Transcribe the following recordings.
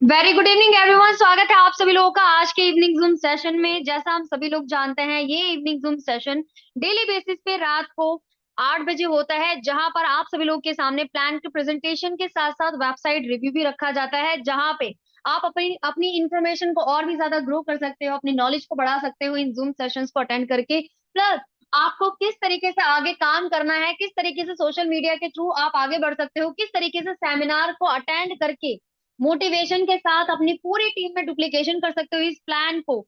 Very good evening everyone. स्वागत है आप सभी लोगों का आज के इवनिंग जूम सेशन में। जैसा हम सभी लोग जानते हैं, ये evening zoom session daily basis पे रात को 8 बजे होता है, जहां पर आप सभी लोगों के सामने प्लान के प्रेजेंटेशन के साथ साथ वेबसाइट रिव्यू भी रखा जाता है, जहां पे आप अपनी अपनी इंफॉर्मेशन को और भी ज्यादा ग्रो कर सकते हो, अपनी नॉलेज को बढ़ा सकते हो इन जूम सेशंस को अटेंड करके। प्लस आपको किस तरीके से आगे काम करना है, किस तरीके से सोशल मीडिया के थ्रू आप आगे बढ़ सकते हो, किस तरीके से सेमिनार को अटेंड करके मोटिवेशन के साथ अपनी पूरी टीम में डुप्लीकेशन कर सकते हो इस प्लान को।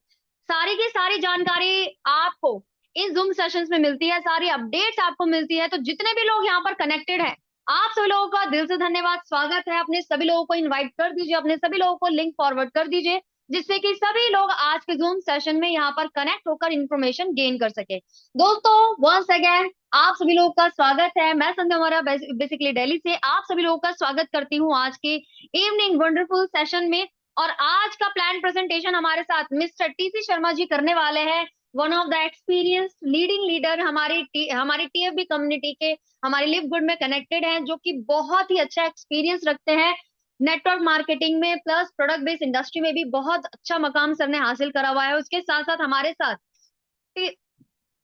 सारी की सारी जानकारी आपको इन जूम सेशंस में मिलती है, सारी अपडेट्स आपको मिलती है। तो जितने भी लोग यहाँ पर कनेक्टेड हैं, आप सभी लोगों का दिल से धन्यवाद, स्वागत है। अपने सभी लोगों को इनवाइट कर दीजिए, अपने सभी लोगों को लिंक फॉरवर्ड कर दीजिए, जिससे कि सभी लोग आज के जूम सेशन में यहाँ पर कनेक्ट होकर इंफॉर्मेशन गेन कर सके। दोस्तों, वंस अगेन आप सभी लोगों का स्वागत है। मैं संध्या मौर्य बेसिकली दिल्ली से आप सभी लोगों का स्वागत करती हूँ आज के इवनिंग वंडरफुल सेशन में। और आज का प्लान प्रेजेंटेशन हमारे साथ मिस्टर टीसी शर्मा जी करने वाले हैं। One of the experience leading leader हमारी टीएफबी कम्युनिटी के, हमारे लिव गुड में कनेक्टेड हैं, जो कि बहुत ही अच्छा एक्सपीरियंस रखते हैं नेटवर्क मार्केटिंग में, प्लस प्रोडक्ट बेस्ड इंडस्ट्री में भी बहुत अच्छा मकाम सर ने हासिल करा हुआ है। उसके साथ साथ हमारे साथ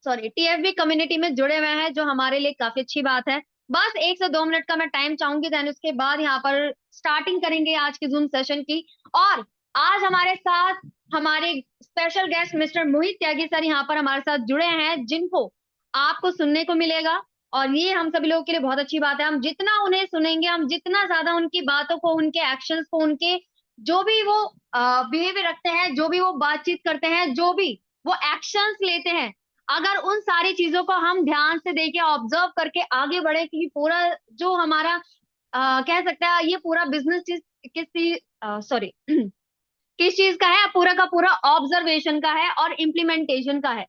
टीएफबी कम्युनिटी में जुड़े हुए हैं, जो हमारे लिए काफी अच्छी बात है। बस 1 से 2 मिनट का मैं टाइम चाहूंगी, देन उसके बाद यहाँ पर स्टार्टिंग करेंगे आज की जूम सेशन की। और आज हमारे साथ हमारे स्पेशल गेस्ट मिस्टर मोहित त्यागी सर यहाँ पर हमारे साथ जुड़े हैं, जिनको आपको सुनने को मिलेगा। और ये हम सभी लोगों के लिए बहुत अच्छी बात है। हम जितना उन्हें सुनेंगे, हम जितना ज्यादा उनकी बातों को, उनके एक्शंस को, उनके जो भी वो बिहेवियर रखते हैं, जो भी वो बातचीत करते हैं, जो भी वो एक्शंस लेते हैं, अगर उन सारी चीजों को हम ध्यान से देखें, ऑब्जर्व करके आगे बढ़े, क्योंकि पूरा जो हमारा कह सकते हैं ये पूरा बिजनेस चीज किस सॉरी किस चीज का है, पूरा का पूरा ऑब्जर्वेशन का है और इम्प्लीमेंटेशन का है।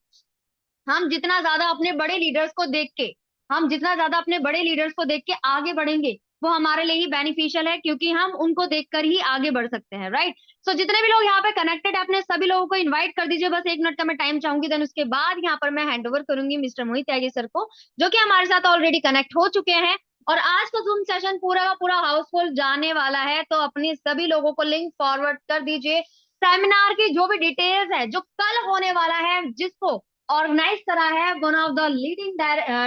हम जितना ज्यादा अपने बड़े लीडर्स को देख के हम जितना ज्यादा अपने बड़े लीडर्स को देख के आगे बढ़ेंगे, वो हमारे लिए ही बेनिफिशियल है, क्योंकि हम उनको देखकर ही आगे बढ़ सकते हैं, राइट। सो जितने भी लोग यहाँ पे कनेक्टेड है, अपने सभी लोगों को इनवाइट कर दीजिए। बस 1 मिनट का मैं टाइम चाहूंगी, देन उसके बाद यहाँ पर मैं हैंड ओवर करूंगी मिस्टर मोहित त्यागी सर को, जो कि हमारे साथ ऑलरेडी कनेक्ट हो चुके हैं। और आज का जूम सेशन पूरा का पूरा हाउसफुल जाने वाला है, तो अपने सभी लोगों को लिंक फॉरवर्ड कर दीजिए। सेमिनार की जो भी डिटेल्स है, जो कल होने वाला है, जिसको ऑर्गेनाइज करा है one of the leading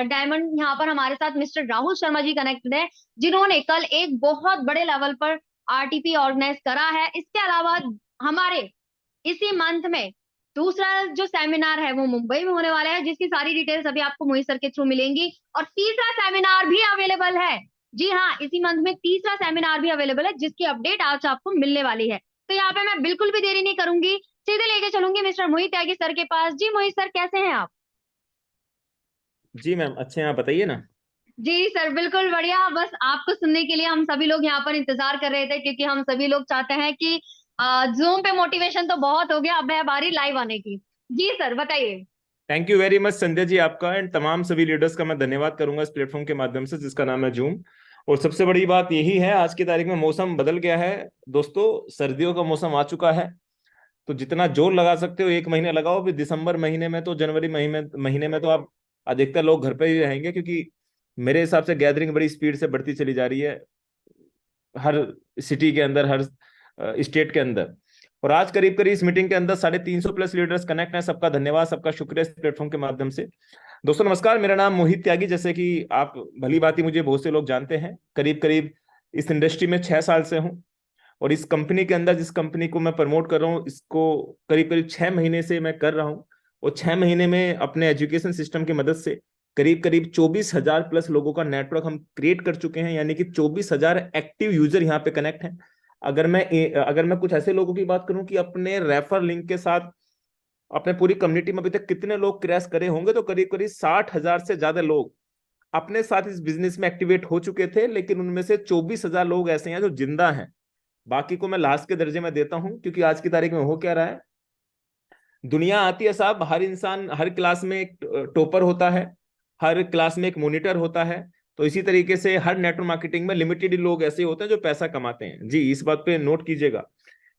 diamond, यहाँ पर हमारे साथ मिस्टर राहुल शर्मा जी कनेक्टेड है, जिन्होंने कल एक बहुत बड़े लेवल पर आरटीपी ऑर्गेनाइज करा है। इसके अलावा हमारे इसी मंथ में दूसरा जो सेमिनार है वो मुंबई में होने वाला है, जिसकी सारी डिटेल्स अभी आपको मोहित सर के थ्रू मिलेंगी। और तीसरा सेमिनार भी अवेलेबल है। जी हाँ, इसी मंथ में तीसरा सेमिनार भी अवेलेबल है, जिसकी अपडेट आज आपको मिलने वाली है। तो यहाँ पे मैं बिल्कुल भी देरी नहीं करूंगी, सीधे लेके चलूंगी मिस्टर मोहित त्यागी सर के पास। जी मोहित सर, कैसे हैं आप? जी मैम, अच्छे हैं। आप बताइए ना। जी सर, बिल्कुल बढ़िया। बस आपको सुनने के लिए हम सभी लोग यहाँ पर इंतजार कर रहे थे, क्योंकि हम सभी लोग चाहते हैं कि जूम पे मोटिवेशन तो बहुत हो गया, अब है बारी लाइव आने की। जी सर, बताइए। Thank you very much Sandhya ji, आपका एंड तमाम सभी लीडर्स का मैं धन्यवाद करूंगा इस प्लेटफॉर्म के माध्यम से, जिसका नाम है जूम। और सबसे बड़ी बात यही है, आज की तारीख में मौसम बदल गया है दोस्तों। सर्दियों का मौसम आ चुका है, तो जितना जोर लगा सकते हो 1 महीने लगाओ। भी दिसंबर महीने में तो, जनवरी महीने में तो आप अधिकतर लोग घर पे ही रहेंगे, क्योंकि मेरे हिसाब से गैदरिंग बड़ी स्पीड से बढ़ती चली जा रही है हर सिटी के अंदर, हर स्टेट के अंदर। और आज करीब करीब इस मीटिंग के अंदर 350 प्लस लीडर्स कनेक्ट हैं। सबका धन्यवाद, सबका शुक्रिया इस प्लेटफॉर्म के माध्यम से। दोस्तों नमस्कार, मेरा नाम मोहित त्यागी, जैसे कि आप भली भांति मुझे बहुत से लोग जानते हैं। करीब करीब इस इंडस्ट्री में 6 साल से हूं। और इस कंपनी के अंदर, जिस कंपनी को मैं प्रमोट कर रहा हूँ, इसको करीब करीब 6 महीने से मैं कर रहा हूँ। और 6 महीने में अपने एजुकेशन सिस्टम की मदद से करीब करीब 24,000 प्लस लोगों का नेटवर्क हम क्रिएट कर चुके हैं, यानी कि 24,000 एक्टिव यूजर यहाँ पे कनेक्ट हैं। अगर मैं कुछ ऐसे लोगों की बात करूं कि अपने रेफर लिंक के साथ अपने पूरी कम्युनिटी में अभी तक कितने लोग क्रैश करे होंगे, तो करीब करीब 60,000 से ज्यादा लोग अपने साथ इस बिजनेस में एक्टिवेट हो चुके थे। लेकिन उनमें से 24,000 लोग ऐसे हैं जो जिंदा हैं। बाकी को मैं लास्ट के दर्जे में देता हूं, क्योंकि आज की तारीख में हो क्या रहा है, दुनिया आती है साहब। हर इंसान, हर क्लास में एक टॉपर होता है, हर क्लास में एक मॉनिटर होता है। तो इसी तरीके से हर नेटवर्क मार्केटिंग में लिमिटेड लोग ऐसे होते हैं जो पैसा कमाते हैं। जी, इस बात पे नोट कीजिएगा।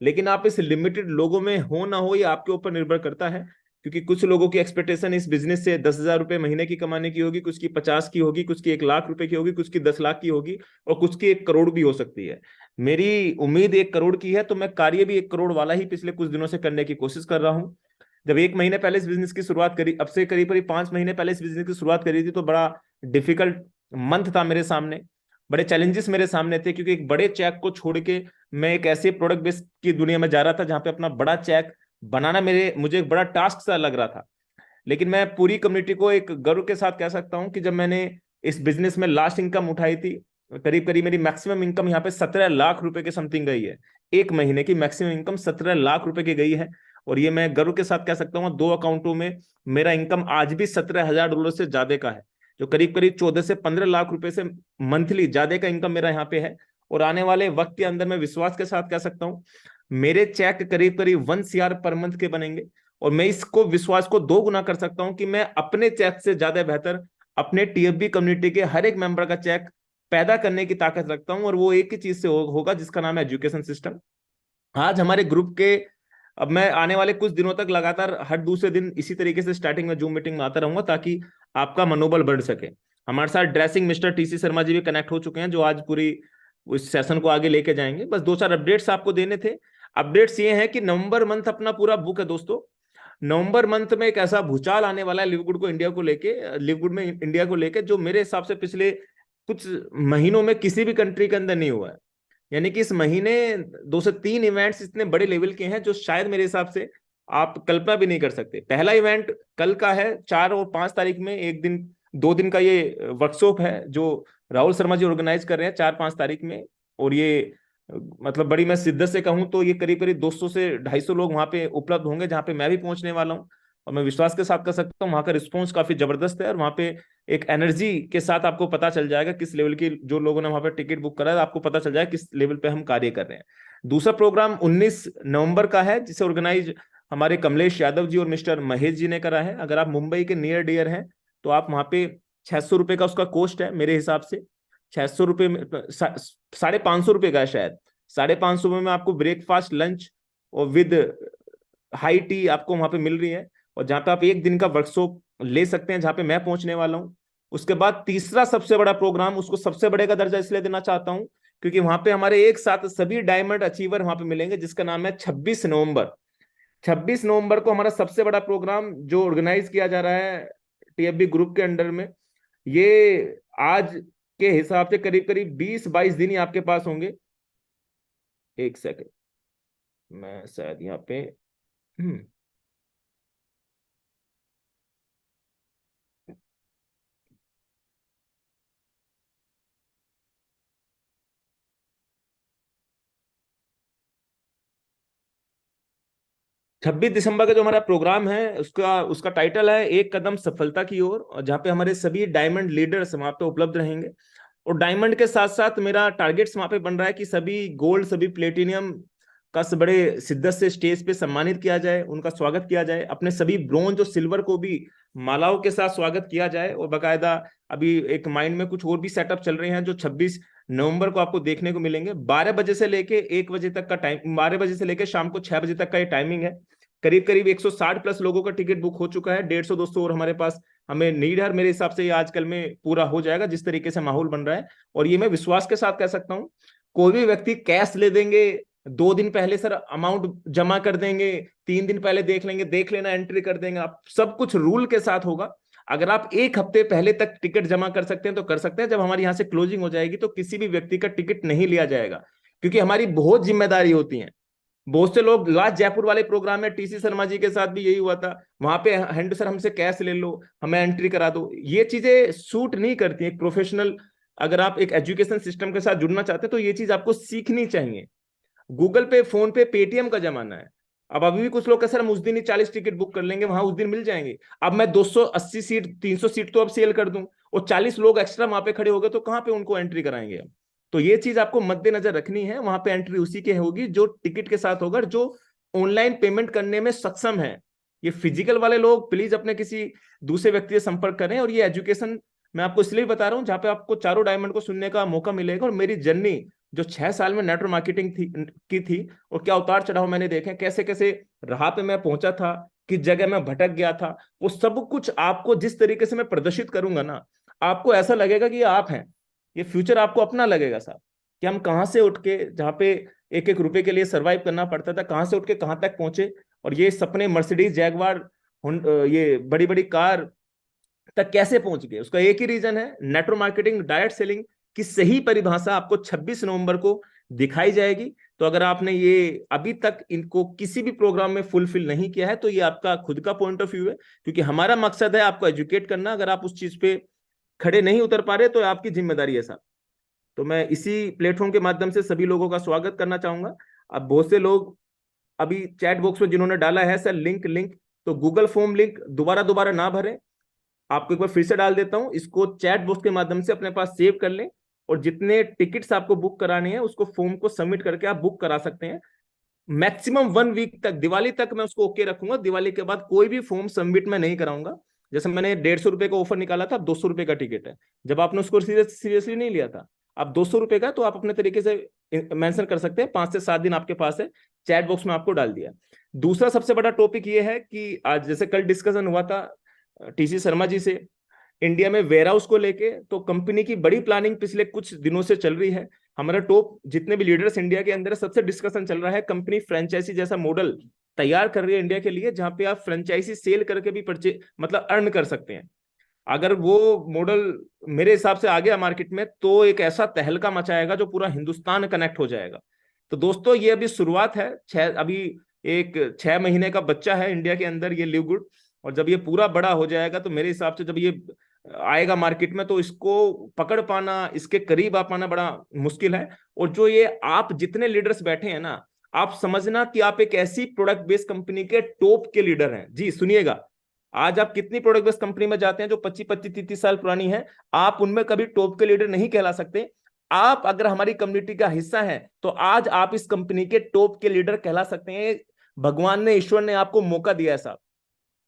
लेकिन आप इस लिमिटेड लोगों में हो ना हो, ये आपके ऊपर निर्भर करता है। क्योंकि कुछ लोगों की एक्सपेक्टेशन इस बिजनेस से 10,000 रुपए महीने की कमाने की होगी, कुछ की 50 की होगी, कुछ की 1 लाख रुपए की होगी, कुछ की 10 लाख की होगी, और कुछ की 1 करोड़ भी हो सकती है। मेरी उम्मीद 1 करोड़ की है, तो मैं कार्य भी 1 करोड़ वाला ही पिछले कुछ दिनों से करने की कोशिश कर रहा हूँ। जब 1 महीने पहले इस बिजनेस की शुरुआत करी, अब से करीब करीब 5 महीने पहले इस बिजनेस की शुरुआत करी थी, तो बड़ा डिफिकल्ट मंथ था मेरे सामने, बड़े चैलेंजेस मेरे सामने थे, क्योंकि एक बड़े चेक को छोड़ के मैं एक ऐसे प्रोडक्ट बेस की दुनिया में जा रहा था जहां पे अपना बड़ा चेक बनाना मुझे एक बड़ा टास्क सा लग रहा था। लेकिन मैं पूरी कम्युनिटी को एक गर्व के साथ कह सकता हूं कि जब मैंने इस बिजनेस में लास्ट इनकम उठाई थी, करीब करीब मेरी मैक्सिमम इनकम यहाँ पे 17 लाख रुपए के समथिंग गई है। 1 महीने की मैक्सिमम इनकम 17 लाख रुपए की गई है। और ये मैं गर्व के साथ कह सकता हूँ, 2 अकाउंटों में मेरा इनकम आज भी $17,000 से ज्यादा का है, जो करीब करीब 14 से 15 लाख रुपए से मंथली ज्यादा का इनकम मेरा यहाँ पे है। और आने वाले वक्त के अंदर मैं विश्वास के साथ कह सकता हूँ, मेरे चेक करीब करीब 1 CR पर मंथ के बनेंगे। और मैं इसको विश्वास को 2 गुना कर सकता हूं कि मैं अपने चेक से ज्यादा बेहतर अपने TFB कम्युनिटी के हर एक मेंबर का चेक पैदा करने की ताकत रखता हूं, और वो एक ही चीज से होगा, जिसका नाम है एजुकेशन सिस्टम। आज हमारे ग्रुप के, अब मैं आने वाले कुछ दिनों तक लगातार हर दूसरे दिन इसी तरीके से स्टार्टिंग में जूम मीटिंग में आता रहूंगा, ताकि आपका मनोबल बढ़ सके। हमारे साथ dressing mister TC Sharma ji भी कनेक्ट हो चुके हैं, जो आज पूरी उस सेशन को आगे लेके जाएंगे। बस 2-4 अपडेट्स आपको देने थे। अपडेट्स ये हैं कि नवंबर मंथ अपना पूरा बुक है दोस्तों। नवंबर मंथ में एक ऐसा भूचाल आने वाला है लिव गुड में इंडिया को लेके, जो मेरे हिसाब से पिछले कुछ महीनों में किसी भी कंट्री के अंदर नहीं हुआ है। यानी कि इस महीने 2 से 3 इवेंट्स इतने बड़े लेवल के हैं, जो शायद मेरे हिसाब से आप कल्पना भी नहीं कर सकते। पहला इवेंट कल का है, 4 और 5 तारीख में, एक दिन 2 दिन का ये वर्कशॉप है जो राहुल शर्मा जी ऑर्गेनाइज कर रहे हैं 4-5 तारीख में। और ये मतलब बड़ी मैं शिद्दत से कहूं तो ये करीब करीब 200 से 250 लोग वहां पे उपलब्ध होंगे, जहां पे मैं भी पहुंचने वाला हूं। और मैं विश्वास के साथ कर सकता हूँ, वहां का रिस्पॉन्स काफी जबरदस्त है, और वहां पे एक एनर्जी के साथ आपको पता चल जाएगा किस लेवल की, जो लोगों ने वहां पे टिकट बुक करा है, आपको पता चल जाएगा किस लेवल पे हम कार्य कर रहे हैं। दूसरा प्रोग्राम 19 नवंबर का है, जिसे ऑर्गेनाइज हमारे कमलेश यादव जी और मिस्टर महेश जी ने करा है। अगर आप मुंबई के नियर डियर हैं, तो आप वहां पे 600 रुपए का उसका कॉस्ट है मेरे हिसाब से। 600 रुपये में 550 रुपये का है शायद। 550 में आपको ब्रेकफास्ट, लंच और विद हाई टी आपको वहां पे मिल रही है, और जहां पे आप एक दिन का वर्कशॉप ले सकते हैं, जहां पे मैं पहुंचने वाला हूं। उसके बाद तीसरा सबसे बड़ा प्रोग्राम, उसको सबसे बड़े का दर्जा इसलिए देना चाहता हूं क्योंकि वहां पे हमारे एक साथ सभी डायमंड अचीवर वहां पे मिलेंगे, जिसका नाम है 26 नवंबर। 26 नवंबर को हमारा सबसे बड़ा प्रोग्राम जो ऑर्गेनाइज किया जा रहा है TFB ग्रुप के अंडर में, ये आज के हिसाब से करीब करीब 20-22 दिन ही आपके पास होंगे। एक सेकंड, मैं शायद यहाँ पे 26 दिसंबर का जो हमारा प्रोग्राम है, उसका उसका टाइटल है एक कदम सफलता की ओर, और जहाँ पे हमारे सभी डायमंड लीडर्स वहां पे उपलब्ध रहेंगे। और डायमंड के साथ साथ मेरा टारगेट्स वहां पे बन रहा है कि सभी गोल्ड, सभी प्लेटिनियम का बड़े शिद्दत से स्टेज पे सम्मानित किया जाए, उनका स्वागत किया जाए। अपने सभी ब्रोंज और सिल्वर को भी मालाओं के साथ स्वागत किया जाए। और बाकायदा अभी एक माइंड में कुछ और भी सेटअप चल रहे हैं, जो 26 नवंबर को आपको देखने को मिलेंगे। 12 बजे से लेके 1 बजे तक का टाइम, 12 बजे से लेके शाम को 6 बजे तक का ये टाइमिंग है। करीब करीब 160 प्लस लोगों का टिकट बुक हो चुका है। 150-200 और हमारे पास हमें नीड है। मेरे हिसाब से ये आजकल में पूरा हो जाएगा, जिस तरीके से माहौल बन रहा है। और ये मैं विश्वास के साथ कह सकता हूँ, कोई भी व्यक्ति कैश ले देंगे, 2 दिन पहले सर अमाउंट जमा कर देंगे, 3 दिन पहले देख लेंगे, देख लेना, एंट्री कर देंगे, आप सब कुछ रूल के साथ होगा। अगर आप 1 हफ्ते पहले तक टिकट जमा कर सकते हैं तो कर सकते हैं। जब हमारे यहाँ से क्लोजिंग हो जाएगी तो किसी भी व्यक्ति का टिकट नहीं लिया जाएगा, क्योंकि हमारी बहुत जिम्मेदारी होती है। बहुत से लोग, लास्ट जयपुर वाले प्रोग्राम में TC शर्मा जी के साथ भी यही हुआ था, वहां पे हैंड सर हमसे कैश ले लो, हमें एंट्री करा दो, ये चीजें सूट नहीं करती। एक प्रोफेशनल, अगर आप एक एजुकेशन सिस्टम के साथ जुड़ना चाहते हैं तो ये चीज आपको सीखनी चाहिए। गूगल पे, फोन पे, पेटीएम का जमाना है। अब अभी भी कुछ लोग सर हम उस दिन ही 40 टिकट बुक कर लेंगे, वहां उस दिन मिल जाएंगे। अब मैं 280 सीट, 300 सीट तो अब सेल कर दूं, और 40 लोग एक्स्ट्रा वहां पे खड़े हो गए, तो कहां पे उनको एंट्री कराएंगे हम? तो ये चीज आपको मद्देनजर रखनी है। वहां पे एंट्री उसी के होगी जो टिकट के साथ होगा, जो ऑनलाइन पेमेंट करने में सक्षम है। ये फिजिकल वाले लोग प्लीज अपने किसी दूसरे व्यक्ति से संपर्क करें। और ये एजुकेशन मैं आपको इसलिए बता रहा हूं, जहां पे आपको चारों डायमंड को सुनने का मौका मिलेगा। और मेरी जर्नी जो 6 साल में नेटवर्क मार्केटिंग की थी, और क्या उतार चढ़ाव मैंने देखे, कैसे कैसे राह पे मैं पहुंचा था, किस जगह मैं भटक गया था, वो सब कुछ आपको जिस तरीके से मैं प्रदर्शित करूंगा ना, आपको ऐसा लगेगा कि ये आप हैं, ये फ्यूचर आपको अपना लगेगा साहब, कि हम कहाँ से उठ के, जहाँ पे एक एक रुपए के लिए सरवाइव करना पड़ता था, कहाँ से उठ के कहाँ तक पहुंचे, और ये सपने मर्सिडीज जैगवार ये बड़ी बड़ी कार तक कैसे पहुंच गए। उसका एक ही रीजन है, नेटवर्क मार्केटिंग, डायरेक्ट सेलिंग की सही परिभाषा आपको 26 नवंबर को दिखाई जाएगी। तो अगर आपने ये अभी तक इनको किसी भी प्रोग्राम में फुलफिल नहीं किया है, तो ये आपका खुद का पॉइंट ऑफ व्यू है, क्योंकि हमारा मकसद है आपको एजुकेट करना। अगर आप उस चीज पे खड़े नहीं उतर पा रहे तो आपकी जिम्मेदारी है साहब। तो मैं इसी प्लेटफॉर्म के माध्यम से सभी लोगों का स्वागत करना चाहूंगा। अब बहुत से लोग अभी चैट बॉक्स में जिन्होंने डाला है सर लिंक लिंक, तो गूगल फॉर्म लिंक दोबारा दोबारा ना भरें, आपको एक बार फिर से डाल देता हूं, इसको चैट बॉक्स के माध्यम से अपने पास सेव कर लें, और जितने टिकट्स आपको बुक कराने हैं उसको फॉर्म को सबमिट करके आप बुक करा सकते हैं। मैक्सिमम 1 वीक तक, दिवाली तक मैं उसको ओके रखूंगा। दिवाली के बाद कोई भी फॉर्म सबमिट मैं नहीं कराऊंगा। जैसे मैंने 150 रुपए का ऑफर निकाला था, 200 रुपए का टिकट है, जब आपने उसको सीरियसली नहीं लिया था, अब 200 रुपए का, तो आप अपने तरीके से मेंशन कर सकते हैं, 5 से 7 दिन आपके पास है, चैट बॉक्स में आपको डाल दिया। दूसरा सबसे बड़ा टॉपिक ये है कि आज जैसे कल डिस्कशन हुआ था टीसी शर्मा जी से इंडिया में वेयर हाउस को लेके, तो कंपनी की बड़ी प्लानिंग पिछले कुछ दिनों से चल रही है। हमारा टॉप जितने भी लीडर्स इंडिया के अंदर है, सबसे डिस्कशन चल रहा है, कंपनी फ्रेंचाइजी जैसा मॉडल तैयार कर रही है इंडिया के लिए, जहां पे आप फ्रेंचाइजी सेल करके भी परचे मतलब अर्न कर सकते हैं। अगर वो मॉडल मेरे हिसाब से आ गया मार्केट में, तो एक ऐसा तहलका मचाएगा जो पूरा हिंदुस्तान कनेक्ट हो जाएगा। तो दोस्तों ये अभी शुरुआत है, अभी एक 6 महीने का बच्चा है इंडिया के अंदर ये लिव गुड, और जब ये पूरा बड़ा हो जाएगा, तो मेरे हिसाब से जब ये आएगा मार्केट में, तो इसको पकड़ पाना, इसके करीब आ पाना बड़ा मुश्किल है। और जो ये आप जितने लीडर्स बैठे हैं ना, आप समझना कि आप एक ऐसी प्रोडक्ट बेस्ड कंपनी के टॉप के लीडर हैं। जी सुनिएगा, आज आप कितनी प्रोडक्ट बेस्ड कंपनी में जाते हैं जो 25-25, 30 साल पुरानी है, आप उनमें कभी टॉप के लीडर नहीं कहला सकते। आप अगर हमारी कम्युनिटी का हिस्सा है, तो आज आप इस कंपनी के टॉप के लीडर कहला सकते हैं। भगवान ने, ईश्वर ने आपको मौका दिया है साहब,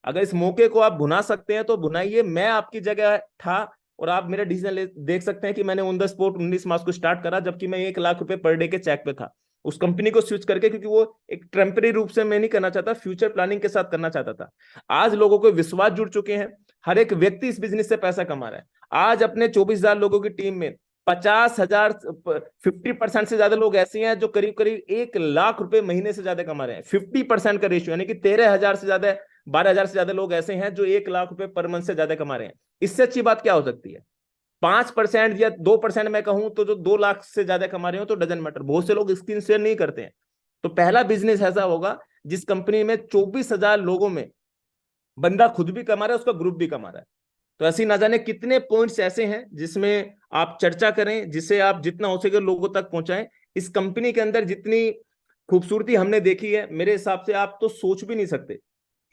अगर इस मौके को आप भुना सकते हैं तो भुनाइए। मैं आपकी जगह था, और आप मेरा डिसीजन देख सकते हैं कि मैंने ऑन द स्पॉट 19 मार्च को स्टार्ट करा, जबकि मैं 1 लाख रुपए पर डे के चेक पे था, उस कंपनी को स्विच करके, क्योंकि वो एक टेम्परेरी रूप से मैं नहीं करना चाहता, फ्यूचर प्लानिंग के साथ करना चाहता था। आज लोगों को विश्वास जुड़ चुके हैं, हर एक व्यक्ति इस बिजनेस से पैसा कमा रहा है। आज अपने 24,000 लोगों की टीम में 50,000, 50% से ज्यादा लोग ऐसे हैं जो करीब करीब 1 लाख रुपए महीने से ज्यादा कमा रहे हैं। 50% का रेशियो, यानी कि 13,000 से ज्यादा, 12,000 से ज्यादा लोग ऐसे हैं जो 1 लाख रुपए पर मंथ से ज्यादा कमा रहे हैं। इससे अच्छी बात क्या हो सकती है? 5% या 2% मैं कहूं तो जो 2 लाख से ज्यादा कमा रहे हो तो डजन मैटर, बहुत से लोग स्क्रीन शेयर नहीं करते हैं। तो पहला बिजनेस ऐसा होगा जिस कंपनी में 24,000 लोगों में बंदा खुद भी कमा रहा है, उसका ग्रुप भी कमा रहा है। तो ऐसी ना जाने कितने पॉइंट्स ऐसे हैं जिसमें आप चर्चा करें, जिसे आप जितना हो सके लोगों तक पहुंचाएं। इस कंपनी के अंदर जितनी खूबसूरती हमने देखी है, मेरे हिसाब से आप तो सोच भी नहीं सकते।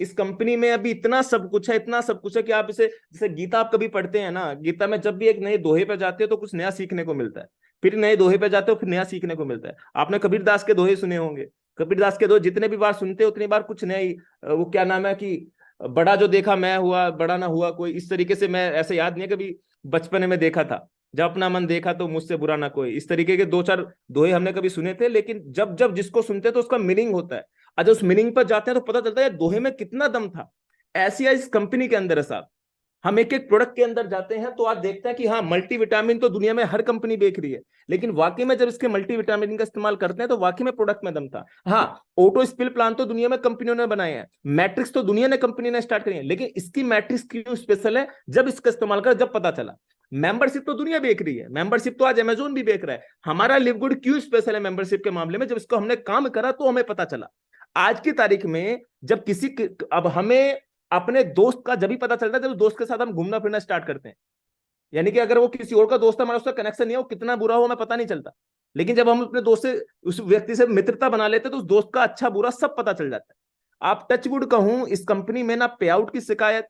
इस कंपनी में अभी इतना सब कुछ है, इतना सब कुछ है कि आप इसे, जैसे गीता आप कभी पढ़ते हैं ना, गीता में जब भी एक नए दोहे पे जाते हो तो कुछ नया सीखने को मिलता है, फिर नए दोहे पे जाते हो फिर नया सीखने को मिलता है। आपने कबीरदास के दोहे सुने होंगे, कबीरदास के दोहे जितने भी बार सुनते हो उतनी बार कुछ नया ही, वो क्या नाम है कि बड़ा जो देखा मैं हुआ, बड़ा ना हुआ कोई, इस तरीके से, मैं ऐसे याद नहीं है, कभी बचपन में देखा था, जब अपना मन देखा तो मुझसे बुरा ना कोई, इस तरीके के 2-4 दोहे हमने कभी सुने थे। लेकिन जब जब जिसको सुनते तो उसका मीनिंग होता है, और उस मीनिंग पर जाते हैं तो पता चलता है दोहे में कितना दम था। ऐसी इस कंपनी के अंदर है साहब। हम एक एक प्रोडक्ट के अंदर जाते हैं तो आज देखते हैं कि हाँ, मल्टीविटामिन तो दुनिया में हर कंपनी बेच रही है, लेकिन वाकई में जब इसके मल्टीविटामिन का इस्तेमाल करते हैं तो वाकई में प्रोडक्ट में दम था। हाँ, ऑटो स्पिल प्लांट तो दुनिया में कंपनियों ने बनाए हैं, मैट्रिक्स तो दुनिया ने कंपनी ने स्टार्ट करी है, लेकिन इसकी मैट्रिक्स क्यों स्पेशल है? जब इसका इस्तेमाल कर जब पता चला। मेंबरशिप तो दुनिया बेच रही है, मेंबरशिप तो आज अमेजोन भी बेच रहा है, हमारा लिव गुड क्यों स्पेशल है मेंबरशिप के मामले में? जब इसको हमने काम करा तो हमें पता चला। आज की तारीख में जब किसी, अब हमें अपने दोस्त का जब भी पता चलता है जब उस दोस्त के साथ हम घूमना फिरना स्टार्ट करते हैं, यानी कि अगर वो किसी और का दोस्त है, हमारा उसका कनेक्शन नहीं है, वो कितना बुरा हो हमें पता नहीं चलता, लेकिन जब हम अपने दोस्त से, उस व्यक्ति से मित्रता बना लेते हैं तो उस दोस्त का अच्छा बुरा सब पता चल जाता है। आप टचवुड कहूं, इस कंपनी में ना पे आउट की शिकायत,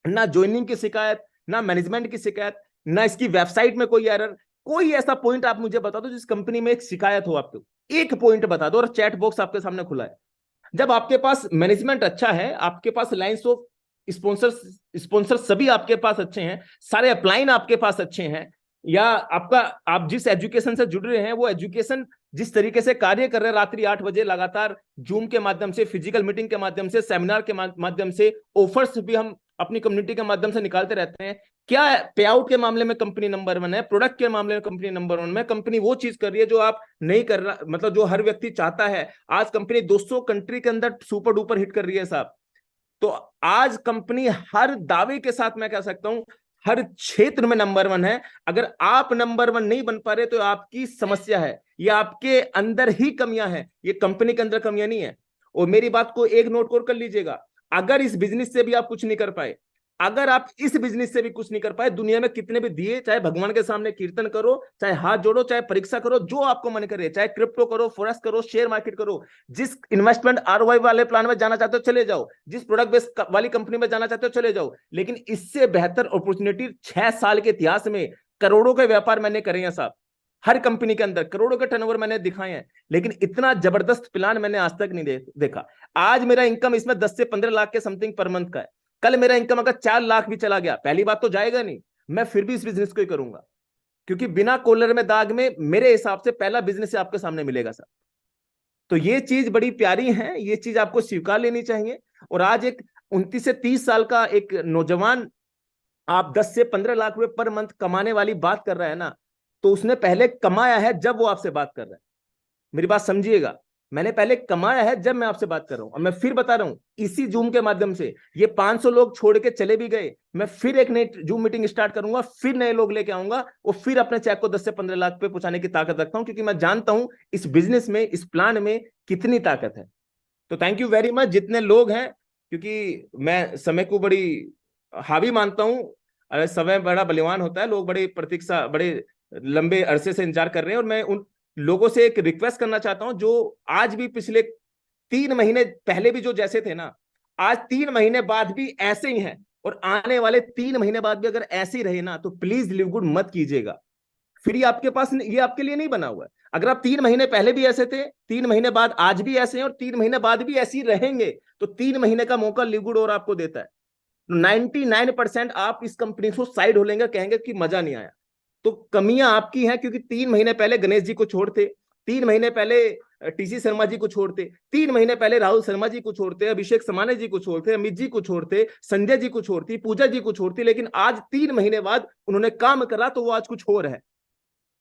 ना ज्वाइनिंग की शिकायत, ना मैनेजमेंट की शिकायत, ना इसकी वेबसाइट में कोई एरर, कोई ऐसा पॉइंट आप मुझे बता दो जिस कंपनी में एक शिकायत हो, आपको एक पॉइंट बता दो, और चैट बॉक्स आपके सामने खुला है। जब आपके पास मैनेजमेंट अच्छा है, आपके पास लाइंस ऑफ स्पॉन्सर सभी आपके पास अच्छे हैं, सारे अपलाइन आपके पास अच्छे हैं, या आपका, आप जिस एजुकेशन से जुड़ रहे हैं वो एजुकेशन जिस तरीके से कार्य कर रहे हैं, रात्रि 8 बजे लगातार जूम के माध्यम से, फिजिकल मीटिंग के माध्यम से, सेमिनार के माध्यम से, ऑफर्स भी हम अपनी कम्युनिटी के माध्यम से निकालते रहते हैं। क्या पे आउट के मामले में कंपनी नंबर 1 है, प्रोडक्ट के मामले में कंपनी नंबर 1 में। कंपनी वो चीज कर रही है जो आप नहीं कर रहा, मतलब जो हर व्यक्ति चाहता है। आज कंपनी 200 कंट्री के अंदर सुपर डुपर हिट कर रही है साहब। तो आज कंपनी हर दावे के साथ मैं कह सकता हूं हर क्षेत्र में नंबर 1 है। अगर आप नंबर 1 नहीं बन पा रहे तो आपकी समस्या है, ये आपके अंदर ही कमियां हैं, ये कंपनी के अंदर कमियां नहीं है। और मेरी बात को एक नोट और कर लीजिएगा, अगर इस बिजनेस से भी आप कुछ नहीं कर पाए, अगर आप इस बिजनेस से भी कुछ नहीं कर पाए, दुनिया में कितने भी दिए, चाहे भगवान के सामने कीर्तन करो, चाहे हाथ जोड़ो, चाहे परीक्षा करो, जो आपको मन करे, चाहे क्रिप्टो करो, फॉरेक्स करो, शेयर मार्केट करो, जिस इन्वेस्टमेंट आरओआई वाले प्लान में जाना चाहते हो चले जाओ, जिस प्रोडक्ट बेस्ड वाली कंपनी में जाना चाहते हो चले जाओ, लेकिन इससे बेहतर अपॉर्चुनिटी 6 साल के इतिहास में करोड़ों के व्यापार मैंने करे हैं साहब। हर कंपनी के अंदर करोड़ों के टर्नओवर मैंने दिखाए हैं, लेकिन इतना जबरदस्त प्लान मैंने आज तक नहीं देखा। आज मेरा इनकम इसमें 10 से 15 लाख के समथिंग पर मंथ का है। कल मेरा इनकम अगर 4 लाख भी चला गया, पहली बात तो जाएगा नहीं, मैं फिर भी इस बिजनेस को ही करूंगा, क्योंकि बिना कॉलर में दाग में मेरे हिसाब से पहला बिजनेस आपके सामने मिलेगा सर। तो ये चीज बड़ी प्यारी है, ये चीज आपको स्वीकार लेनी चाहिए। और आज एक 29 से 30 साल का एक नौजवान आप 10 से 15 लाख रुपए पर मंथ कमाने वाली बात कर रहा है ना, तो उसने पहले कमाया है जब वो आपसे बात कर रहा है। मेरी बात समझिएगा, मैंने पहले कमाया है जब मैं आपसे बात कर रहा हूं। और मैं फिर बता रहा हूं, इसी जूम के माध्यम से ये 500 लोग छोड़ के चले भी गए, मैं फिर एक नई जूम मीटिंग स्टार्ट करूंगा, फिर नए लोग लेके आऊंगा और फिर अपने चेक को 10 से 15 लाख पे पहुंचाने की ताकत रखता हूं, क्योंकि मैं जानता हूं इस बिजनेस में, इस प्लान में कितनी ताकत है। तो थैंक यू वेरी मच जितने लोग हैं, क्योंकि मैं समय को बड़ी हावी मानता हूं। अरे समय बड़ा बलवान होता है, लोग बड़े प्रतीक्षा, बड़े लंबे अरसे से इंतजार कर रहे हैं। और मैं उन लोगों से एक रिक्वेस्ट करना चाहता हूं जो आज भी पिछले 3 महीने पहले भी जो जैसे थे ना, आज 3 महीने बाद भी ऐसे ही हैं, और आने वाले 3 महीने बाद भी अगर ऐसे ही रहे ना, तो प्लीज लिव गुड मत कीजिएगा। फिर ये आपके पास, ये आपके लिए नहीं बना हुआ है। अगर आप 3 महीने पहले भी ऐसे थे, 3 महीने बाद आज भी ऐसे हैं, और 3 महीने बाद भी ऐसे ही रहेंगे, तो 3 महीने का मौका लिव गुड और आपको देता है। 99% आप इस कंपनी को साइड हो लेंगे, कहेंगे कि मजा नहीं आया। तो कमियां आपकी हैं, क्योंकि 3 महीने पहले गणेश जी को छोड़ते, 3 महीने पहले टीसी शर्मा जी को छोड़ते, 3 महीने पहले राहुल शर्मा जी को छोड़ते, अभिषेक समाने जी को छोड़ते, अमित जी को छोड़ते, संजय जी को छोड़ती, पूजा जी को छोड़ती, लेकिन आज 3 महीने बाद उन्होंने काम करा तो वो आज कुछ और है।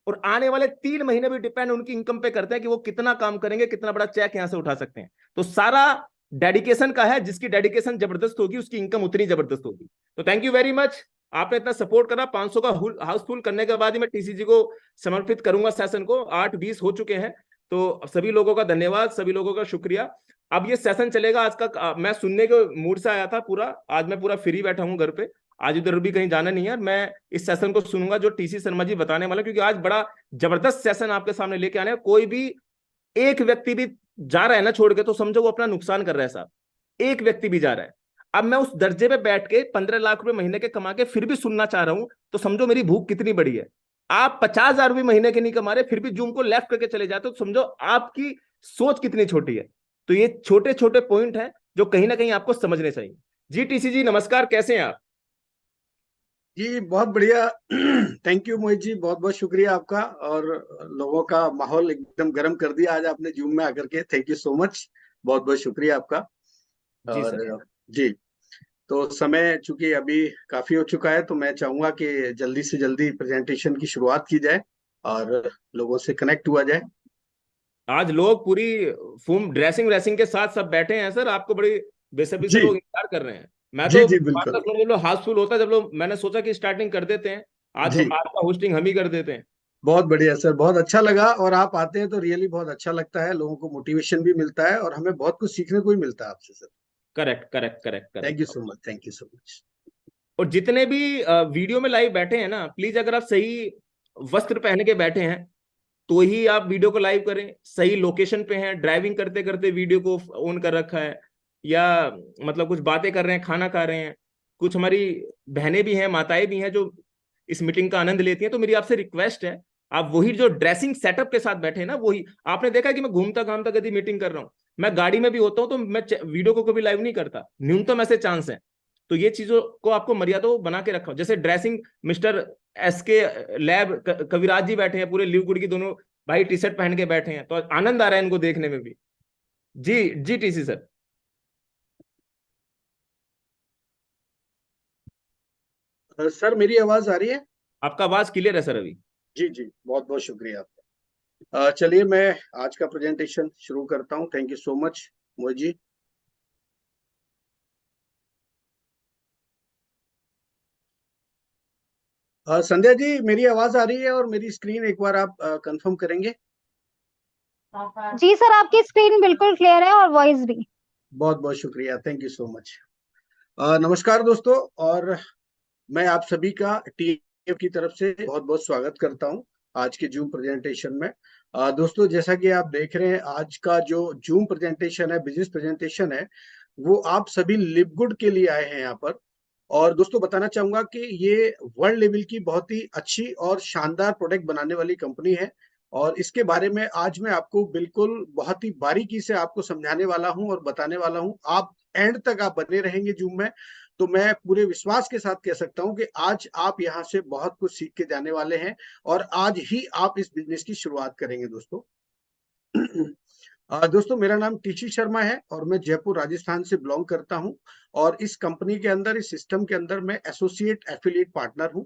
और आने वाले 3 महीने भी डिपेंड उनकी इनकम पे करते हैं कि वो कितना काम करेंगे, कितना बड़ा चेक यहां से उठा सकते हैं। तो सारा डेडिकेशन का है, जिसकी डेडिकेशन जबरदस्त होगी उसकी इनकम उतनी जबरदस्त होगी। तो थैंक यू वेरी मच, आपने इतना सपोर्ट करा। 500 का हाउसफुल करने के बाद ही मैं टीसीजी को समर्पित करूंगा सेशन को। 8:20 हो चुके हैं, तो सभी लोगों का धन्यवाद, सभी लोगों का शुक्रिया। अब ये सेशन चलेगा आज का, मैं सुनने के मूड से आया था पूरा, आज मैं पूरा फ्री बैठा हूँ घर पे, आज उधर भी कहीं जाना नहीं है। मैं इस सेशन को सुनूंगा जो टीसी शर्मा जी बताने वाला, क्योंकि आज बड़ा जबरदस्त सेशन आपके सामने लेके आने। कोई भी एक व्यक्ति भी जा रहा है ना छोड़ के, तो समझो वो अपना नुकसान कर रहा है साहब। एक व्यक्ति भी जा रहा है, अब मैं उस दर्जे पे बैठ के 15 लाख रुपए महीने के कमा के फिर भी सुनना चाह रहा हूं, तो समझो मेरी भूख कितनी बड़ी है। आप 50,000 भी महीने के नहीं कमा रहे, फिर भी जूम को लेफ्ट करके चले जाते हो, तो समझो आपकी सोच कितनी छोटी है। तो ये छोटे छोटे पॉइंट हैं जो कहीं ना कहीं आपको समझने चाहिए। जी टीसी जी नमस्कार, कैसे हैं आप? जी बहुत बढ़िया। थैंक यू मोहित जी, बहुत बहुत शुक्रिया आपका। और लोगों का माहौल एकदम गर्म कर दिया आज आपने जूम में आकर के, थैंक यू सो मच, बहुत बहुत शुक्रिया आपका। जी और सर। जी, तो समय चूंकि अभी काफी हो चुका है, तो मैं चाहूंगा कि जल्दी से जल्दी प्रेजेंटेशन की शुरुआत की जाए और लोगों से कनेक्ट हुआ जाए। आज लोग पूरी फुल ड्रेसिंग व्रेसिंग के साथ सब बैठे हैं सर, आपको बड़ी बेसब्री से जी लोग इंतजार कर रहे हैं। मैं जी तो जी बिल्कुल। जब लोग हाउसफुल होता है, जब लोग, मैंने सोचा कि स्टार्टिंग कर देते हैं आज, तो जी आज का होस्टिंग हम ही कर देते हैं। बहुत बढ़िया सर, बहुत अच्छा लगा। और आप आते हैं तो रियली बहुत अच्छा लगता है, लोगों को मोटिवेशन भी मिलता है और हमें बहुत कुछ सीखने को भी मिलता है आपसे sir. Correct correct correct thank you correct. So much, thank you so much. और जितने भी वीडियो में लाइव बैठे हैं ना, प्लीज अगर आप सही वस्त्र पहन के बैठे हैं तो ही आप वीडियो को लाइव करें। सही लोकेशन पे हैं, ड्राइविंग करते करते वीडियो को ऑन कर रखा है, या मतलब कुछ बातें कर रहे हैं, खाना खा रहे हैं। कुछ हमारी बहनें भी हैं, माताएं भी हैं जो इस मीटिंग का आनंद लेती हैं। तो मेरी आपसे रिक्वेस्ट है, आप वही जो ड्रेसिंग सेटअप के साथ बैठे हैं ना, वही। आपने देखा है कि मैं घूमता घामता कभी मीटिंग कर रहा हूँ, मैं गाड़ी में भी होता हूँ, तो मैं वीडियो को कभी लाइव नहीं करता, न्यूनतम ऐसे चांस है। तो ये चीजों को आपको मर्यादा बना के रखा, जैसे ड्रेसिंग, मिस्टर एस के लैब कविराज जी बैठे हैं, पूरे लिव गुड की दोनों भाई टी शर्ट पहन के बैठे हैं, तो आनंद आ रहा है इनको देखने में भी। जी जी टीसी सर। सर मेरी आवाज आ रही है? आपका आवाज क्लियर है सर अभी। जी जी, बहुत बहुत शुक्रिया आपका। चलिए मैं आज का प्रेजेंटेशन शुरू करता हूँ। Thank you so much Mohit ji. Sandhya ji, मेरी आवाज आ रही है और मेरी स्क्रीन एक बार आप कंफर्म करेंगे? जी सर, आपकी स्क्रीन बिल्कुल क्लियर है और वॉइस भी। बहुत बहुत शुक्रिया, थैंक यू सो मच। नमस्कार दोस्तों, और मैं आप सभी का टीम की तरफ से बहुत बहुत स्वागत करता हूं आज के जूम प्रेजेंटेशन में। दोस्तों, जैसा कि आप देख रहे हैं, आज का जो जूम प्रेजेंटेशन है, बिजनेस प्रेजेंटेशन है, वो आप सभी लिवगुड के लिए आए हैं यहाँ पर। और दोस्तों, बताना चाहूंगा कि ये वर्ल्ड लेवल की बहुत ही अच्छी और शानदार प्रोडक्ट बनाने वाली कंपनी है। और इसके बारे में आज मैं आपको बिल्कुल बहुत ही बारीकी से आपको समझाने वाला हूं और बताने वाला हूं। आप एंड तक आप बने रहेंगे जूम में, तो मैं पूरे विश्वास के साथ कह सकता हूं कि आज आप यहाँ से बहुत कुछ सीख के जाने वाले हैं और आज ही आप इस बिजनेस की शुरुआत करेंगे दोस्तों। दोस्तों, मेरा नाम टीची शर्मा है और मैं जयपुर राजस्थान से बिलोंग करता हूं। और इस कंपनी के अंदर, इस सिस्टम के अंदर मैं एसोसिएट एफिलिएट पार्टनर हूं।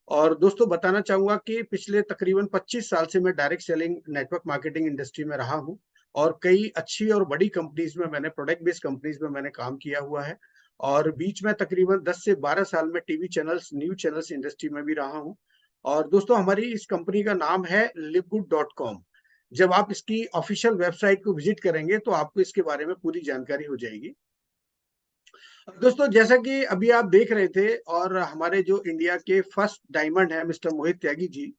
और दोस्तों, बताना चाहूंगा कि पिछले तकरीबन 25 साल से मैं direct selling network marketing industry में रहा हूं। और कई अच्छी और बड़ी कंपनीज में मैंने, प्रोडक्ट बेस्ड कंपनीज में मैंने काम किया हुआ है। और बीच में तकरीबन 10 से 12 साल में TV channels, news channels industry में भी रहा हूं। और दोस्तों, हमारी इस कंपनी का नाम है livegood.com। जब आप इसकी ऑफिशियल वेबसाइट को विजिट करेंगे तो आपको इसके बारे में पूरी जानकारी हो जाएगी। दोस्तों, जैसा कि अभी आप देख रहे थे, और हमारे जो इंडिया के फर्स्ट डायमंड है मिस्टर मोहित त्यागी जी,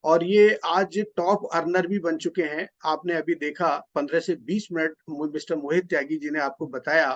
और ये आज टॉप अर्नर भी बन चुके हैं। आपने अभी देखा 15 से 20 मिनट मिस्टर मोहित त्यागी जी ने आपको बताया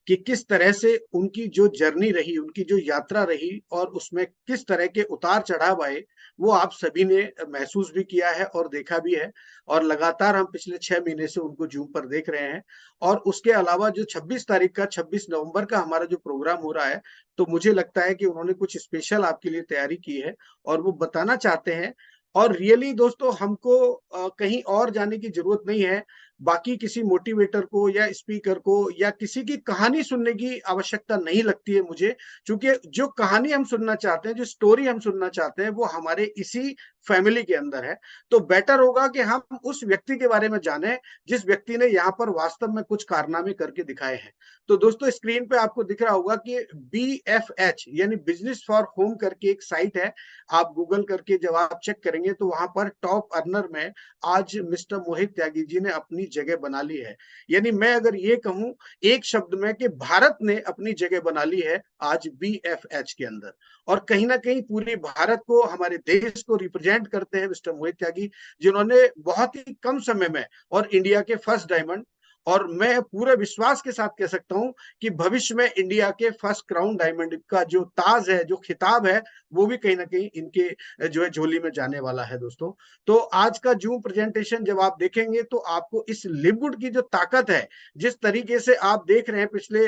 कि किस तरह से उनकी जो जर्नी रही, उनकी जो यात्रा रही, और उसमें किस तरह के उतार चढ़ाव आए, वो आप सभी ने महसूस भी किया है और देखा भी है। और लगातार हम पिछले 6 महीने से उनको जूम पर देख रहे हैं। और उसके अलावा जो 26 तारीख का, 26 नवंबर का हमारा जो प्रोग्राम हो रहा है, तो मुझे लगता है कि उन्होंने कुछ स्पेशल आपके लिए तैयारी की है और वो बताना चाहते हैं। और रियली दोस्तों, हमको कहीं और जाने की जरूरत नहीं है। बाकी किसी मोटिवेटर को या स्पीकर को या किसी की कहानी सुनने की आवश्यकता नहीं लगती है मुझे, क्योंकि जो कहानी हम सुनना चाहते हैं, जो स्टोरी हम सुनना चाहते हैं, वो हमारे इसी फैमिली के अंदर है। तो बेटर होगा कि हम उस व्यक्ति के बारे में जानें जिस व्यक्ति ने यहाँ पर वास्तव में कुछ कारनामे करके दिखाए हैं। तो दोस्तों, स्क्रीन पे आपको दिख रहा होगा कि BFH यानी बिजनेस फॉर होम करके एक साइट है। आप गूगल करके जब आप चेक करेंगे तो वहां पर टॉप अर्नर में आज मिस्टर मोहित त्यागी जी ने अपनी जगह बना ली है। यानी मैं अगर ये कहूं एक शब्द में कि भारत ने अपनी जगह बना ली है आज BFH के अंदर। और कहीं ना कहीं पूरे भारत को, हमारे देश को रिप्रेजेंट करते हैं मिस्टर मोहित त्यागी, जिन्होंने बहुत ही कम समय में, और इंडिया के फर्स्ट डायमंड, और मैं पूरे विश्वास के साथ कह सकता हूं कि भविष्य में इंडिया के फर्स्ट क्राउन डायमंड का जो ताज है, जो खिताब है, वो भी कहीं ना कहीं इनके जो है झोली में जाने वाला है दोस्तों। तो आज का जूम प्रेजेंटेशन जब आप देखेंगे तो आपको इस लिवगुड की जो ताकत है, जिस तरीके से आप देख रहे हैं पिछले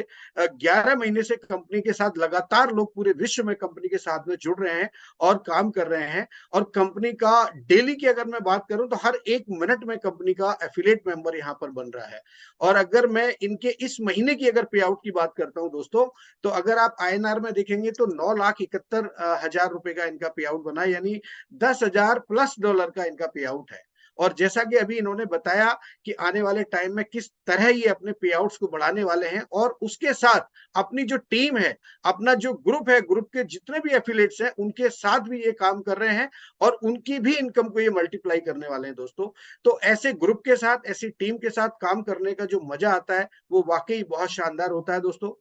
11 महीने से कंपनी के साथ लगातार लोग पूरे विश्व में कंपनी के साथ में जुड़ रहे हैं और काम कर रहे हैं। और कंपनी का डेली की अगर मैं बात करूं तो हर 1 मिनट में कंपनी का एफिलिएट मेंबर यहां पर बन रहा है। और अगर मैं इनके इस महीने की अगर पे आउट की बात करता हूं दोस्तों, तो अगर आप INR में देखेंगे तो 9,71,000 रुपए का इनका पे आउट बना, यानी 10,000 प्लस डॉलर का इनका पे आउट है। और जैसा कि अभी इन्होंने बताया कि आने वाले टाइम में किस तरह ये अपने पे आउट्स को बढ़ाने वाले हैं, और उसके साथ अपनी जो टीम है, अपना जो ग्रुप है, ग्रुप के जितने भी एफिलिएट्स हैं, उनके साथ भी ये काम कर रहे हैं और उनकी भी इनकम को ये मल्टीप्लाई करने वाले हैं दोस्तों। तो ऐसे ग्रुप के साथ, ऐसी टीम के साथ काम करने का जो मजा आता है, वो वाकई बहुत शानदार होता है दोस्तों।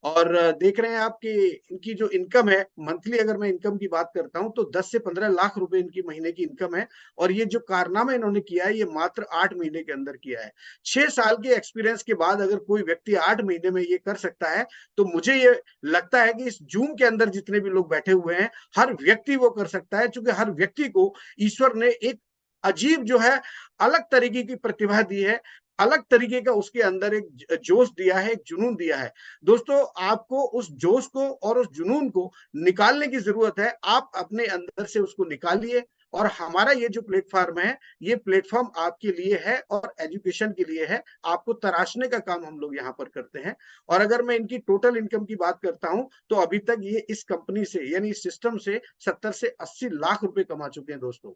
और देख रहे हैं आप कि इनकी जो इनकम है मंथली, अगर मैं इनकम की बात करता हूं तो 10 से 15 लाख रुपए इनकी महीने की इनकम है। और ये जो कारनामा इन्होंने किया है, ये मात्र 8 महीने के अंदर किया है। 6 साल के एक्सपीरियंस के बाद अगर कोई व्यक्ति 8 महीने में ये कर सकता है, तो मुझे ये लगता है कि इस जूम के अंदर जितने भी लोग बैठे हुए हैं, हर व्यक्ति वो कर सकता है, क्योंकि हर व्यक्ति को ईश्वर ने एक अजीब जो है अलग तरीके की प्रतिभा दी है। अलग तरीके का उसके अंदर एक जोश दिया है, एक जुनून दिया है। दोस्तों, आपको उस जोश को और उस जुनून को निकालने की जरूरत है। आप अपने अंदर से उसको निकालिए, और हमारा ये जो प्लेटफॉर्म है, ये प्लेटफॉर्म आपके लिए है और एजुकेशन के लिए है। आपको तराशने का काम हम लोग यहाँ पर करते हैं। और अगर मैं इनकी टोटल इनकम की बात करता हूं, तो अभी तक ये इस कंपनी से, यानी इस सिस्टम से 70 से 80 लाख रुपए कमा चुके हैं दोस्तों।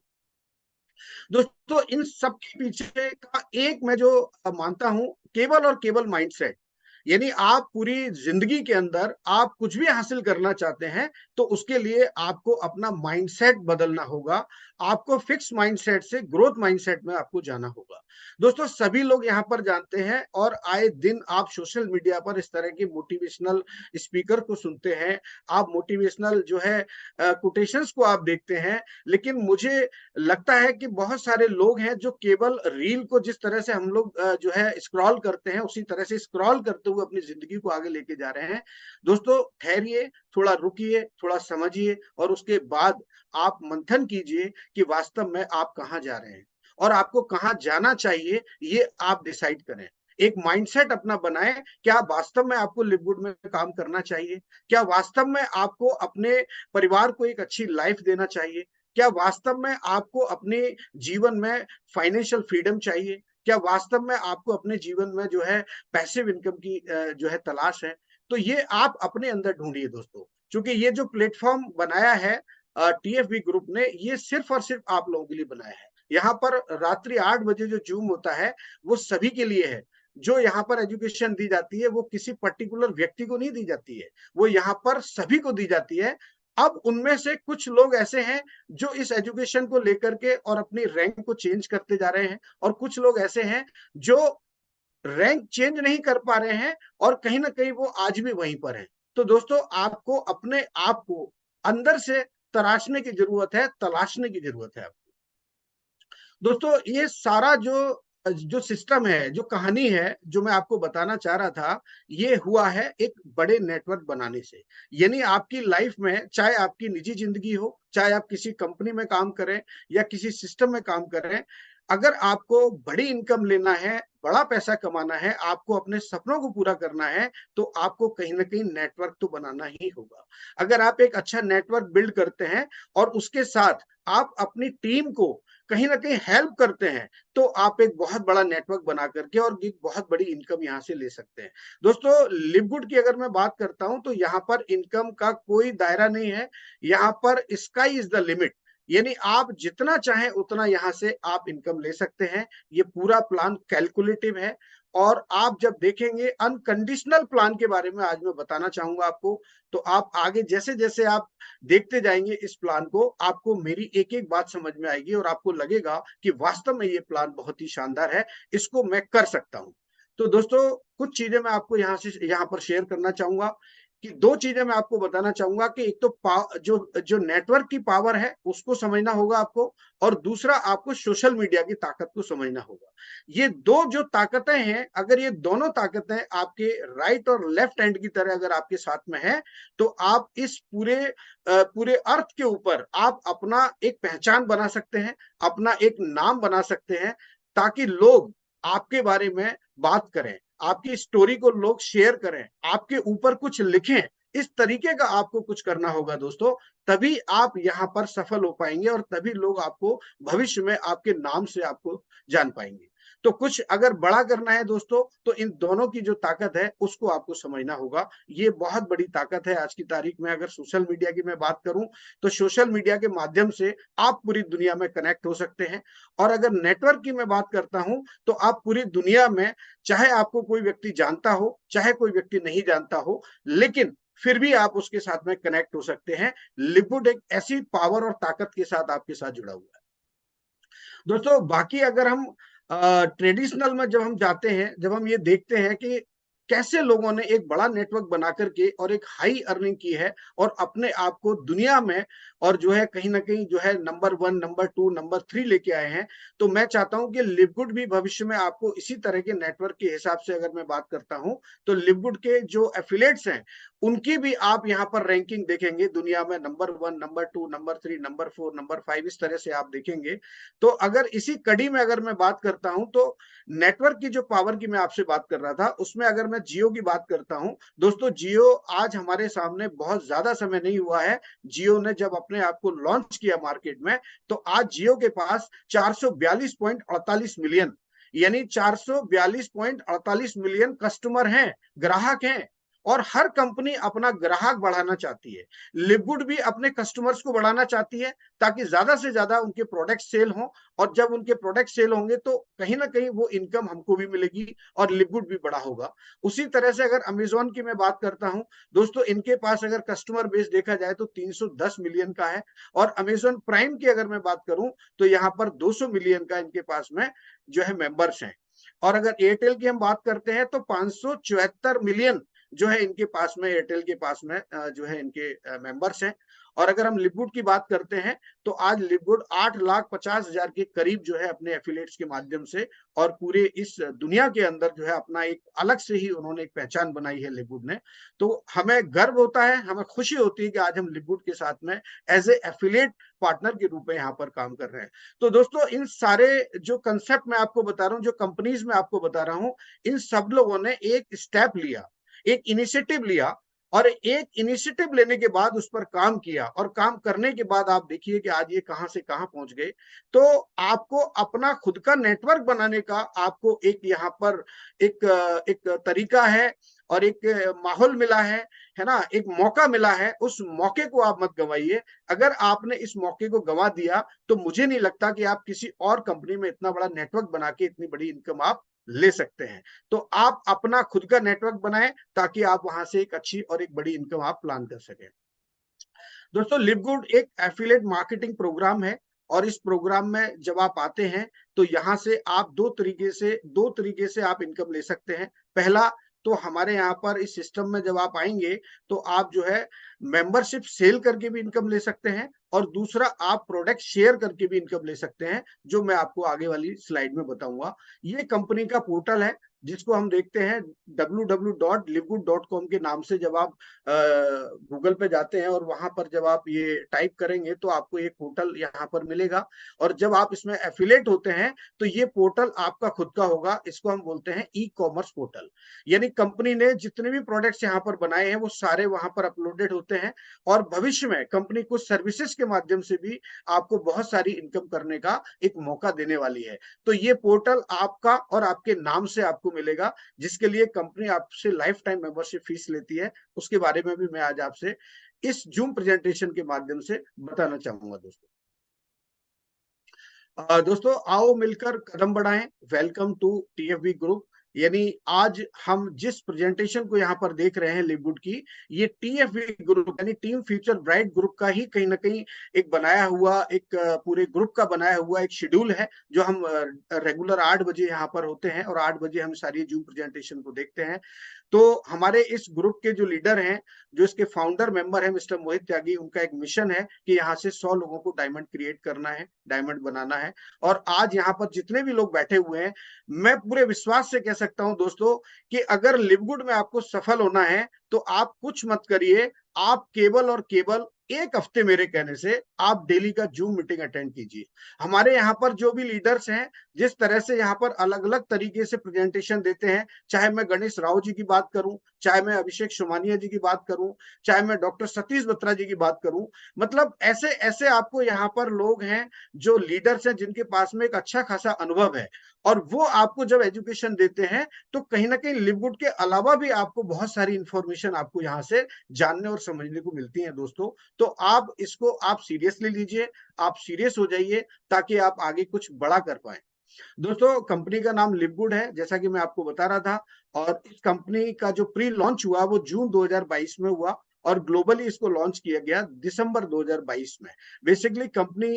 दोस्तों, इन सब के पीछे का एक मैं जो मानता हूं, केवल और केवल माइंडसेट। यानी आप पूरी जिंदगी के अंदर आप कुछ भी हासिल करना चाहते हैं, तो उसके लिए आपको अपना माइंडसेट बदलना होगा। आपको फिक्स माइंडसेट से ग्रोथ माइंडसेट में आपको जाना होगा। दोस्तों, सभी लोग यहाँ पर जानते हैं, और आए दिन आप सोशल मीडिया पर इस तरह के मोटिवेशनल स्पीकर को सुनते हैं, आप मोटिवेशनल जो है कोटेशंस को आप देखते हैं। लेकिन मुझे लगता है कि बहुत सारे लोग हैं जो केवल रील को जिस तरह से हम लोग जो है स्क्रॉल करते हैं, उसी तरह से स्क्रॉल करते हुए अपनी जिंदगी को आगे लेके जा रहे हैं। दोस्तों, ठहरिए, थोड़ा रुकिए, थोड़ा समझिए, और उसके बाद आप मंथन कीजिए कि वास्तव में आप कहाँ जा रहे हैं और आपको कहाँ जाना चाहिए, ये आप डिसाइड करें। एक माइंडसेट अपना बनाएं। क्या वास्तव में आपको लिवगुड में काम करना चाहिए? क्या वास्तव में आपको अपने परिवार को एक अच्छी लाइफ देना चाहिए? क्या वास्तव में आपको अपने जीवन में फाइनेंशियल फ्रीडम चाहिए? क्या वास्तव में आपको अपने जीवन में जो है पैसिव इनकम की जो है तलाश है? तो ये आप अपने अंदर ढूंढिए दोस्तों, क्योंकि ये जो प्लेटफॉर्म बनाया है टीएफबी ग्रुप ने, ये सिर्फ और सिर्फ आप लोगों के लिए बनाया है। यहाँ पर रात्रि 8 बजे जो जूम होता है, वो सभी के लिए है। जो यहाँ पर एजुकेशन दी जाती है, वो किसी पर्टिकुलर व्यक्ति को नहीं दी जाती है, वो यहाँ पर सभी को दी जाती है। अब उनमें से कुछ लोग ऐसे हैं जो इस एजुकेशन को लेकर के और अपनी रैंक को चेंज करते जा रहे हैं, और कुछ लोग ऐसे हैं जो रैंक चेंज नहीं कर पा रहे हैं, और कहीं ना कहीं वो आज भी वहीं पर हैं। तो दोस्तों, आपको अपने आप को अंदर से तराशने की जरूरत है, तलाशने की जरूरत है आपको। दोस्तों, ये सारा जो जो सिस्टम है, जो कहानी है, जो मैं आपको बताना चाह रहा था, ये हुआ है एक बड़े नेटवर्क बनाने से। यानी आपकी लाइफ में, चाहे आपकी निजी जिंदगी हो, चाहे आप किसी कंपनी में काम करें या किसी सिस्टम में काम कर रहे हैं, अगर आपको बड़ी इनकम लेना है, बड़ा पैसा कमाना है, आपको अपने सपनों को पूरा करना है, तो आपको कहीं ना कहीं नेटवर्क तो बनाना ही होगा। अगर आप एक अच्छा नेटवर्क बिल्ड करते हैं और उसके साथ आप अपनी टीम को कहीं ना कहीं हेल्प करते हैं, तो आप एक बहुत बड़ा नेटवर्क बना करके और एक बहुत बड़ी इनकम यहाँ से ले सकते हैं। दोस्तों, लिवगुड की अगर मैं बात करता हूं, तो यहाँ पर इनकम का कोई दायरा नहीं है। यहाँ पर स्काई इज द लिमिट। यानी आप जितना चाहें उतना यहाँ से आप इनकम ले सकते हैं। ये पूरा प्लान कैलकुलेटिव है, और आप जब देखेंगे अनकंडीशनल प्लान के बारे में आज मैं बताना चाहूंगा आपको, तो आप आगे जैसे जैसे आप देखते जाएंगे इस प्लान को, आपको मेरी एक एक बात समझ में आएगी, और आपको लगेगा कि वास्तव में ये प्लान बहुत ही शानदार है, इसको मैं कर सकता हूं। तो दोस्तों, कुछ चीजें मैं आपको यहाँ पर शेयर करना चाहूंगा, कि दो चीजें मैं आपको बताना चाहूंगा, कि एक तो जो नेटवर्क की पावर है उसको समझना होगा आपको, और दूसरा आपको सोशल मीडिया की ताकत को समझना होगा। ये दो जो ताकतें हैं, अगर ये दोनों ताकतें आपके राइट और लेफ्ट हैंड की तरह अगर आपके साथ में है, तो आप इस पूरे अर्थ के ऊपर आप अपना एक पहचान बना सकते हैं, अपना एक नाम बना सकते हैं, ताकि लोग आपके बारे में बात करें, आपकी स्टोरी को लोग शेयर करें, आपके ऊपर कुछ लिखें। इस तरीके का आपको कुछ करना होगा दोस्तों, तभी आप यहाँ पर सफल हो पाएंगे, और तभी लोग आपको भविष्य में आपके नाम से आपको जान पाएंगे। तो कुछ अगर बड़ा करना है दोस्तों, तो इन दोनों की जो ताकत है उसको आपको समझना होगा। ये बहुत बड़ी ताकत है आज की तारीख में। अगर सोशल मीडिया की मैं बात करूं, तो सोशल मीडिया के माध्यम से आप पूरी दुनिया में कनेक्ट हो सकते हैं। और अगर नेटवर्क की मैं बात करता हूं, तो आप पूरी दुनिया में, चाहे आपको कोई व्यक्ति जानता हो, चाहे कोई व्यक्ति नहीं जानता हो, लेकिन फिर भी आप उसके साथ में कनेक्ट हो सकते हैं। लिवगुड एक ऐसी पावर और ताकत के साथ आपके साथ जुड़ा हुआ है दोस्तों। बाकी अगर हम ट्रेडिशनल में जब हम जाते हैं, जब हम ये देखते हैं कि कैसे लोगों ने एक बड़ा नेटवर्क बना करके और एक हाई अर्निंग की है, और अपने आप को दुनिया में और जो है कहीं ना कहीं जो है नंबर 1, नंबर 2, नंबर 3 लेके आए हैं। तो मैं चाहता हूं कि लिवगुड भी भविष्य में आपको इसी तरह के नेटवर्क के हिसाब से अगर मैं बात करता हूं तो लिवगुड के जो एफिलिएट्स हैं उनकी भी आप यहाँ पर रैंकिंग देखेंगे दुनिया में, number 1, number 2, number 3, number 4, number 5, इस तरह से आप देखेंगे। तो अगर इसी कड़ी में अगर मैं बात करता हूं तो नेटवर्क की जो पावर की मैं आपसे बात कर रहा था उसमें अगर मैं जियो की बात करता हूं दोस्तों, जियो आज हमारे सामने बहुत ज्यादा समय नहीं हुआ है, जियो ने जब अपने आप को लॉन्च किया मार्केट में तो आज जियो के पास 442.48 मिलियन, यानी 442.48 मिलियन कस्टमर हैं, ग्राहक हैं। और हर कंपनी अपना ग्राहक बढ़ाना चाहती है, लिवगुड भी अपने कस्टमर्स को बढ़ाना चाहती है ताकि ज्यादा से ज्यादा उनके प्रोडक्ट सेल हों, और जब उनके प्रोडक्ट सेल होंगे तो कहीं ना कहीं वो इनकम हमको भी मिलेगी और लिवगुड भी बड़ा होगा। उसी तरह से अगर अमेजोन की मैं बात करता हूं दोस्तों, इनके पास अगर कस्टमर बेस देखा जाए तो 310 मिलियन का है, और अमेजोन प्राइम की अगर मैं बात करूं तो यहाँ पर 200 मिलियन का इनके पास में जो है मेंबर्स हैं। और अगर एयरटेल की हम बात करते हैं तो 574 मिलियन जो है इनके पास में, एयरटेल के पास में जो है इनके मेंबर्स हैं। और अगर हम लिवगुड की बात करते हैं तो आज लिवगुड 8,50,000 के करीब जो है अपने एफिलिएट्स के माध्यम से और पूरे इस दुनिया के अंदर जो है अपना एक अलग से ही उन्होंने एक पहचान बनाई है लिवगुड ने। तो हमें गर्व होता है, हमें खुशी होती है कि आज हम लिवगुड के साथ में एज ए एफिलिएट पार्टनर के रूप में यहाँ पर काम कर रहे हैं। तो दोस्तों इन सारे जो कंसेप्ट मैं आपको बता रहा हूँ, जो कंपनीज में आपको बता रहा हूँ, इन सब लोगों ने एक स्टेप लिया, एक इनिशिएटिव लिया, और एक इनिशिएटिव लेने के बाद उस पर काम किया, और काम करने के बाद आप देखिए कि आज ये कहां से कहां पहुंच गए। तो आपको अपना खुद का नेटवर्क बनाने का आपको एक यहाँ पर एक तरीका है और एक माहौल मिला है ना, एक मौका मिला है, उस मौके को आप मत गंवाइए। अगर आपने इस मौके को गंवा दिया तो मुझे नहीं लगता कि आप किसी और कंपनी में इतना बड़ा नेटवर्क बना के इतनी बड़ी इनकम आप ले सकते हैं। तो आप अपना खुद का नेटवर्क बनाएं ताकि आप वहां से एक अच्छी और एक बड़ी इनकम आप प्लान कर सकें। दोस्तों लिवगुड एक एफिलिएट मार्केटिंग प्रोग्राम है, और इस प्रोग्राम में जब आप आते हैं तो यहाँ से आप दो तरीके से आप इनकम ले सकते हैं। पहला तो हमारे यहाँ पर इस सिस्टम में जब आप आएंगे तो आप जो है मेंबरशिप सेल करके भी इनकम ले सकते हैं, और दूसरा आप प्रोडक्ट शेयर करके भी इनकम ले सकते हैं, जो मैं आपको आगे वाली स्लाइड में बताऊंगा। ये कंपनी का पोर्टल है जिसको हम देखते हैं www.livgood.com के नाम से। जब आप गूगल पे जाते हैं और वहां पर जब आप ये टाइप करेंगे तो आपको एक पोर्टल यहाँ पर मिलेगा, और जब आप इसमें एफिलेट होते हैं तो ये पोर्टल आपका खुद का होगा। इसको हम बोलते हैं ई कॉमर्स पोर्टल, यानी कंपनी ने जितने भी प्रोडक्ट्स यहाँ पर बनाए हैं वो सारे वहां पर अपलोडेड होते हैं, और भविष्य में कंपनी कुछ सर्विसेज के माध्यम से भी आपको बहुत सारी इनकम करने का एक मौका देने वाली है। तो ये पोर्टल आपका और आपके नाम से आपको मिलेगा, जिसके लिए कंपनी आपसे लाइफ टाइम मेंबरशिप फीस लेती है। उसके बारे में भी मैं आज आपसे इस जूम प्रेजेंटेशन के माध्यम से बताना चाहूंगा दोस्तों। दोस्तों आओ मिलकर कदम बढ़ाएं। Welcome to TFB group. यानी आज हम जिस प्रेजेंटेशन को यहाँ पर देख रहे हैं लिवगुड की, ये टीएफबी ग्रुप यानी टीम फ्यूचर ब्राइट ग्रुप का ही कहीं ना कहीं एक बनाया हुआ, एक पूरे ग्रुप का बनाया हुआ एक शेड्यूल है, जो हम रेगुलर 8 बजे यहाँ पर होते हैं और 8 बजे हम सारी जूम प्रेजेंटेशन को देखते हैं। तो हमारे इस ग्रुप के जो लीडर हैं, जो इसके फाउंडर मेंबर हैं मिस्टर मोहित त्यागी, उनका एक मिशन है कि यहाँ से 100 लोगों को डायमंड क्रिएट करना है, डायमंड बनाना है। और आज यहाँ पर जितने भी लोग बैठे हुए हैं, मैं पूरे विश्वास से कह सकता हूं दोस्तों कि अगर लिवगुड में आपको सफल होना है तो आप कुछ मत करिए, आप केवल और केवल एक हफ्ते मेरे कहने से आप डेली का जूम मीटिंग अटेंड कीजिए। हमारे यहाँ पर जो भी लीडर्स हैं, जिस तरह से यहाँ पर अलग अलग तरीके से प्रेजेंटेशन देते हैं, चाहे मैं गणेश राव जी की बात करूं, चाहे मैं अभिषेक सोमानिया जी की बात करूं, चाहे मैं डॉक्टर सतीश बत्रा जी की बात करूं, मतलब ऐसे ऐसे आपको यहाँ पर लोग हैं जो लीडर्स हैं जिनके पास में एक अच्छा खासा अनुभव है, और वो आपको जब एजुकेशन देते हैं तो कहीं ना कहीं लिवगुड के अलावा भी आपको बहुत सारी इंफॉर्मेशन आपको यहाँ से जानने और समझने को मिलती है दोस्तों। तो आप इसको आप सीरियसली लीजिए, आप सीरियस हो जाइए ताकि आप आगे कुछ बड़ा कर पाए। दोस्तों कंपनी का नाम लिवगुड है, जैसा कि मैं आपको बता रहा था, और इस कंपनी का जो प्री लॉन्च हुआ वो जून 2022 में हुआ, और ग्लोबली इसको लॉन्च किया गया दिसंबर 2022 में। बेसिकली कंपनी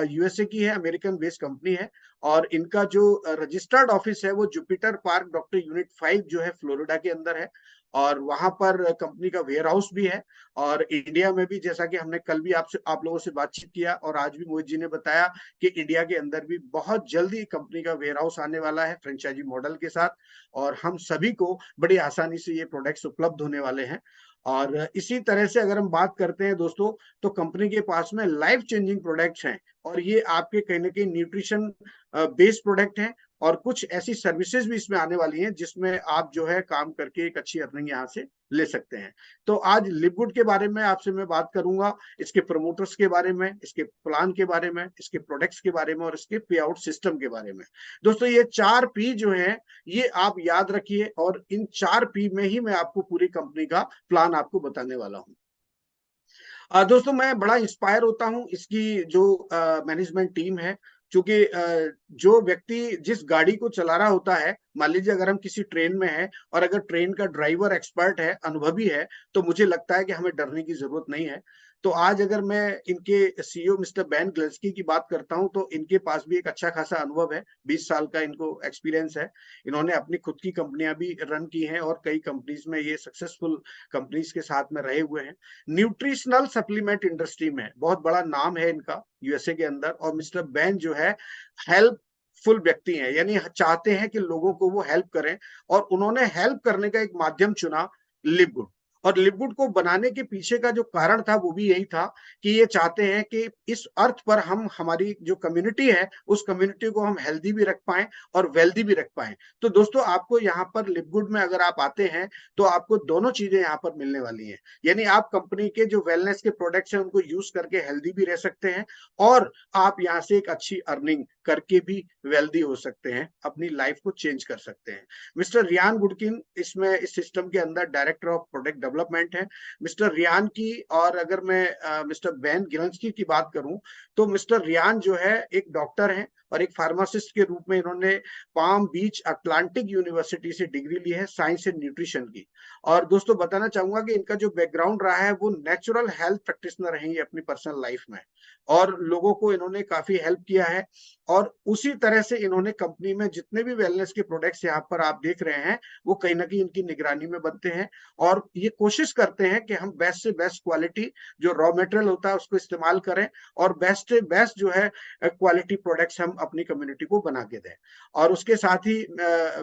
यूएसए की है, अमेरिकन बेस्ड कंपनी है, और इनका जो रजिस्टर्ड ऑफिस है वो जुपिटर पार्क डॉक्टर यूनिट 5 जो है फ्लोरिडा के अंदर है, और वहां पर कंपनी का वेयर हाउस भी है। और इंडिया में भी, जैसा कि हमने कल भी आप लोगों से बातचीत किया और आज भी मोहित जी ने बताया कि इंडिया के अंदर भी बहुत जल्दी कंपनी का वेयर हाउस आने वाला है फ्रेंचाइजी मॉडल के साथ, और हम सभी को बड़ी आसानी से ये प्रोडक्ट्स उपलब्ध होने वाले हैं। और इसी तरह से अगर हम बात करते हैं दोस्तों, तो कंपनी के पास में लाइफ चेंजिंग प्रोडक्ट्स हैं, और ये आपके कहीं ना कहीं न्यूट्रिशन बेस्ड प्रोडक्ट हैं, और कुछ ऐसी सर्विसेज भी इसमें आने वाली हैं जिसमें आप जो है काम करके एक अच्छी अर्निंग यहाँ से ले सकते हैं। तो आज लिवगुड के बारे में आपसे मैं बात करूंगा, इसके प्रमोटर्स के बारे में, इसके प्लान के बारे में, इसके प्रोडक्ट्स के बारे में, और इसके पे आउट सिस्टम के बारे में। दोस्तों ये 4 P जो है ये आप याद रखिए, और इन 4 P में ही मैं आपको पूरी कंपनी का प्लान आपको बताने वाला हूँ। दोस्तों मैं बड़ा इंस्पायर होता हूँ इसकी जो मैनेजमेंट टीम है, क्योंकि जो व्यक्ति जिस गाड़ी को चला रहा होता है, मान लीजिए अगर हम किसी ट्रेन में हैं और अगर ट्रेन का ड्राइवर एक्सपर्ट है, अनुभवी है, तो मुझे लगता है कि हमें डरने की जरूरत नहीं है। तो आज अगर मैं इनके सीईओ मिस्टर बेन ग्लेस्की की बात करता हूं, तो इनके पास भी एक अच्छा खासा अनुभव है, 20 साल का इनको एक्सपीरियंस है। इन्होंने अपनी खुद की कंपनियां भी रन की हैं और कई कंपनीज में ये सक्सेसफुल कंपनीज के साथ में रहे हुए हैं। न्यूट्रिशनल सप्लीमेंट इंडस्ट्री में बहुत बड़ा नाम है इनका यूएसए के अंदर, और मिस्टर बेन जो है हेल्पफुल व्यक्ति हैं, यानी चाहते हैं कि लोगों को वो हेल्प करें, और उन्होंने हेल्प करने का एक माध्यम चुना, लिवगुड। और लिवगुड को बनाने के पीछे का जो कारण था वो भी यही था कि ये चाहते हैं कि इस अर्थ पर हम हमारी जो कम्युनिटी है उस कम्युनिटी को हम हेल्दी भी रख पाए और वेल्दी भी रख पाए। तो दोस्तों आपको यहाँ पर लिवगुड में अगर आप आते हैं तो आपको दोनों चीजें यहाँ पर मिलने वाली हैं, यानी आप कंपनी के जो वेलनेस के प्रोडक्ट्स हैं उनको यूज करके हेल्दी भी रह सकते हैं, और आप यहाँ से एक अच्छी अर्निंग करके भी वेल्दी हो सकते हैं, अपनी लाइफ को चेंज कर सकते हैं। मिस्टर रियान गुडकिन इसमें इस सिस्टम के अंदर डायरेक्टर ऑफ प्रोडक्ट डेवलपमेंट है, मिस्टर रियान की। और अगर मैं मिस्टर बेन गिलंस्की की बात करूं, तो मिस्टर रियान जो है एक डॉक्टर हैं और एक फार्मासिस्ट के रूप में इन्होंने पाम बीच अटलांटिक यूनिवर्सिटी से डिग्री ली है साइंस एंड न्यूट्रिशन की। और दोस्तों बताना चाहूंगा कि इनका जो बैकग्राउंड रहा है वो नेचुरल हेल्थ प्रैक्टिशनर रही है अपनी पर्सनल लाइफ में, और लोगों को इन्होंने काफी हेल्प किया है। और उसी तरह से इन्होंने कंपनी में जितने भी वेलनेस के प्रोडक्ट्स यहाँ पर आप देख रहे हैं वो कहीं ना कहीं इनकी निगरानी में बनते हैं, और ये कोशिश करते हैं कि हम बेस्ट से बेस्ट क्वालिटी जो रॉ मटेरियल होता है उसको इस्तेमाल करें, और बेस्ट से बेस्ट जो है क्वालिटी प्रोडक्ट्स हम अपनी कम्युनिटी को बना के दें। और उसके साथ ही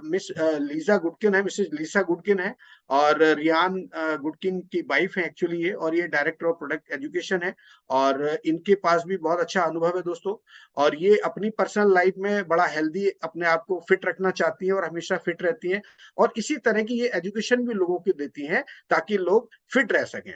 मिस लीजा गुडकिन है, मिसेज लीसा गुडकिन है, और रियान गुडकिन की वाइफ है एक्चुअली ये, और ये डायरेक्टर ऑफ प्रोडक्ट एजुकेशन है, और इनके पास भी बहुत अच्छा अनुभव है दोस्तों। और ये अपनी पर्सनल लाइफ में बड़ा हेल्दी अपने आप को फिट रखना चाहती हैं और हमेशा फिट रहती हैं, और इसी तरह की ये एजुकेशन भी लोगों को देती हैं ताकि लोग फिट रह सकें।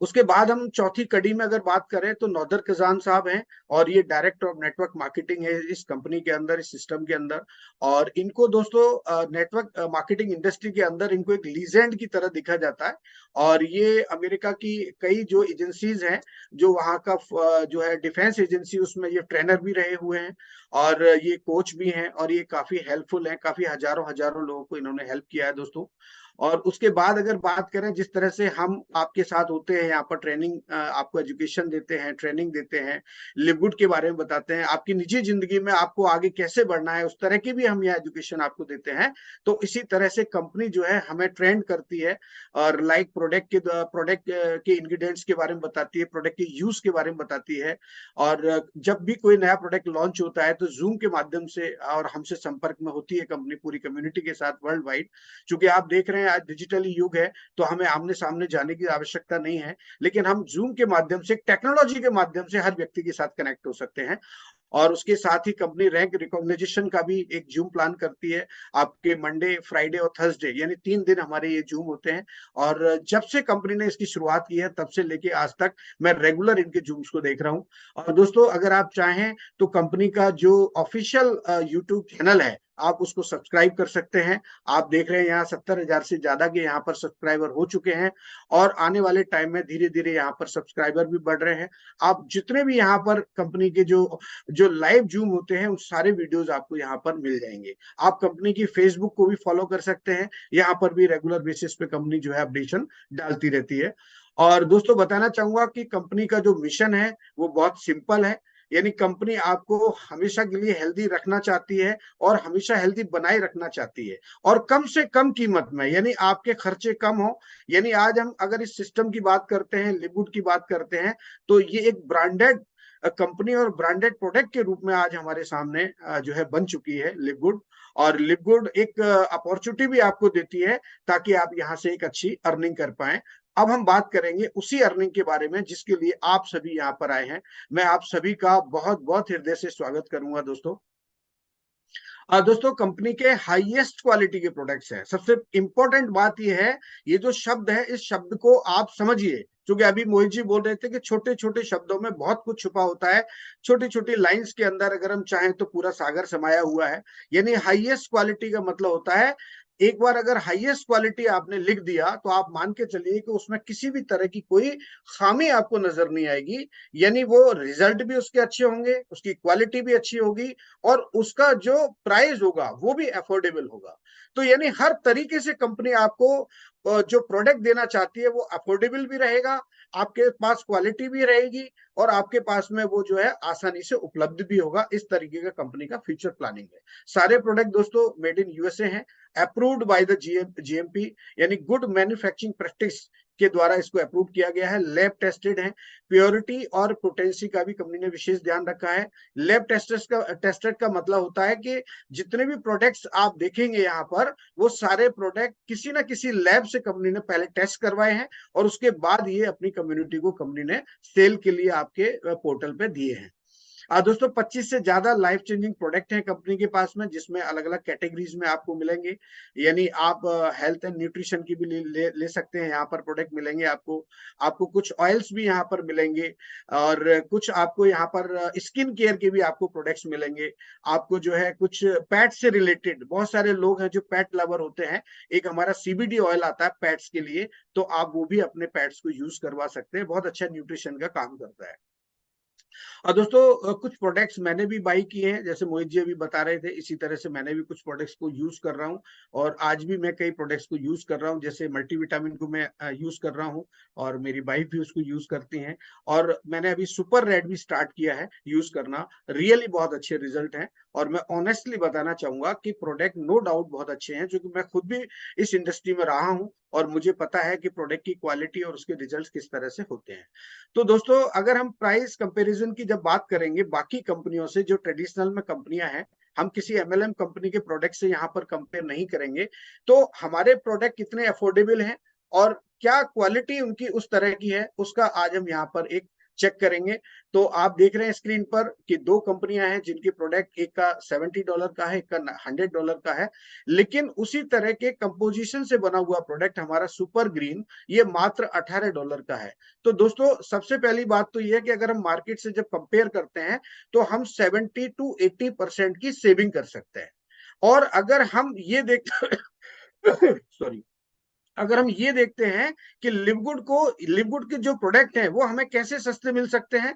उसके बाद हम चौथी कड़ी में अगर बात करें तो नौदर खजान साहब हैं, और ये डायरेक्टर ऑफ नेटवर्क मार्केटिंग है इस कंपनी के अंदर, इस सिस्टम के अंदर। और इनको दोस्तों नेटवर्क मार्केटिंग इंडस्ट्री के अंदर इनको एक लीजेंड की तरह देखा जाता है, और ये अमेरिका की कई जो एजेंसीज हैं, जो वहाँ का जो है डिफेंस एजेंसी, उसमें ये ट्रेनर भी रहे हुए हैं, और ये कोच भी हैं, और ये काफी हेल्पफुल हैं, काफी हजारों हजारों लोगों को इन्होंने हेल्प किया है दोस्तों। और उसके बाद अगर बात करें जिस तरह से हम आपके साथ होते हैं यहाँ पर, ट्रेनिंग आपको एजुकेशन देते हैं, ट्रेनिंग देते हैं, लिवगुड के बारे में बताते हैं, आपकी निजी जिंदगी में आपको आगे कैसे बढ़ना है उस तरह की भी हम यहाँ एजुकेशन आपको देते हैं। तो इसी तरह से कंपनी जो है हमें ट्रेंड करती है, और लाइक प्रोडक्ट के इंग्रेडिएंट्स के बारे में बताती है, प्रोडक्ट के यूज के बारे में बताती है। और जब भी कोई नया प्रोडक्ट लॉन्च होता है तो जूम के माध्यम से और हमसे संपर्क में होती है कंपनी पूरी कम्युनिटी के साथ वर्ल्ड वाइड। चूंकि आप देख रहे हैं आज डिजिटली युग है, तो हमें आमने सामने जाने की आवश्यकता नहीं है, लेकिन हम जूम के माध्यम से, टेक्नोलॉजी के माध्यम से हर व्यक्ति के साथ कनेक्ट हो सकते हैं। और उसके साथ ही कंपनी रैंक रिकॉग्निशन का भी एक जूम प्लान करती है, आपके मंडे, फ्राइडे और थर्सडे, यानी 3 दिन हमारे ये जूम होते हैं। और जब से कंपनी ने इसकी शुरुआत की है तब से लेके आज तक मैं रेगुलर इनके जूम्स को देख रहा हूँ। और दोस्तों अगर आप चाहें तो कंपनी का जो ऑफिशियल यूट्यूब चैनल है आप उसको सब्सक्राइब कर सकते हैं। आप देख रहे हैं यहाँ 70,000 से ज्यादा के यहाँ पर सब्सक्राइबर हो चुके हैं, और आने वाले टाइम में धीरे धीरे यहाँ पर सब्सक्राइबर भी बढ़ रहे हैं। आप जितने भी यहाँ पर कंपनी के जो जो लाइव जूम होते हैं उन सारे वीडियोस आपको यहाँ पर मिल जाएंगे। आप कंपनी की फेसबुक को भी फॉलो कर सकते हैं, यहाँ पर भी रेगुलर बेसिस पे कंपनी जो है अपडेशन डालती रहती है। और दोस्तों बताना चाहूंगा कि कंपनी का जो मिशन है वो बहुत सिंपल है, यानी कंपनी आपको हमेशा के लिए हेल्दी रखना चाहती है और हमेशा हेल्दी बनाए रखना चाहती है, और कम से कम कीमत में, यानी आपके खर्चे कम हो। यानी आज हम अगर इस सिस्टम की बात करते हैं, लिवगुड की बात करते हैं, तो ये एक ब्रांडेड कंपनी और ब्रांडेड प्रोडक्ट के रूप में आज हमारे सामने जो है बन चुकी है लिवगुड। और लिवगुड एक अपॉर्चुनिटी भी आपको देती है ताकि आप यहाँ से एक अच्छी अर्निंग कर पाए। अब हम बात करेंगे उसी अर्निंग के बारे में जिसके लिए आप सभी यहाँ पर आए हैं। मैं आप सभी का बहुत बहुत हृदय से स्वागत करूंगा दोस्तों। दोस्तों, कंपनी के हाईएस्ट क्वालिटी के प्रोडक्ट्स हैं। सबसे इंपॉर्टेंट बात यह है, ये जो शब्द है इस शब्द को आप समझिए, क्योंकि अभी मोहित जी बोल रहे थे कि छोटे छोटे शब्दों में बहुत कुछ छुपा होता है, छोटी छोटी लाइंस के अंदर अगर हम चाहें तो पूरा सागर समाया हुआ है। यानी हाईएस्ट क्वालिटी का मतलब होता है, एक बार अगर हाईएस्ट क्वालिटी आपने लिख दिया तो आप मान के चलिए कि उसमें किसी भी तरह की कोई खामी आपको नजर नहीं आएगी। यानी वो रिजल्ट भी उसके अच्छे होंगे, उसकी क्वालिटी भी अच्छी होगी, और उसका जो प्राइस होगा वो भी अफोर्डेबल होगा। तो यानी हर तरीके से कंपनी आपको जो प्रोडक्ट देना चाहती है वो अफोर्डेबल भी रहेगा, आपके पास क्वालिटी भी रहेगी, और आपके पास में वो जो है आसानी से उपलब्ध भी होगा। इस तरीके का कंपनी का फ्यूचर प्लानिंग है। सारे प्रोडक्ट दोस्तों मेड इन यूएसए हैं, अप्रूव्ड बाय द जीएमपी, यानी गुड मैन्युफैक्चरिंग प्रैक्टिस के द्वारा इसको अप्रूव किया गया है। लैब टेस्टेड है, प्योरिटी और पोटेंसी का भी कंपनी ने विशेष ध्यान रखा है। लैब टेस्टेड का मतलब होता है कि जितने भी प्रोडक्ट्स आप देखेंगे यहाँ पर, वो सारे प्रोडक्ट किसी ना किसी लैब से कंपनी ने पहले टेस्ट करवाए हैं, और उसके बाद ये अपनी कम्युनिटी को कंपनी ने सेल के लिए आपके पोर्टल पे दिए हैं। दोस्तों 25 से ज्यादा लाइफ चेंजिंग प्रोडक्ट हैं कंपनी के पास में, जिसमें अलग अलग कैटेगरीज में आपको मिलेंगे। यानी आप हेल्थ एंड न्यूट्रिशन की भी ले सकते हैं, यहाँ पर प्रोडक्ट मिलेंगे आपको कुछ ऑयल्स भी यहाँ पर मिलेंगे, और कुछ आपको यहाँ पर स्किन केयर के भी आपको प्रोडक्ट्स मिलेंगे। आपको जो है कुछ पेट से रिलेटेड, बहुत सारे लोग हैं जो पेट लवर होते हैं, एक हमारा सीबीडी ऑयल आता है पेट्स के लिए, तो आप वो भी अपने पेट्स को यूज करवा सकते हैं, बहुत अच्छा न्यूट्रिशन का काम करता है। और दोस्तों कुछ प्रोडक्ट्स मैंने भी बाई किए हैं, जैसे मोहित जी अभी बता रहे थे, इसी तरह से मैंने भी कुछ प्रोडक्ट्स को यूज कर रहा हूं, और आज भी मैं कई प्रोडक्ट्स को यूज कर रहा हूं। जैसे मल्टीविटामिन को मैं यूज कर रहा हूं, और मेरी वाइफ भी उसको यूज करती हैं, और मैंने अभी सुपर रेड भी स्टार्ट किया है यूज करना। रियली बहुत अच्छे रिजल्ट हैं, और मैं ऑनेस्टली बताना चाहूंगा कि प्रोडक्ट नो डाउट बहुत अच्छे हैं, क्योंकि मैं खुद भी इस इंडस्ट्री में रहा हूं, और मुझे पता है कि प्रोडक्ट की क्वालिटी और उसके रिजल्ट्स किस तरह से होते हैं। तो दोस्तों अगर हम प्राइस कंपैरिजन की जब बात करेंगे बाकी कंपनियों से, जो ट्रेडिशनल में कंपनियां हैं, हम किसी एमएलएम कंपनी के प्रोडक्ट से यहाँ पर कंपेयर नहीं करेंगे, तो हमारे प्रोडक्ट कितने अफोर्डेबल हैं और क्या क्वालिटी उनकी उस तरह की है, उसका आज हम यहाँ पर एक चेक करेंगे। तो आप देख रहे हैं स्क्रीन पर कि दो कंपनियां हैं जिनके प्रोडक्ट, एक का $70 का है, एक का $100 का है, लेकिन उसी तरह के कंपोजिशन से बना हुआ प्रोडक्ट हमारा सुपर ग्रीन, ये मात्र $18 का है। तो दोस्तों सबसे पहली बात तो ये है कि अगर हम मार्केट से जब कंपेयर करते हैं तो हम 70 to 80% की सेविंग कर सकते हैं। और अगर हम ये देखते सॉरी, अगर हम ये देखते हैं कि लिवगुड के जो प्रोडक्ट हैं वो हमें कैसे सस्ते मिल सकते हैं,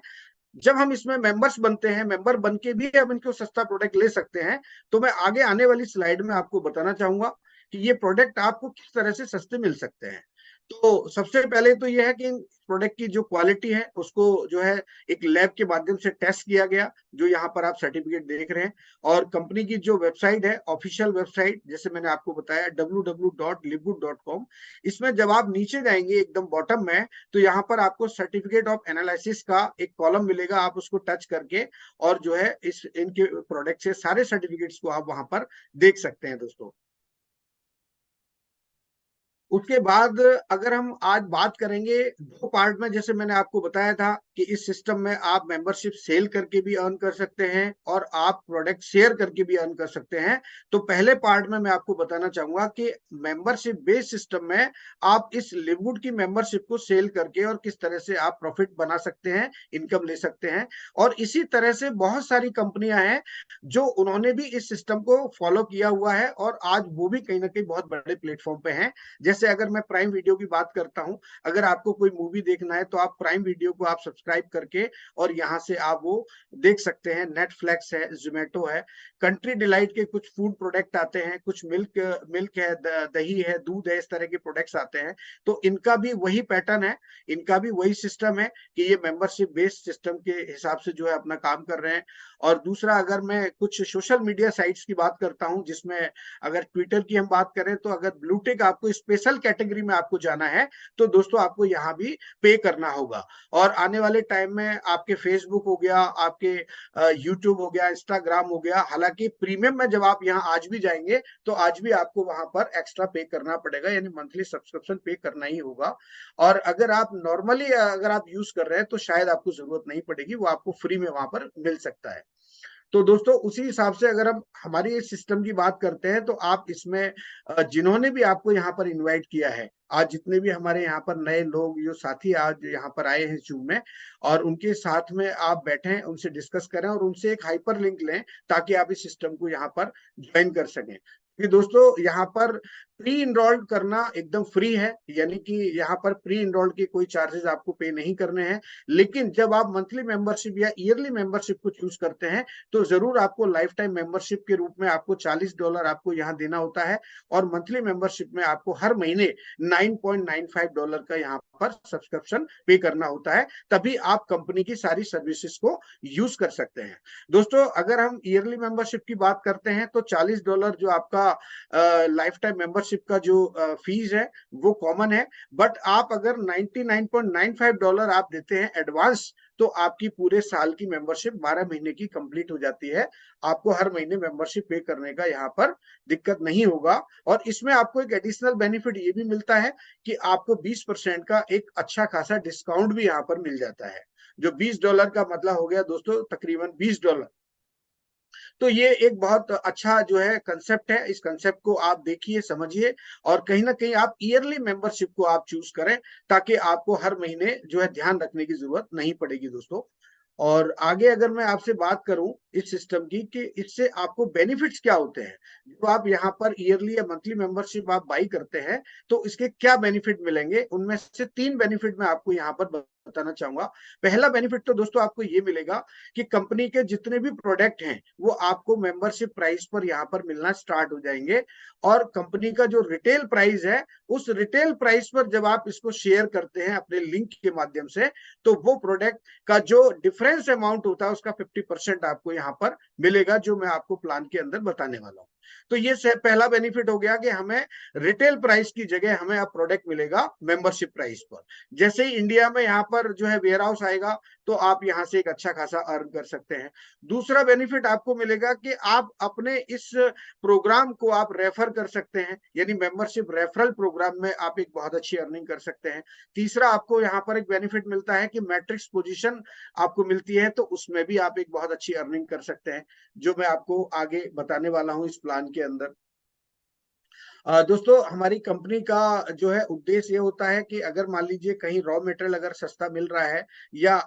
जब हम इसमें मेंबर्स बनते हैं, मेंबर बन के भी हम इनको सस्ता प्रोडक्ट ले सकते हैं, तो मैं आगे आने वाली स्लाइड में आपको बताना चाहूंगा कि ये प्रोडक्ट आपको किस तरह से सस्ते मिल सकते हैं। तो सबसे पहले तो ये है कि प्रोडक्ट की जो क्वालिटी है उसको जो है एक लैब के माध्यम से टेस्ट किया गया, जो यहाँ पर आप सर्टिफिकेट देख रहे हैं। और कंपनी की जो वेबसाइट है, ऑफिशियल वेबसाइट, जैसे मैंने आपको बताया www.livgood.com, इसमें जब आप नीचे जाएंगे एकदम बॉटम में, तो यहाँ पर आपको सर्टिफिकेट ऑफ एनालिसिस का एक कॉलम मिलेगा, आप उसको टच करके और जो है इनके प्रोडक्ट से सारे सर्टिफिकेट्स को आप वहां पर देख सकते हैं दोस्तों। उसके बाद अगर हम आज बात करेंगे दो पार्ट में, जैसे मैंने आपको बताया था कि इस सिस्टम में आप मेंबरशिप सेल करके भी अर्न कर सकते हैं और आप प्रोडक्ट शेयर करके भी अर्न कर सकते हैं। तो पहले पार्ट में मैं आपको बताना चाहूंगा कि मेंबरशिप बेस्ड सिस्टम में आप इस लिवगुड की मेंबरशिप को सेल करके और किस तरह से आप प्रॉफिट बना सकते हैं, इनकम ले सकते हैं। और इसी तरह से बहुत सारी कंपनियां हैं जो उन्होंने भी इस सिस्टम को फॉलो किया हुआ है और आज वो भी कहीं ना कहीं बहुत बड़े प्लेटफॉर्म पे हैं। जैसे जैसे अगर मैं प्राइम वीडियो की बात करता हूं, अगर आपको कोई मूवी देखना है तो आप प्राइम वीडियो को आप सब्सक्राइब करके और यहाँ से आप वो देख सकते हैं। नेटफ्लिक्स है, जोमेटो है, कंट्री डिलाइट के कुछ फूड प्रोडक्ट आते हैं, कुछ मिल्क है, दही है, दूध है, इस तरह के प्रोडक्ट्स आते हैं। तो इनका भी वही पैटर्न है, इनका भी वही सिस्टम है कि ये मेंबरशिप बेस्ड सिस्टम के हिसाब से जो है अपना काम कर रहे हैं। और दूसरा, अगर मैं कुछ सोशल मीडिया साइट्स की बात करता हूं, जिसमें अगर ट्विटर की हम बात करें तो अगर ब्लूटिक आपको स्पेशल कैटेगरी में आपको जाना है तो दोस्तों आपको यहाँ भी पे करना होगा। और आने वाले टाइम में आपके फेसबुक हो गया, आपके यूट्यूब हो गया, इंस्टाग्राम हो गया, हालांकि प्रीमियम में जब आप यहाँ आज भी जाएंगे तो आज भी आपको वहां पर एक्स्ट्रा पे करना पड़ेगा, यानी मंथली सब्सक्रिप्शन पे करना ही होगा। और अगर आप नॉर्मली अगर आप यूज कर रहे हैं तो शायद आपको जरूरत नहीं पड़ेगी, वो आपको फ्री में वहां पर मिल सकता है। तो दोस्तों उसी हिसाब से अगर हम हमारी इस सिस्टम की बात करते हैं तो आप इसमें जिन्होंने भी आपको यहाँ पर इनवाइट किया है, आज जितने भी हमारे यहाँ पर नए लोग जो साथी आज यहाँ पर आए हैं जूम में, और उनके साथ में आप बैठें, उनसे डिस्कस करें और उनसे एक हाइपर लिंक लें ताकि आप इस सिस्टम को यहाँ पर ज्वाइन कर सकें। कि दोस्तों यहाँ पर प्री इनरोल्ड करना एकदम फ्री है, यानी कि यहाँ पर प्री इनरोल्ड के कोई चार्जेस आपको पे नहीं करने हैं। लेकिन जब आप मंथली मेंबरशिप या ईयरली मेंबरशिप को चूज करते हैं तो जरूर आपको लाइफ टाइम मेंबरशिप के रूप में आपको $40 आपको यहाँ देना होता है, और मंथली मेंबरशिप में आपको हर महीने $9.95 का यहाँ पर सब्सक्रिप्शन पे करना होता है, तभी आप कंपनी की सारी सर्विसेज को यूज कर सकते हैं। दोस्तों अगर हम ईयरली मेंबरशिप की बात करते हैं तो $40 जो आपका लाइफ टाइम मेंबरशिप का जो फीस है वो कॉमन है, बट आप अगर $99.95 आप देते हैं एडवांस तो आपकी पूरे साल की मेंबरशिप 12 महीने की कंप्लीट हो जाती है। आपको हर महीने मेंबरशिप पे करने का यहाँ पर दिक्कत नहीं होगा। और इसमें आपको एक एडिशनल बेनिफिट ये भी मिलता है कि आपको 20% का एक अच्छा खासा डिस्काउंट भी यहाँ पर मिल जाता है, जो $20 का मतलब हो गया दोस्तों तकरीबन $20। तो ये एक बहुत अच्छा जो है कंसेप्ट है, इस कंसेप्ट को आप देखिए, समझिए, और कहीं ना कहीं आप ईयरली मेंबरशिप को आप चूज करें ताकि आपको हर महीने जो है ध्यान रखने की जरूरत नहीं पड़ेगी दोस्तों। और आगे अगर मैं आपसे बात करूं इस सिस्टम की कि इससे आपको बेनिफिट्स क्या होते हैं, जो आप यहाँ पर ईयरली या मंथली मेंबरशिप आप बाई करते हैं तो इसके क्या बेनिफिट मिलेंगे, उनमें से 3 बेनिफिट मैं आपको यहाँ पर बताना चाहूंगा। पहला बेनिफिट तो दोस्तों आपको ये मिलेगा कि कंपनी के जितने भी प्रोडक्ट हैं वो आपको मेंबरशिप प्राइस पर यहाँ पर मिलना स्टार्ट हो जाएंगे, और कंपनी का जो रिटेल प्राइस है उस रिटेल प्राइस पर जब आप इसको शेयर करते हैं अपने लिंक के माध्यम से तो वो प्रोडक्ट का जो डिफरेंस अमाउंट होता है उसका 50% आपको यहाँ पर मिलेगा, जो मैं आपको प्लान के अंदर बताने वाला हूँ। तो ये पहला बेनिफिट हो गया कि हमें रिटेल प्राइस की जगह हमें अब प्रोडक्ट मिलेगा मेंबरशिप प्राइस पर। जैसे ही इंडिया में यहाँ पर जो है वेयर हाउस आएगा तो आप यहाँ से एक अच्छा खासा अर्न कर सकते हैं। दूसरा बेनिफिट आपको मिलेगा कि आप अपने इस प्रोग्राम को आप रेफर कर सकते हैं, यानी मेंबरशिप रेफरल प्रोग्राम में आप एक बहुत अच्छी अर्निंग कर सकते हैं। तीसरा आपको यहाँ पर एक बेनिफिट मिलता है कि मैट्रिक्स पोजीशन आपको मिलती है, तो उसमें भी आप एक बहुत अच्छी अर्निंग कर सकते हैं, जो मैं आपको आगे बताने वाला हूं इस प्लान के अंदर। दोस्तों हमारी कंपनी का जो है उद्देश्य ये होता है कि अगर मान लीजिए कहीं रॉ मटेरियल अगर सस्ता मिल रहा है या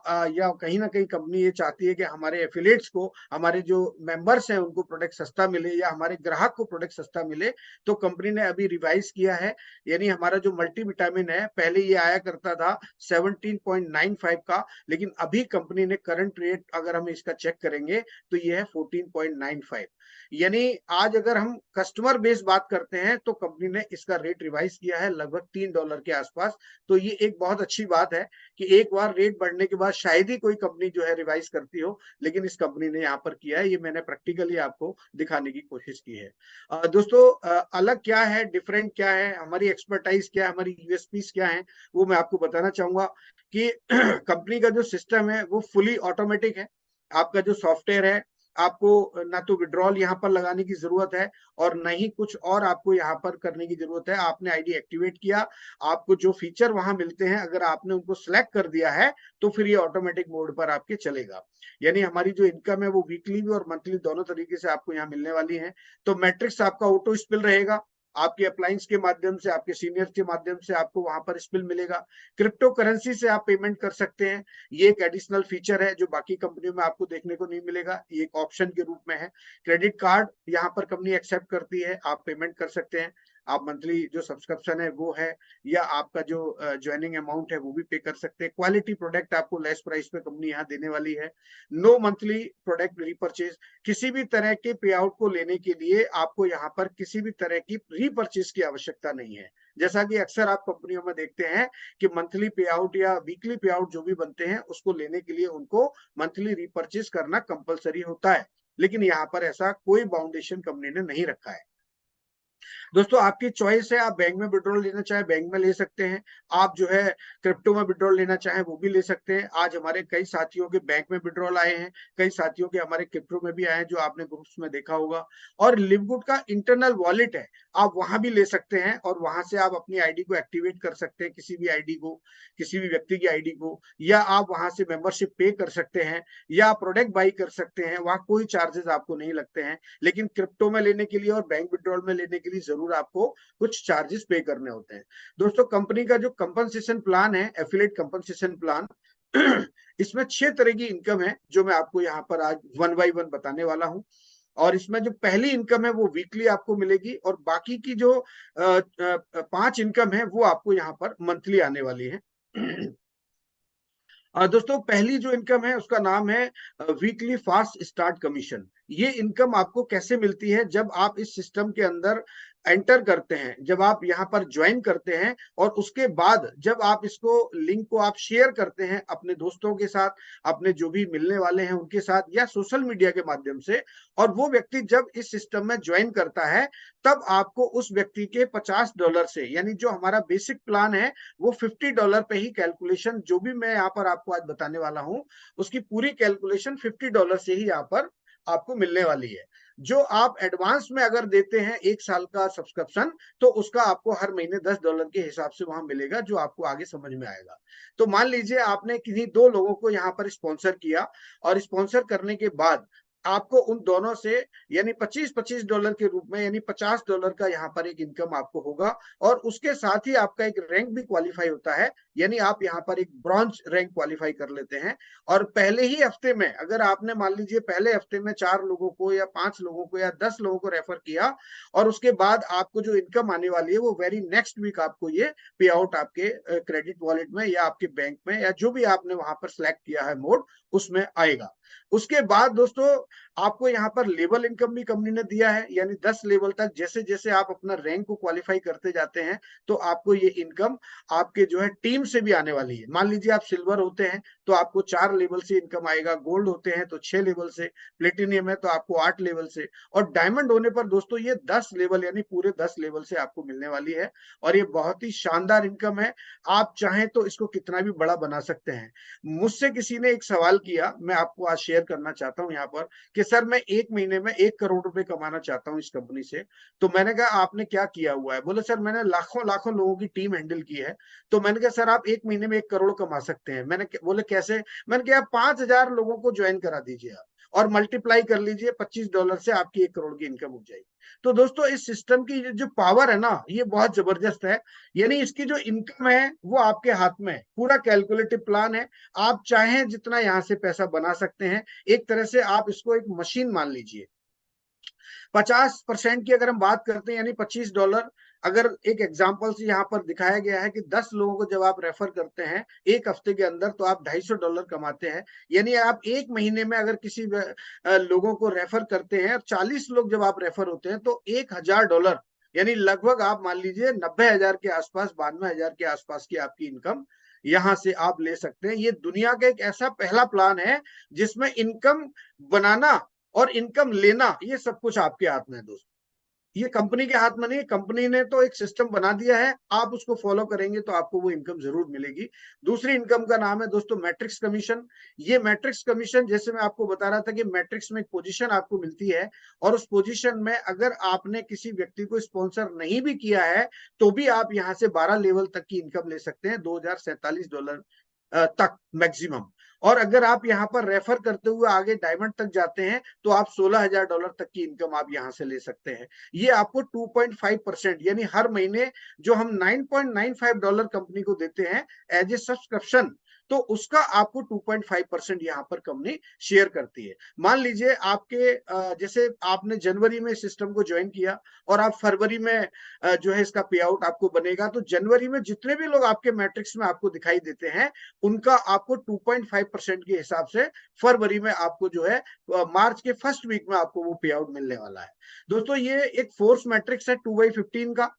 कहीं ना कहीं कंपनी ये चाहती है कि हमारे एफिलिएट्स को, हमारे जो मेंबर्स हैं उनको प्रोडक्ट सस्ता मिले या हमारे ग्राहक को प्रोडक्ट सस्ता मिले, तो कंपनी ने अभी रिवाइज किया है। यानी हमारा जो मल्टीविटामिन है पहले ये आया करता था 17.95 का, लेकिन अभी कंपनी ने करंट रेट अगर हम इसका चेक करेंगे तो ये है 14.95। यानी आज अगर हम कस्टमर बेस बात करते हैं तो कंपनी ने इसका रेट रिवाइज किया है लगभग $3 के आसपास। तो ये एक बहुत अच्छी बात है कि एक बार रेट बढ़ने के बाद शायद ही कोई कंपनी जो है रिवाइज करती हो, लेकिन इस कंपनी ने यहाँ पर किया है। ये मैंने प्रैक्टिकली आपको दिखाने की कोशिश की है। दोस्तों अलग क्या है, डिफरेंट क्या है, हमारी एक्सपर्टाइज क्या है, हमारी यूएसपीज क्या है, वो मैं आपको बताना चाहूंगा कि कंपनी का जो सिस्टम है वो फुली ऑटोमेटिक है। आपका जो सॉफ्टवेयर है, आपको ना तो विड्रॉल यहाँ पर लगाने की जरूरत है और न ही कुछ और आपको यहाँ पर करने की जरूरत है। आपने आईडी एक्टिवेट किया, आपको जो फीचर वहां मिलते हैं अगर आपने उनको सिलेक्ट कर दिया है तो फिर ये ऑटोमेटिक मोड पर आपके चलेगा। यानी हमारी जो इनकम है वो वीकली भी और मंथली दोनों तरीके से आपको यहाँ मिलने वाली है। तो मैट्रिक्स आपका ऑटो स्पिल रहेगा, आपके अप्लायंस के माध्यम से, आपके सीनियर्स के माध्यम से आपको वहां पर स्पिल मिलेगा। क्रिप्टो करेंसी से आप पेमेंट कर सकते हैं, ये एक एडिशनल फीचर है जो बाकी कंपनियों में आपको देखने को नहीं मिलेगा, ये एक ऑप्शन के रूप में है। क्रेडिट कार्ड यहाँ पर कंपनी एक्सेप्ट करती है, आप पेमेंट कर सकते हैं। आप मंथली जो सब्सक्रिप्शन है वो है, या आपका जो ज्वाइनिंग अमाउंट है वो भी पे कर सकते हैं। क्वालिटी प्रोडक्ट आपको लेस प्राइस पे कंपनी यहाँ देने वाली है। नो मंथली प्रोडक्ट रीपरचेज, किसी भी तरह के पे आउट को लेने के लिए आपको यहाँ पर किसी भी तरह की रीपरचेज की आवश्यकता नहीं है। जैसा कि अक्सर आप कंपनियों में देखते हैं कि मंथली पे आउट या वीकली पे आउट जो भी बनते हैं उसको लेने के लिए उनको मंथली रीपरचेज करना कंपलसरी होता है, लेकिन यहाँ पर ऐसा कोई बाउंडेशन कंपनी ने नहीं रखा है। दोस्तों आपकी चॉइस है, आप बैंक में विड्रॉल लेना चाहे बैंक में ले सकते हैं, आप जो है क्रिप्टो में विड्रॉल लेना चाहे वो भी ले सकते हैं। आज हमारे कई साथियों के बैंक में विड्रॉल आए हैं, कई साथियों के हमारे क्रिप्टो में भी आए हैं जो आपने ग्रुप्स में देखा होगा। और लिवगुड का इंटरनल वॉलेट है, आप वहां भी ले सकते हैं और वहां से आप अपनी आईडी को एक्टिवेट कर सकते हैं, किसी भी आईडी को, किसी भी व्यक्ति की आईडी को, या आप वहां से मेंबरशिप पे कर सकते हैं, या प्रोडक्ट बाई कर सकते हैं, वहां कोई चार्जेस आपको नहीं लगते हैं। लेकिन क्रिप्टो में लेने के लिए और बैंक विड्रॉल में लेने के लिए जरूर आपको कुछ चार्जेस पे करने होते हैं। दोस्तों कंपनी का जो कंपनसेशन प्लान है, एफिलिएट कंपनसेशन प्लान, इसमें 6 तरह की इनकम है जो मैं आपको यहाँ पर आज 1 बाय 1 बताने वाला हूँ। और इसमें जो पहली इनकम है वो वीकली आपको मिलेगी, और बाकी की जो 5 इनकम है वो आपको यहाँ पर मंथली आने वाली है। दोस्तों पहली जो इनकम है उसका नाम है वीकली फास्ट स्टार्ट कमीशन। ये इनकम आपको कैसे मिलती है? जब आप इस सिस्टम के अंदर एंटर करते हैं, जब आप यहाँ पर ज्वाइन करते हैं, और उसके बाद जब आप इसको लिंक को आप शेयर करते हैं अपने दोस्तों के साथ, अपने जो भी मिलने वाले हैं उनके साथ, या सोशल मीडिया के माध्यम से, और वो व्यक्ति जब इस सिस्टम में ज्वाइन करता है तब आपको उस व्यक्ति के $50 से, यानी जो हमारा बेसिक प्लान है वो $50 पे ही कैलकुलेशन, जो भी मैं यहाँ पर आपको आज बताने वाला हूँ उसकी पूरी कैलकुलेशन $50 से ही यहाँ पर आपको मिलने वाली है। जो आप एडवांस में अगर देते हैं 1 साल का सब्सक्रिप्शन, तो उसका आपको हर महीने $10 के हिसाब से वहां मिलेगा, जो आपको आगे समझ में आएगा। तो मान लीजिए आपने किन्हीं 2 लोगों को यहाँ पर स्पॉन्सर किया, और स्पॉन्सर करने के बाद आपको उन दोनों से यानी $25-25 के रूप में, यानी $50 का यहाँ पर एक इनकम आपको होगा। और उसके साथ ही आपका एक रैंक भी क्वालिफाई होता है, यानी आप यहाँ पर एक ब्रॉन्ज रैंक क्वालिफाई कर लेते हैं। और पहले ही हफ्ते में अगर आपने मान लीजिए पहले हफ्ते में 4 लोगों को या 5 लोगों को या 10 लोगों को रेफर किया, और उसके बाद आपको जो इनकम आने वाली है वो वेरी नेक्स्ट वीक आपको ये पे आउट आपके क्रेडिट वॉलेट में या आपके बैंक में, या जो भी आपने वहां पर सिलेक्ट किया है मोड, उसमें आएगा। उसके बाद दोस्तों आपको यहाँ पर लेवल इनकम भी कंपनी ने दिया है, यानी 10 लेवल तक जैसे जैसे आप अपना रैंक को क्वालिफाई करते जाते हैं तो आपको ये इनकम आपके जो है टीम से भी आने वाली है। मान लीजिए आप सिल्वर होते हैं तो आपको 4 लेवल से इनकम आएगा, गोल्ड होते हैं तो 6 लेवल से, प्लेटिनियम है तो आपको 8 लेवल से, और डायमंड होने पर दोस्तों ये 10 लेवल यानी पूरे 10 लेवल से आपको मिलने वाली है। और ये बहुत ही शानदार इनकम है, आप चाहें तो इसको कितना भी बड़ा बना सकते हैं। मुझसे किसी ने एक सवाल किया, मैं आपको आज शेयर करना चाहता हूं यहाँ पर, कि सर मैं 1 महीने में 1 करोड़ रुपए कमाना चाहता हूं इस कंपनी से। तो मैंने कहा आपने क्या किया हुआ है? बोले सर मैंने लाखों लाखों लोगों की टीम हैंडल की है। तो मैंने कहा सर आप 1 महीने में 1 करोड़ कमा सकते हैं। बोले कैसे? मैंने कहा 5,000 लोगों को ज्वाइन करा दीजिए आप, और मल्टीप्लाई कर लीजिए $25 से, आपकी 1 करोड़ की इनकम हो जाएगी। तो दोस्तों इस सिस्टम की जो पावर है ना, ये बहुत जबरदस्त है। यानी इसकी जो इनकम है वो आपके हाथ में है, पूरा कैलकुलेटिव प्लान है, आप चाहें जितना यहाँ से पैसा बना सकते हैं। एक तरह से आप इसको एक मशीन मान लीजिए। 50% की अगर हम बात करते हैं यानी $25, अगर एक एग्जांपल से यहाँ पर दिखाया गया है कि 10 लोगों को जब आप रेफर करते हैं 1 हफ्ते के अंदर तो आप $250 कमाते हैं। यानी आप 1 महीने में अगर किसी लोगों को रेफर करते हैं, 40 लोग जब आप रेफर होते हैं तो $1,000 यानी लगभग आप मान लीजिए 90,000 के आसपास, 92,000 के आसपास की आपकी इनकम यहाँ से आप ले सकते हैं। ये दुनिया का एक ऐसा पहला प्लान है जिसमें इनकम बनाना और इनकम लेना ये सब कुछ आपके हाथ में है दोस्तों। ये कंपनी के हाथ में नहीं, कंपनी ने तो एक सिस्टम बना दिया है, आप उसको फॉलो करेंगे तो आपको वो इनकम जरूर मिलेगी। दूसरी इनकम का नाम है दोस्तों मैट्रिक्स कमीशन। ये मैट्रिक्स कमीशन, जैसे मैं आपको बता रहा था कि मैट्रिक्स में एक पोजीशन आपको मिलती है, और उस पोजीशन में अगर आपने किसी व्यक्ति को स्पॉन्सर नहीं भी किया है तो भी आप यहाँ से 12 लेवल तक की इनकम ले सकते हैं, $2,047 तक मैक्सिमम। और अगर आप यहाँ पर रेफर करते हुए आगे डायमंड तक जाते हैं तो आप $16,000 तक की इनकम आप यहाँ से ले सकते हैं। ये आपको 2.5% यानी हर महीने जो हम $9.95 कंपनी को देते हैं एज ए सब्सक्रिप्शन, तो उसका आपको 2.5% यहाँ पर कंपनी शेयर करती है। मान लीजिए आपके जैसे आपने जनवरी में सिस्टम को ज्वाइन किया और आप फरवरी में जो है इसका पे आउट आपको बनेगा, तो जनवरी में जितने भी लोग आपके मैट्रिक्स में आपको दिखाई देते हैं उनका आपको 2.5% के हिसाब से फरवरी में आपको जो है मार्च के फर्स्ट वीक में आपको वो पे आउट मिलने वाला है। दोस्तों ये एक फोर्स मैट्रिक्स है 2/15 का।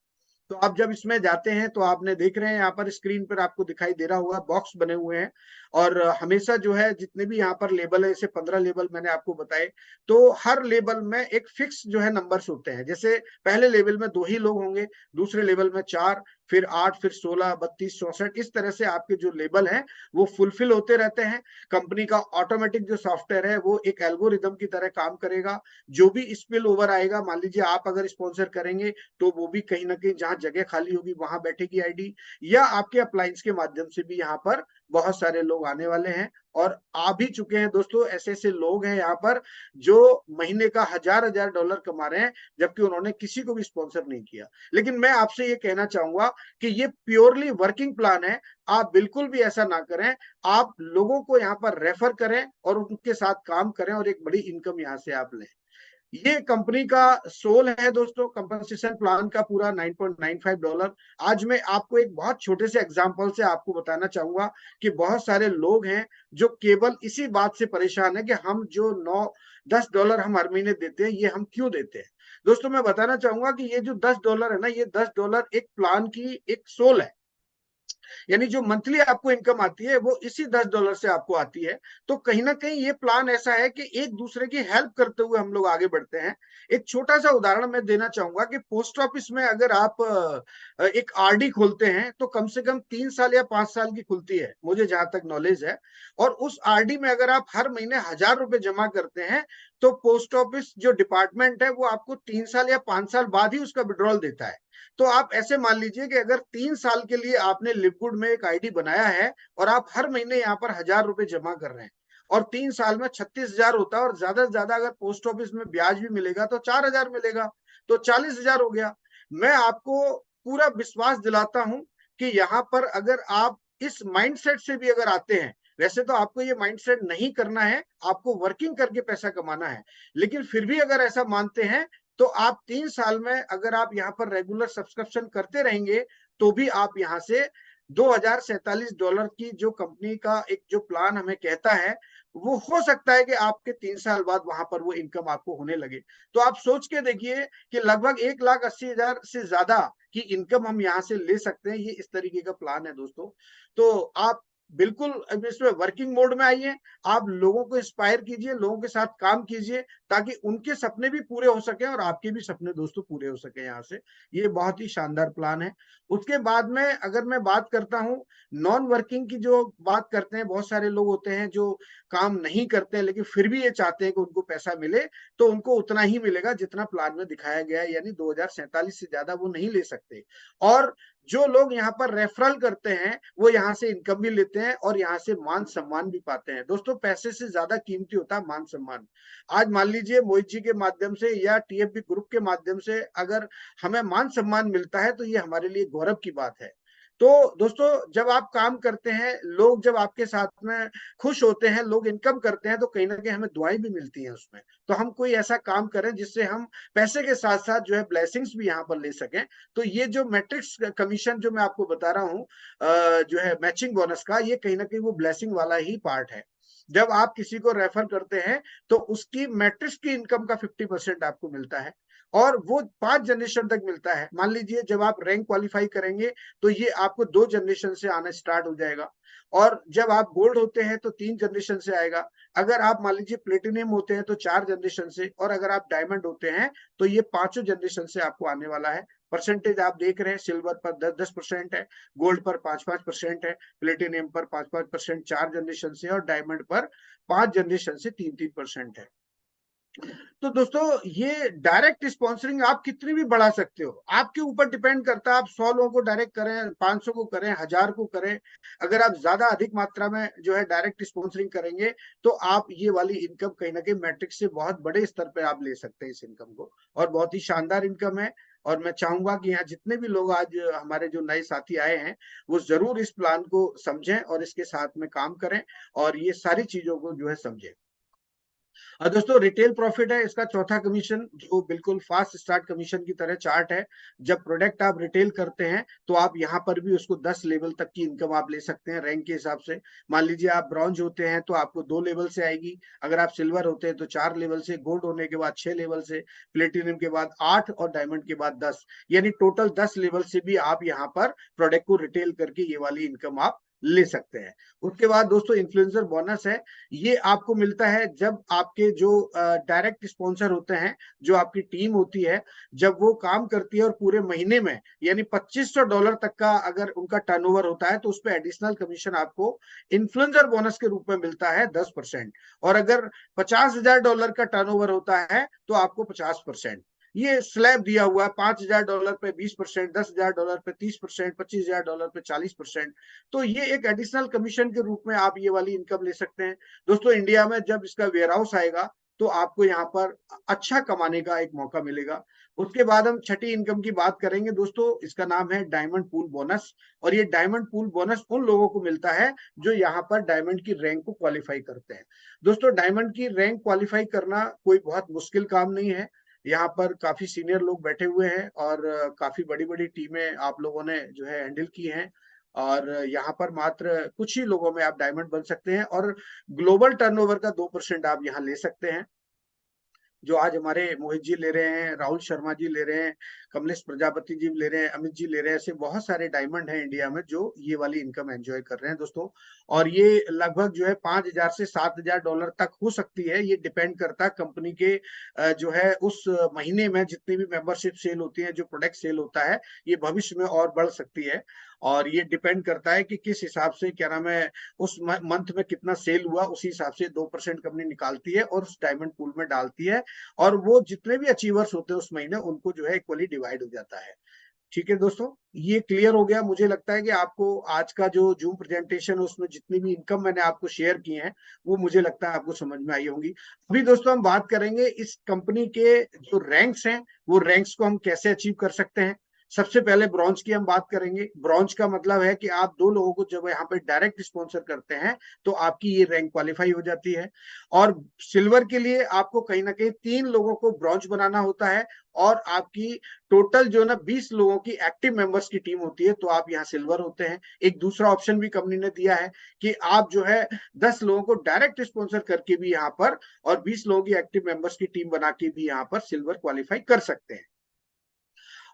तो आप जब इसमें जाते हैं तो आपने देख रहे हैं यहाँ पर स्क्रीन पर आपको दिखाई दे रहा होगा बॉक्स बने हुए हैं, और हमेशा जो है जितने भी यहाँ पर लेबल है, जैसे 15 लेबल मैंने आपको बताए, तो हर लेबल में एक फिक्स जो है नंबर्स होते हैं। जैसे पहले लेवल में 2 ही लोग होंगे, दूसरे लेवल में 4, फिर 8, फिर 16, 32, 64, इस तरह से आपके जो लेबल हैं वो फुलफिल होते रहते हैं। कंपनी का ऑटोमेटिक जो सॉफ्टवेयर है वो एक एल्गोरिदम की तरह काम करेगा। जो भी स्पिल ओवर आएगा, मान लीजिए आप अगर स्पॉन्सर करेंगे तो वो भी कहीं ना कहीं जहां जगह खाली होगी वहां बैठेगी आईडी, या आपके अप्लायंस के माध्यम से भी यहाँ पर बहुत सारे लोग आने वाले हैं और आ भी चुके हैं। दोस्तों ऐसे ऐसे लोग हैं यहाँ पर जो महीने का हजार डॉलर कमा रहे हैं, जबकि उन्होंने किसी को भी स्पॉन्सर नहीं किया। लेकिन मैं आपसे ये कहना चाहूंगा कि ये प्योरली वर्किंग प्लान है, आप बिल्कुल भी ऐसा ना करें। आप लोगों को यहाँ पर रेफर करें और उनके साथ काम करें और एक बड़ी इनकम यहाँ से आप लें। ये कंपनी का सोल है दोस्तों, कंपनसेशन प्लान का पूरा $9.95। आज मैं आपको एक बहुत छोटे से एग्जांपल से आपको बताना चाहूंगा कि बहुत सारे लोग हैं जो केवल इसी बात से परेशान है कि हम जो $9-10 हम हर महीने देते हैं, ये हम क्यों देते हैं। दोस्तों मैं बताना चाहूंगा कि ये जो $10 है ना, ये $10 एक प्लान की एक सोल है। यानी जो मंथली आपको इनकम आती है वो इसी $10 से आपको आती है। तो कहीं ना कहीं ये प्लान ऐसा है कि एक दूसरे की हेल्प करते हुए हम लोग आगे बढ़ते हैं। एक छोटा सा उदाहरण मैं देना चाहूंगा कि पोस्ट ऑफिस में अगर आप एक आरडी खोलते हैं तो कम से कम 3 साल या 5 साल की खुलती है, मुझे जहां तक नॉलेज है। और उस आरडी में अगर आप हर महीने ₹1000 जमा करते हैं तो पोस्ट ऑफिस जो डिपार्टमेंट है वो आपको 3 साल या 5 साल बाद ही उसका विड्रॉल देता है। तो आप ऐसे मान लीजिए कि अगर 3 साल के लिए आपने लिवगुड में एक आईडी बनाया है और आप हर महीने यहाँ पर ₹1000 जमा कर रहे हैं और 3 साल में 36,000 होता है, और ज्यादा से ज्यादा अगर पोस्ट ऑफिस में ब्याज भी मिलेगा तो 4,000 मिलेगा, तो 40,000 हो गया। मैं आपको पूरा विश्वास दिलाता हूं कि यहाँ पर अगर आप इस माइंडसेट से भी अगर आते हैं, वैसे तो आपको ये माइंडसेट नहीं करना है, आपको वर्किंग करके पैसा कमाना है, लेकिन फिर भी अगर ऐसा मानते हैं तो आप 3 साल में अगर आप यहाँ पर रेगुलर सब्सक्रिप्शन करते रहेंगे तो भी आप यहाँ से $2047 की जो कंपनी का एक जो प्लान हमें कहता है, वो हो सकता है कि आपके 3 साल बाद वहां पर वो इनकम आपको होने लगे। तो आप सोच के देखिए कि लगभग 1,80,000 से ज्यादा की इनकम हम यहाँ से ले सकते हैं। ये इस तरीके का प्लान है दोस्तों। तो आप बिल्कुल अब इसमें वर्किंग मोड में आइए, आप लोगों को इंस्पायर कीजिए, लोगों के साथ काम कीजिए ताकि उनके सपने भी पूरे हो सके और आपके भी सपने दोस्तों पूरे हो सके यहाँ से। ये बहुत ही शानदार प्लान है। उसके बाद में अगर मैं बात करता हूँ नॉन वर्किंग की, जो बात करते हैं, बहुत सारे लोग होते हैं जो काम नहीं करते हैं लेकिन फिर भी ये चाहते हैं कि उनको पैसा मिले, तो उनको उतना ही मिलेगा जितना प्लान में दिखाया गया है, यानी 2047 से ज्यादा वो नहीं ले सकते। और जो लोग यहाँ पर रेफरल करते हैं वो यहाँ से इनकम भी लेते हैं और यहाँ से मान सम्मान भी पाते हैं। दोस्तों पैसे से ज्यादा कीमती होता है मान सम्मान। आज मान लीजिए मोहित जी के माध्यम से या टीएफबी ग्रुप के माध्यम से अगर हमें मान सम्मान मिलता है तो ये हमारे लिए गौरव की बात है। तो दोस्तों जब आप काम करते हैं, लोग जब आपके साथ में खुश होते हैं, लोग इनकम करते हैं, तो कहीं ना कहीं हमें दुआएं भी मिलती हैं उसमें। तो हम कोई ऐसा काम करें जिससे हम पैसे के साथ साथ जो है ब्लेसिंग्स भी यहाँ पर ले सकें। तो ये जो मैट्रिक्स कमीशन जो मैं आपको बता रहा हूँ जो है मैचिंग बोनस का, ये कहीं ना कहीं वो ब्लेसिंग वाला ही पार्ट है। जब आप किसी को रेफर करते हैं तो उसकी मैट्रिक्स की इनकम का 50% आपको मिलता है और वो 5 जनरेशन तक मिलता है। मान लीजिए जब आप रैंक क्वालिफाई करेंगे तो ये आपको 2 जनरेशन से आना स्टार्ट हो जाएगा, और जब आप गोल्ड होते हैं तो 3 जनरेशन से आएगा। अगर आप मान लीजिए प्लेटिनियम होते हैं तो 4 जनरेशन से, और अगर आप डायमंड होते हैं तो ये 5 जनरेशन से आपको आने वाला है। परसेंटेज आप देख रहे हैं, सिल्वर पर 10% है, गोल्ड पर 5% है, प्लेटिनियम पर 5% 4 जनरेशन से, और डायमंड पर 5 जनरेशन से 3% है। तो दोस्तों ये डायरेक्ट स्पॉन्सरिंग आप कितनी भी बढ़ा सकते हो, आपके ऊपर डिपेंड करता है। आप 100 लोगों को डायरेक्ट करें, 500 को करें, 1000 को करें। अगर आप ज्यादा अधिक मात्रा में जो है डायरेक्ट स्पॉन्सरिंग करेंगे तो आप ये वाली इनकम कहीं ना कहीं मैट्रिक्स से बहुत बड़े स्तर पर आप ले सकते हैं इस इनकम को, और बहुत ही शानदार इनकम है। और मैं चाहूंगा कि यहाँ जितने भी लोग आज हमारे जो नए साथी आए हैं वो जरूर इस प्लान को समझें और इसके साथ में काम करें और ये सारी चीजों को जो है समझें। और दोस्तों रिटेल प्रॉफिट है इसका चौथा कमीशन, जो बिल्कुल फास्ट स्टार्ट कमीशन की तरह चार्ट है। जब प्रोडक्ट आप रिटेल करते हैं तो आप यहाँ पर भी उसको 10 लेवल तक की इनकम आप ले सकते हैं रैंक के हिसाब से। मान लीजिए आप ब्रॉन्ज होते हैं तो आपको 2 लेवल से आएगी, अगर आप सिल्वर होते हैं तो 4 लेवल से, गोल्ड होने के बाद 6 लेवल से, प्लेटिनम के बाद 8 और डायमंड के बाद 10, यानी टोटल 10 लेवल से भी आप यहाँ पर प्रोडक्ट को रिटेल करके ये वाली इनकम आप ले सकते हैं। उसके बाद दोस्तों इन्फ्लुएंसर बोनस है, ये आपको मिलता है जब आपके जो डायरेक्ट स्पॉन्सर होते हैं, जो आपकी टीम होती है, जब वो काम करती है और पूरे महीने में यानी $2500 तक का अगर उनका टर्नओवर होता है तो उस पर एडिशनल कमीशन आपको इन्फ्लुएंसर बोनस के रूप में मिलता है 10%। और अगर $50,000 का टर्नओवर होता है तो आपको 50%। ये स्लैब दिया हुआ है, $5,000 पे 20%, $10,000 पे 30%, $25,000 पे 40%। तो ये एक एडिशनल कमीशन के रूप में आप ये वाली इनकम ले सकते हैं। दोस्तों इंडिया में जब इसका वेयर हाउस आएगा तो आपको यहाँ पर अच्छा कमाने का एक मौका मिलेगा। उसके बाद हम छठी इनकम की बात करेंगे दोस्तों, इसका नाम है डायमंड पूल बोनस। और ये डायमंड पूल बोनस उन लोगों को मिलता है जो यहाँ पर डायमंड की रैंक को क्वालिफाई करते हैं। दोस्तों डायमंड की रैंक क्वालिफाई करना कोई बहुत मुश्किल काम नहीं है। यहाँ पर काफी सीनियर लोग बैठे हुए हैं और काफी बड़ी बड़ी टीमें आप लोगों ने जो है हैंडल की हैं। और यहाँ पर मात्र कुछ ही लोगों में आप डायमंड बन सकते हैं और ग्लोबल टर्नओवर का 2% आप यहाँ ले सकते हैं, जो आज हमारे मोहित जी ले रहे हैं, राहुल शर्मा जी ले रहे हैं, कमलेश प्रजापति जी ले रहे हैं, अमित जी ले रहे हैं। ऐसे बहुत सारे डायमंड हैं इंडिया में जो ये वाली इनकम एंजॉय कर रहे हैं दोस्तों। और ये लगभग जो है $5,000 से $7,000 तक हो सकती है, ये डिपेंड करता है कंपनी के जो है उस महीने में जितनी भी मेंबरशिप सेल होती है, जो प्रोडक्ट सेल होता है, ये भविष्य में और बढ़ सकती है। और ये डिपेंड करता है कि किस हिसाब से क्या नाम है उस मंथ में कितना सेल हुआ, उसी हिसाब से 2% कंपनी निकालती है और उस डायमंड पूल में डालती है। और वो जितने भी अचीवर्स होते हैं उस महीने उनको जो है इक्वली डिवाइड हो जाता है। ठीक है दोस्तों, ये क्लियर हो गया। मुझे लगता है कि आपको आज का जो जूम प्रेजेंटेशन है उसमें जितनी भी इनकम मैंने आपको शेयर की है वो मुझे लगता है आपको समझ में आई होंगी। अभी दोस्तों हम बात करेंगे इस कंपनी के जो रैंक्स हैं, वो रैंक्स को हम कैसे अचीव कर सकते हैं। सबसे पहले ब्रॉन्ज की हम बात करेंगे। ब्रॉन्ज का मतलब है कि आप 2 लोगों को जब यहाँ पे डायरेक्ट स्पॉन्सर करते हैं तो आपकी ये रैंक क्वालिफाई हो जाती है। और सिल्वर के लिए आपको कहीं ना कहीं 3 लोगों को ब्रॉन्ज बनाना होता है और आपकी टोटल जो ना 20 लोगों की एक्टिव मेंबर्स की टीम होती है, तो आप यहाँ सिल्वर होते हैं। एक दूसरा ऑप्शन भी कंपनी ने दिया है कि आप जो है 10 लोगों को डायरेक्ट स्पॉन्सर करके भी यहाँ पर और 20 लोगों की एक्टिव मेंबर्स की टीम बना के भी यहाँ पर सिल्वर क्वालिफाई कर सकते हैं।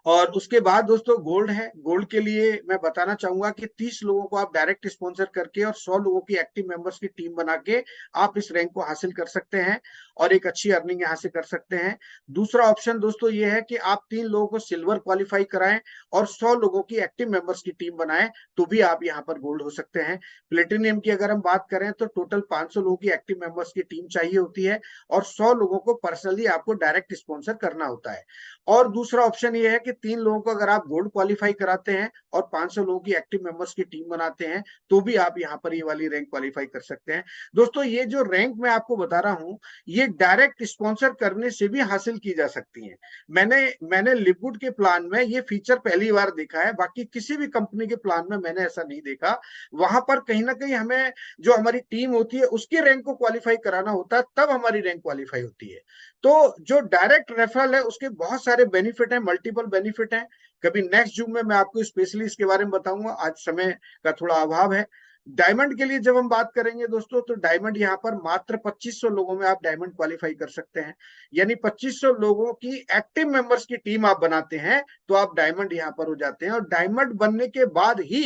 और उसके बाद दोस्तों गोल्ड है। गोल्ड के लिए मैं बताना चाहूंगा कि 30 लोगों को आप डायरेक्ट स्पॉन्सर करके और 100 लोगों की एक्टिव मेंबर्स की टीम बना के आप इस रैंक को हासिल कर सकते हैं और एक अच्छी अर्निंग यहाँ से कर सकते हैं। दूसरा ऑप्शन दोस्तों ये है कि आप 3 लोगों को सिल्वर क्वालिफाई कराएं और 100 लोगों की एक्टिव मेंबर्स की टीम बनाएं, तो भी आप यहाँ पर गोल्ड हो सकते हैं। प्लेटिनियम की अगर हम बात करें तो टोटल 500 लोगों की एक्टिव मेंबर्स की टीम चाहिए होती है और 100 लोगों को पर्सनली आपको डायरेक्ट स्पॉन्सर करना होता है। और दूसरा ऑप्शन ये है कि 3 लोगों को अगर आप गोल्ड क्वालिफाई कराते हैं और 500 लोगों की एक्टिव मेंबर्स की टीम बनाते हैं तो भी आप यहाँ पर ये वाली रैंक क्वालिफाई कर सकते हैं। दोस्तों ये जो रैंक मैं आपको बता रहा हूँ ये डायरेक्ट स्पॉन्सर करने से भी हासिल की जा सकती है। मैंने लिवगुड के प्लान में ये फीचर पहली बार देखा है, बाकी किसी भी कंपनी के प्लान में मैंने ऐसा नहीं देखा। वहां पर कहीं ना कहीं हमें जो हमारी टीम होती है उसकी रैंक को क्वालिफाई कराना होता है, तब हमारी रैंक क्वालिफाई होती है। तो जो डायरेक्ट रेफरल है उसके बहुत सारे बेनिफिट हैं, मल्टीपल बेनिफिट हैं। कभी नेक्स्ट जूम में मैं आपको स्पेशली इसके बारे में बताऊंगा, आज समय का थोड़ा अभाव है। डायमंड के लिए जब हम बात करेंगे दोस्तों तो डायमंड यहाँ पर मात्र 2500 लोगों में आप डायमंड क्वालिफाई कर सकते हैं, यानी 2500 लोगों की एक्टिव मेंबर्स की टीम आप बनाते हैं तो आप डायमंड यहाँ पर हो जाते हैं। और डायमंड बनने के बाद ही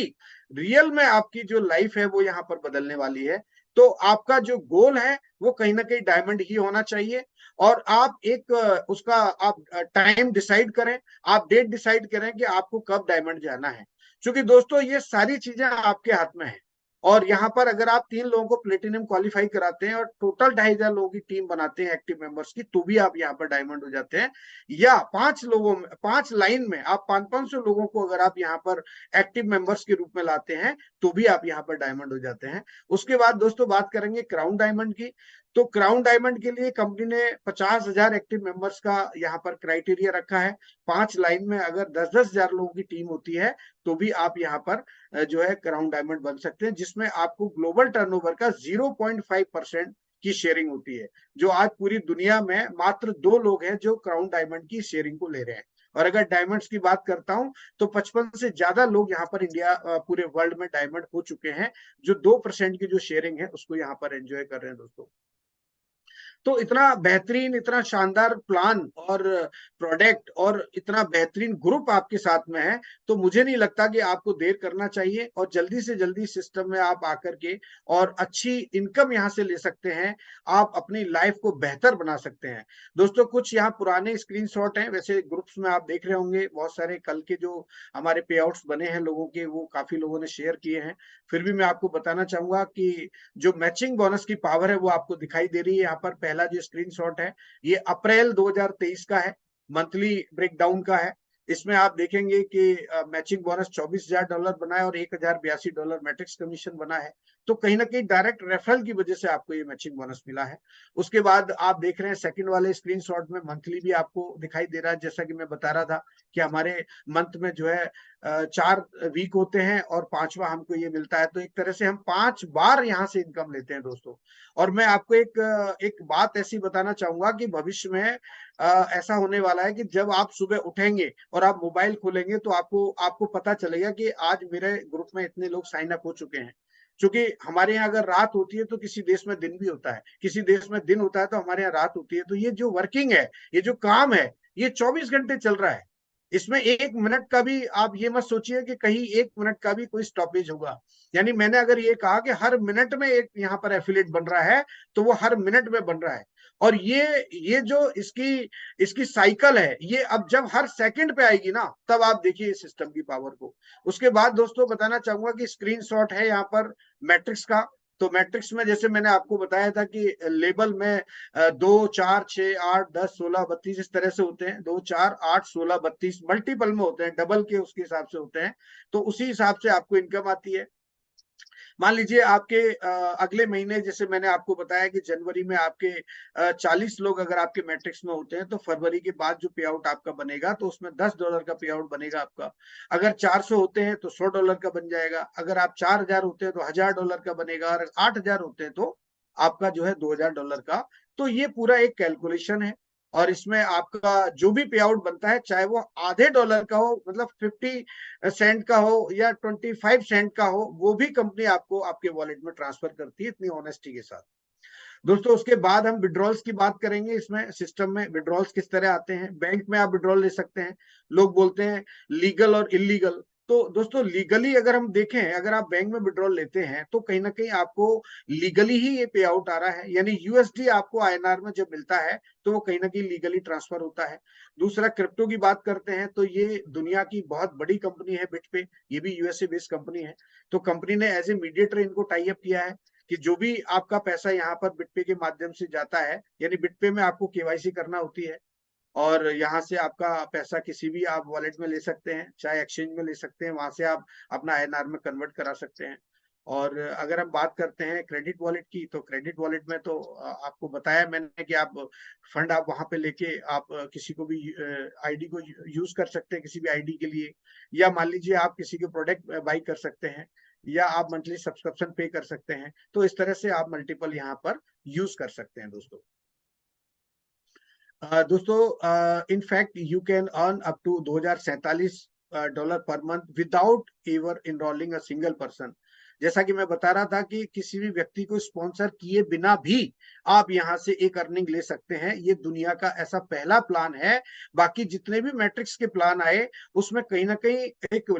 रियल में आपकी जो लाइफ है वो यहाँ पर बदलने वाली है। तो आपका जो गोल है वो कहीं ना कहीं डायमंड ही होना चाहिए और आप एक उसका आप टाइम डिसाइड करें, आप डेट डिसाइड करें कि आपको कब डायमंड जाना है। क्योंकि दोस्तों ये सारी चीजें आपके हाथ में है। और यहाँ पर अगर आप 3 लोगों को प्लेटिनम क्वालिफाई कराते हैं और टोटल 2500 लोगों की टीम बनाते हैं एक्टिव मेंबर्स की, तो भी आप यहाँ पर डायमंड हो जाते हैं। या 5 लोगों में 5 लाइन में आप 500 लोगों को अगर आप यहाँ पर एक्टिव मेंबर्स के रूप में लाते हैं तो भी आप यहाँ पर डायमंड हो जाते हैं। उसके बाद दोस्तों बात करेंगे क्राउन डायमंड की। तो क्राउन डायमंड के लिए कंपनी ने 50,000 एक्टिव मेंबर्स का यहाँ पर क्राइटेरिया रखा है। 5 लाइन में अगर 10-10 हजार लोगों की टीम होती है तो भी आप यहाँ पर जो है क्राउन डायमंड बन सकते हैं, जिसमें आपको ग्लोबल टर्नओवर का 0.5% की शेयरिंग होती है, जो आज पूरी दुनिया में मात्र 2 लोग हैं जो क्राउन डायमंड की शेयरिंग को ले रहे हैं। और अगर डायमंड्स की बात करता हूं तो 55 से ज्यादा लोग यहाँ पर इंडिया पूरे वर्ल्ड में डायमंड हो चुके हैं, जो 2% की जो शेयरिंग है उसको यहाँ पर एंजॉय कर रहे हैं दोस्तों। तो इतना बेहतरीन, इतना शानदार प्लान और प्रोडक्ट और इतना बेहतरीन ग्रुप आपके साथ में है, तो मुझे नहीं लगता कि आपको देर करना चाहिए और जल्दी से जल्दी सिस्टम में आप आकर के और अच्छी इनकम यहाँ से ले सकते हैं। आप अपनी लाइफ को बेहतर बना सकते हैं। दोस्तों कुछ यहाँ पुराने स्क्रीनशॉट हैं, वैसे ग्रुप्स में आप देख रहे होंगे बहुत सारे कल के जो हमारे पे आउट्स बने हैं लोगों के, वो काफी लोगों ने शेयर किए हैं। फिर भी मैं आपको बताना चाहूंगा कि जो मैचिंग बोनस की पावर है वो आपको दिखाई दे रही है। यहाँ पर पहला जो स्क्रीनशॉट है ये अप्रैल 2023 का है, मंथली ब्रेकडाउन का है। इसमें आप देखेंगे कि मैचिंग बोनस $24,000 बना है और $1,082 मैट्रिक्स कमीशन बना है। तो कहीं ना कहीं डायरेक्ट रेफरल की वजह से आपको ये मैचिंग बोनस मिला है। उसके बाद आप देख रहे हैं सेकंड वाले स्क्रीनशॉट में मंथली भी आपको दिखाई दे रहा है, जैसा कि मैं बता रहा था कि हमारे मंथ में जो है 4 वीक होते हैं और 5वां हमको ये मिलता है। तो एक तरह से हम 5 बार यहाँ से इनकम लेते हैं दोस्तों। और मैं आपको एक बात ऐसी बताना चाहूंगा कि भविष्य में ऐसा होने वाला है कि जब आप सुबह उठेंगे और आप मोबाइल खोलेंगे तो आपको पता चलेगा कि आज मेरे ग्रुप में इतने लोग साइन अप हो चुके हैं। क्योंकि हमारे यहाँ अगर रात होती है तो किसी देश में दिन भी होता है, किसी देश में दिन होता है तो हमारे यहाँ रात होती है। तो ये जो वर्किंग है, ये जो काम है, ये 24 घंटे चल रहा है। इसमें 1 मिनट का भी आप ये मत सोचिए कि कहीं 1 मिनट का भी कोई स्टॉपेज होगा। यानी मैंने अगर ये कहा कि हर मिनट में एक यहाँ पर एफिलिएट बन रहा है, तो वो हर मिनट में बन रहा है। और ये जो इसकी साइकिल है, ये अब जब हर सेकंड पे आएगी ना, तब आप देखिए इस सिस्टम की पावर को। उसके बाद दोस्तों बताना चाहूंगा कि स्क्रीनशॉट है यहाँ पर मैट्रिक्स का। तो मैट्रिक्स में जैसे मैंने आपको बताया था कि लेबल में 2, 4, 6, 8, 10, 16, 32 इस तरह से होते हैं। 2, 4, 8, 16, 32 मल्टीपल में होते हैं, डबल के उसके हिसाब से होते हैं। तो उसी हिसाब से आपको इनकम आती है। मान लीजिए आपके अगले महीने, जैसे मैंने आपको बताया कि जनवरी में आपके 40 लोग अगर आपके मैट्रिक्स में होते हैं तो फरवरी के बाद जो पे आउट आपका बनेगा तो उसमें $10 का पे आउट बनेगा आपका। अगर 400 होते हैं तो $100 का बन जाएगा। अगर आप 4,000 होते हैं तो $1,000 का बनेगा। और 8,000 होते हैं तो आपका जो है $2,000 का। तो ये पूरा एक कैलकुलेशन है और इसमें आपका जो भी पे आउट बनता है, चाहे वो आधे डॉलर का हो, मतलब 50 सेंट का हो या 25 सेंट का हो, वो भी कंपनी आपको आपके वॉलेट में ट्रांसफर करती है, इतनी ऑनेस्टी के साथ दोस्तों। उसके बाद हम विड्रॉल्स की बात करेंगे। इसमें सिस्टम में विड्रॉल्स किस तरह आते हैं। बैंक में आप विड्रॉल ले सकते हैं। लोग बोलते हैं लीगल और इलीगल, तो दोस्तों लीगली अगर हम देखें, अगर आप बैंक में विड्रॉल लेते हैं तो कहीं ना कहीं आपको लीगली ही ये पे आउट आ रहा है। यानी यूएसडी आपको आईएनआर में जब मिलता है तो वो कहीं ना कहीं लीगली ट्रांसफर होता है। दूसरा, क्रिप्टो की बात करते हैं तो ये दुनिया की बहुत बड़ी कंपनी है बिटपे, ये भी यूएसए बेस्ड कंपनी है। तो कंपनी ने एज ए मीडिएटर इनको टाई अप किया है कि जो भी आपका पैसा यहाँ पर बिटपे के माध्यम से जाता है, यानी बिटपे में आपको केवाईसी करना होती है और यहाँ से आपका पैसा किसी भी आप वॉलेट में ले सकते हैं, चाहे एक्सचेंज में ले सकते हैं, वहां से आप अपना आईएनआर में कन्वर्ट करा सकते हैं। और अगर हम बात करते हैं क्रेडिट वॉलेट की, तो क्रेडिट वॉलेट में तो आपको बताया मैंने कि आप फंड आप वहां पे लेके आप किसी को भी आईडी को यूज कर सकते हैं, किसी भी आईडी के लिए। या मान लीजिए आप किसी के प्रोडक्ट बाई कर सकते हैं, या आप मंथली सब्सक्रिप्शन पे कर सकते हैं। तो इस तरह से आप मल्टीपल यहाँ पर यूज कर सकते हैं दोस्तों। दोस्तों in fact you can earn up to $2,047 per month without ever enrolling a single person. जैसा कि मैं बता रहा था कि किसी भी व्यक्ति को स्पॉन्सर किए बिना भी आप यहाँ से एक अर्निंग ले सकते हैं। ये दुनिया का ऐसा पहला प्लान है। बाकी जितने भी मैट्रिक्स के प्लान आए उसमें कहीं ना कहीं एक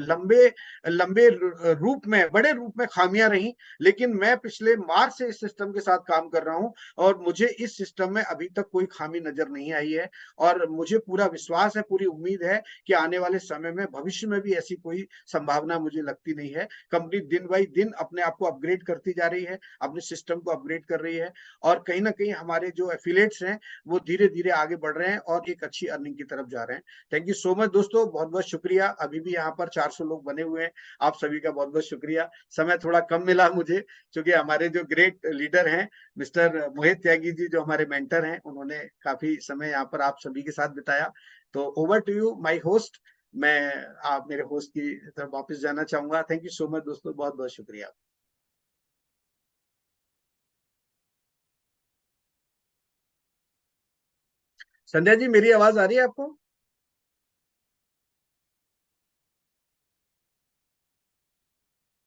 लंबे रूप में, बड़े रूप में खामियां रही। लेकिन मैं पिछले मार्च से इस सिस्टम के साथ काम कर रहा हूं और मुझे इस सिस्टम में अभी तक कोई खामी नजर नहीं आई है। और मुझे पूरा विश्वास है, पूरी उम्मीद है कि आने वाले समय में, भविष्य में भी ऐसी कोई संभावना संभावना मुझे लगती नहीं है। कंपनी दिन बाई दिन अपने आप को अपग्रेड करती जा रही है, अपने सिस्टम को अपग्रेड कर रही है, और कहीं ना कहीं हमारे जो एफिलिएट्स हैं वो धीरे धीरे आगे बढ़ रहे हैं और एक अच्छी अर्निंग की तरफ जा रहे हैं। थैंक यू सो मच दोस्तों, बहुत बहुत शुक्रिया। अभी भी यहाँ पर 400 लोग बने हुए हैं, आप सभी का बहुत बहुत शुक्रिया। समय थोड़ा कम मिला मुझे, क्योंकि हमारे जो ग्रेट लीडर हैं मिस्टर मोहित त्यागी जी, जो हमारे मेंटर हैं, उन्होंने काफी समय यहाँ पर आप सभी के साथ बिताया। तो over to you my host, मैं आप मेरे होस्ट की तरफ वापस जाना चाहूंगा। थैंक यू सो मच दोस्तों, बहुत बहुत शुक्रिया। संध्या जी, मेरी आवाज आ रही है आपको?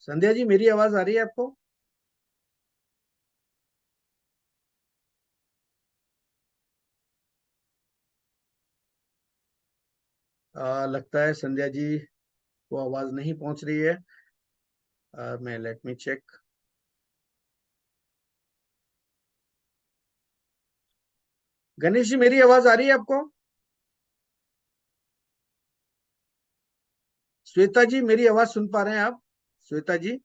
संध्या जी, मेरी आवाज आ रही है आपको? लगता है संध्या जी को आवाज नहीं पहुंच रही है। मैं let me check. Ganesh ji, मेरी आवाज आ रही है आपको? श्वेता जी, मेरी आवाज सुन पा रहे हैं आप? श्वेता जी,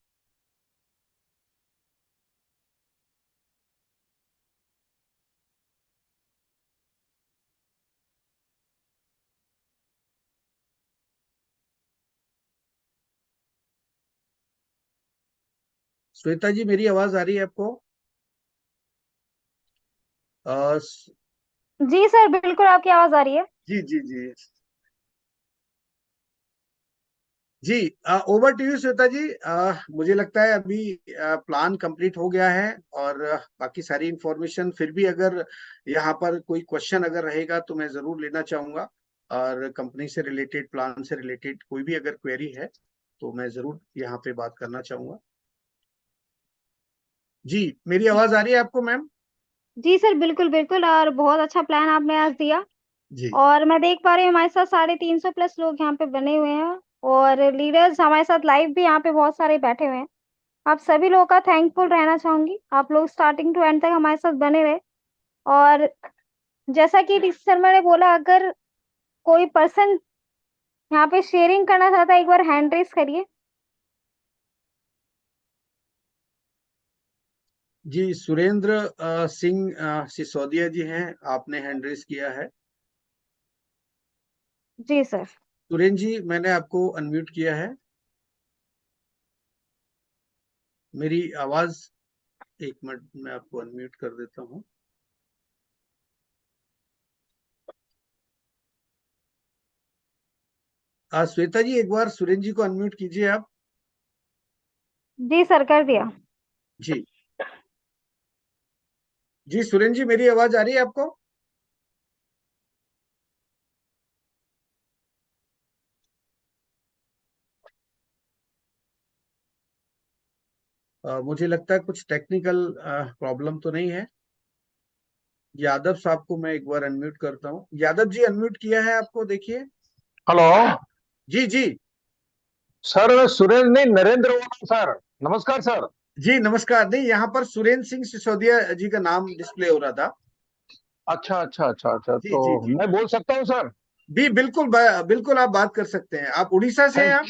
श्वेता जी, मेरी आवाज आ रही है आपको? अ, स- जी सर, बिल्कुल आपकी आवाज आ रही है। जी जी जी जी, ओवर टू यू श्वेता जी। मुझे लगता है अभी प्लान कंप्लीट हो गया है, और बाकी सारी इंफॉर्मेशन फिर भी अगर यहाँ पर कोई क्वेश्चन अगर रहेगा तो मैं जरूर लेना चाहूंगा, और कंपनी से रिलेटेड, प्लान से रिलेटेड कोई भी अगर क्वेरी है तो मैं जरूर यहाँ पे बात करना चाहूंगा। जी, मेरी आवाज आ रही है आपको मैम? जी सर, बिल्कुल बिल्कुल, और बहुत अच्छा प्लान आपने आज दिया। जी और मैं देख पा रही हूँ हमारे साथ 350 प्लस लोग यहाँ पे बने हुए हैं, और लीडर्स हमारे साथ लाइव भी यहाँ पे बहुत सारे बैठे हुए हैं। आप सभी लोगों का थैंकफुल रहना चाहूंगी, आप लोग स्टार्टिंग टू एंड तक हमारे साथ बने रहे। और जैसा कि ऋषि शर्मा ने बोला, अगर कोई पर्सन यहाँ पे शेयरिंग करना चाहता है, एक बार हैंड रेस करिए। जी, सुरेंद्र सिंह सिसोदिया जी हैं, आपने हैंड रेस किया है। जी सर। सुरेंद्र जी, मैंने आपको अनम्यूट किया है। मेरी आवाज, एक मिनट में आपको अनम्यूट कर देता हूँ। श्वेता जी, एक बार सुरेंद्र जी को अनम्यूट कीजिए आप। जी सर, कर दिया। जी जी, सुरेंद्र जी, मेरी आवाज आ रही है आपको? मुझे लगता है कुछ टेक्निकल प्रॉब्लम तो नहीं है। यादव साहब को मैं एक बार अनम्यूट करता हूँ। यादव जी, अनम्यूट किया है आपको, देखिए। हेलो जी जी सर, सुरेंद्र नहीं, नरेंद्र वर्मा सर। नमस्कार सर। जी, नमस्कार। नहीं, यहाँ पर सुरेंद्र सिंह सिसोदिया जी का नाम डिस्प्ले हो रहा था। अच्छा अच्छा अच्छा अच्छा, जी तो जी जी मैं बोल सकता हूँ सर? भी, बिल्कुल बिल्कुल आप बात कर सकते हैं। आप उड़ीसा से हैं थैंक। आप?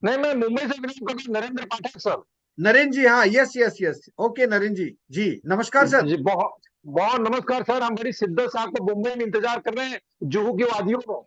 नहीं, मैं मुंबई से बिलोंग करता हूँ, नरेंद्र पाठक सर। नरेंद्र जी, हाँ, yes yes yes, okay Narendra ji. जी, नमस्कार सर। जी, बहुत बहुत नमस्कार सर। हम बड़ी शिद्दत से आपको मुंबई में इंतजार कर रहे हैं, जुहू की वादियों में।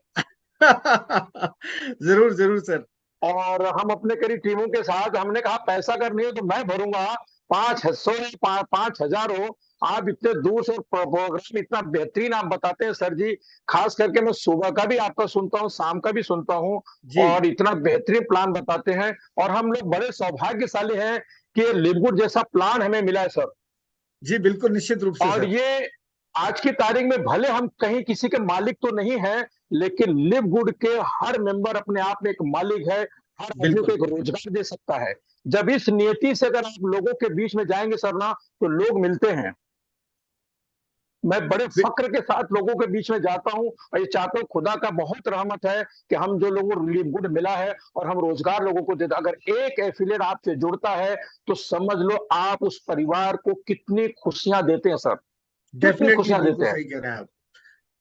जरूर जरूर सर। और हम अपने करीब टीमों के साथ, हमने कहा पैसा अगर नहीं हो तो मैं भरूंगा, 500 या 5,000 हो। आप इतने दूर से प्रोग्राम इतना बेहतरीन आप बताते हैं सर जी। खास करके मैं सुबह का भी आपका सुनता हूँ, शाम का भी सुनता हूँ, जी और इतना बेहतरीन प्लान बताते हैं। और हम लोग बड़े सौभाग्यशाली हैं कि लिवगुड जैसा प्लान हमें मिला है सर। जी, बिल्कुल निश्चित रूप से और सर। ये आज की तारीख में भले हम कहीं किसी के मालिक तो नहीं है, लेकिन लिव गुड के हर मेंबर अपने आप में एक मालिक है। हर आदमी को बिल्कुल एक रोजगार दे सकता है। जब इस नियति से अगर आप लोगों के बीच में जाएंगे सर ना, तो लोग मिलते हैं। मैं बड़े बि- फक्र के साथ लोगों के बीच में जाता हूं, और ये चाहता हूं, खुदा का बहुत रहमत है कि हम जो लोगों को लिव गुड मिला है और हम रोजगार लोगों को देते। अगर एक एफिलिएट आपसे जुड़ता है तो समझ लो आप उस परिवार को कितनी खुशियां देते हैं सर, कितनी डेफिनेटली, खुशियां बिल्कुल देते हैं। सही कह रहे हैं आप।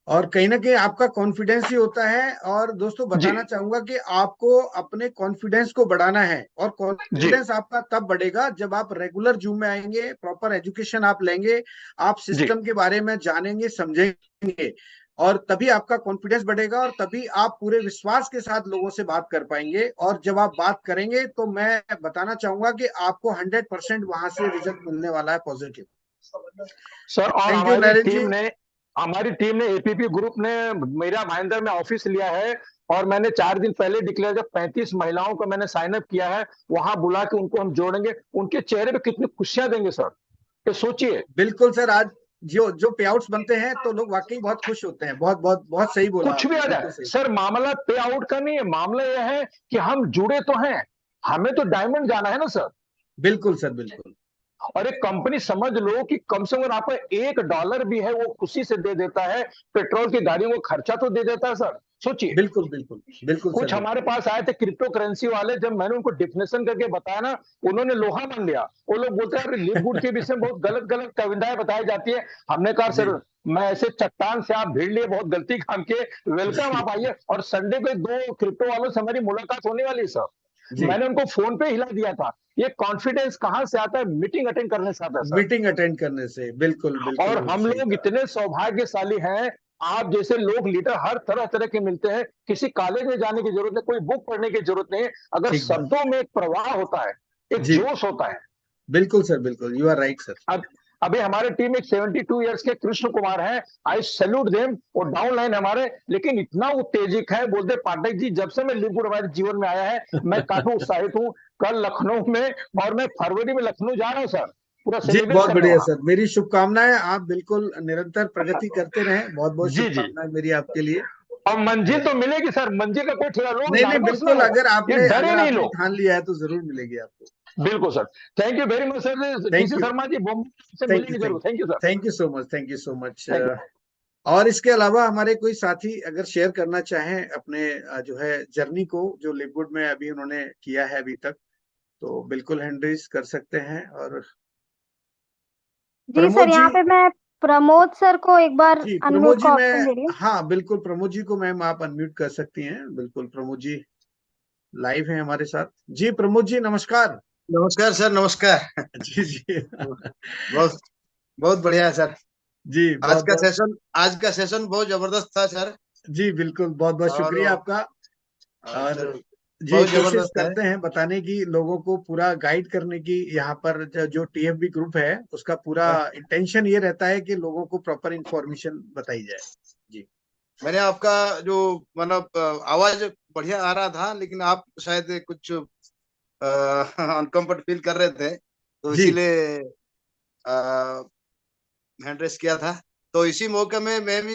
और कहीं ना कहीं आपका कॉन्फिडेंस ही होता है। और दोस्तों जी बताना चाहूंगा कि आपको अपने कॉन्फिडेंस को बढ़ाना है, और जी कॉन्फिडेंस आपका तब बढ़ेगा जब आप रेगुलर जूम में आएंगे, प्रॉपर एजुकेशन आप लेंगे, आप जी सिस्टम के बारे में जानेंगे समझेंगे, और तभी आपका कॉन्फिडेंस बढ़ेगा, और तभी आप पूरे विश्वास के साथ लोगों से बात कर पाएंगे। और जब आप बात करेंगे तो मैं बताना चाहूंगा कि आपको 100% वहां से रिजल्ट मिलने वाला है पॉजिटिव। सर। और थैंक यू नरेंद्र जी। हमारी टीम ने एपीपी ग्रुप ने मेरा भाईंदर में ऑफिस लिया है, और मैंने 4 दिन पहले डिक्लेयर किया 35 महिलाओं को मैंने साइन अप किया है, वहां बुला के उनको हम जोड़ेंगे। उनके चेहरे पे कितनी खुशियां देंगे सर, तो सोचिए। बिल्कुल सर, आज जो जो पे आउट्स बनते हैं तो लोग वाकई बहुत खुश होते हैं। बहुत बहुत बहुत सही बोला कुछ भी आपने, आ बिल्कुल जाए सही। सर, मामला पे आउट का नहीं है, मामला यह है कि हम जुड़े तो हैं, हमें तो डायमंड जाना है ना सर। बिल्कुल सर, बिल्कुल और एक कंपनी समझ लो कि कम से कम आपको $1 भी है वो खुशी से दे देता है, पेट्रोल की गाड़ियों को खर्चा तो दे देता है सर, सोचिए। बिल्कुल बिल्कुल बिल्कुल सर, कुछ हमारे बिल्कुल। पास आए थे क्रिप्टो करेंसी वाले, जब मैंने उनको डिफिनेशन करके बताया ना, उन्होंने लोहा मान लिया। वो लोग बोलते हैं लिव गुड के विषय में बहुत गलत गलत कविताएं बताई जाती है। हमने कहा जी सर, मैं ऐसे चट्टान से आप भीड़ लिए बहुत गलती काम किए, वेलकम आप आइए। और संडे को 2 क्रिप्टो वालों से हमारी मुलाकात होने वाली है सर। जी। मैंने उनको फोन पे हिला दिया था। ये कॉन्फिडेंस कहां से आता है? मीटिंग अटेंड करने से आता है सर। मीटिंग अटेंड करने से, बिल्कुल और बिल्कुल हम सही लोग कहा। इतने सौभाग्यशाली हैं, आप जैसे लोग लीडर हर तरह तरह के मिलते हैं। किसी कॉलेज में जाने की जरूरत नहीं, कोई बुक पढ़ने की जरूरत नहीं है। अगर ठीक बात। शब्दों में एक प्रवाह होता है, एक जी जोश होता है। बिल्कुल सर, बिल्कुल, यू आर राइट सर। अब अभी हमारे टीम एक 72 ईयर्स के कृष्ण कुमार हैं। आई सैल्यूट देम। वो डाउन लाइन हमारे, लेकिन इतना उत्तेजित है, बोलते पाठक जी जब से मैं लिवगुड हमारे जीवन में आया है मैं काफी उत्साहित हूँ। कल लखनऊ में, और मैं फरवरी में लखनऊ जा रहा हूँ सर, पूरा जी सेलिब्रेट बहुत करने बढ़िया वहां। सर, मेरी शुभकामनाएं। आप बिल्कुल निरंतर प्रगति करते रहें, बहुत बहुत जी जी। शुभकामनाएं मेरी आपके लिए। और मंजिल और तो मिलेगी सर, मंजिल का कोई ठेला, लोग नहीं नहीं, नर्वस ना बिल्कुल, हो, अगर ये आपने डरे अगर नहीं आपने लोग। ठान लिया है तो जरूर मिलेगी आपको। बिल्कुल sir. Thank you very much sir, thank किसी यू, शर्मा जी बॉम्बे से थैंक यू, मिलेंगे जरूर। Thank you sir. Thank you so much, thank you so much. Thank you. और इसके अलावा हमारे कोई साथी अगर शेयर करना चाहें अपने जो है जर्नी को, जो लिवगुड में अभी उन्होंने किया है अभी तक, तो बिल्कुल हैंड रेज कर सकते हैं। और जी सर, प्रमोद जी। यहाँ पे मैं प्रमोद सर को एक बार जी प्रमोद अनम्यूट जी, का मैं, ऑप्शन दे रही हूँ। हाँ बिल्कुल, प्रमोद जी को मैम आप अनम्यूट कर सकती हैं। बिल्कुल, प्रमोद जी लाइव हैं हमारे साथ। जी प्रमोद जी, नमस्कार। नमस्कार सर, नमस्कार। जी जी। बहुत बहुत बढ़िया है सर। जी बहुत बहुत। आज का सेशन बहुत जबरदस्त था सर। जी बिल्कुल, बहुत बहुत और शुक्रिया आपका। और सर जी बहुत कोशिश जबरदस्त है। करते हैं बताने की, लोगों को पूरा गाइड करने की। यहाँ पर जो टीएफबी ग्रुप है उसका पूरा इंटेंशन ये रहता है कि लोगों को प्रॉपर इंफॉर्मेशन बताई जाए। जी। मैंने आपका जो मतलब आवाज बढ़िया आ रहा था, लेकिन आप शायद कुछ अनकंफर्ट फील कर रहे थे, तो जी इसीलिए हैंड रेस किया था। तो इसी मौके में मैं भी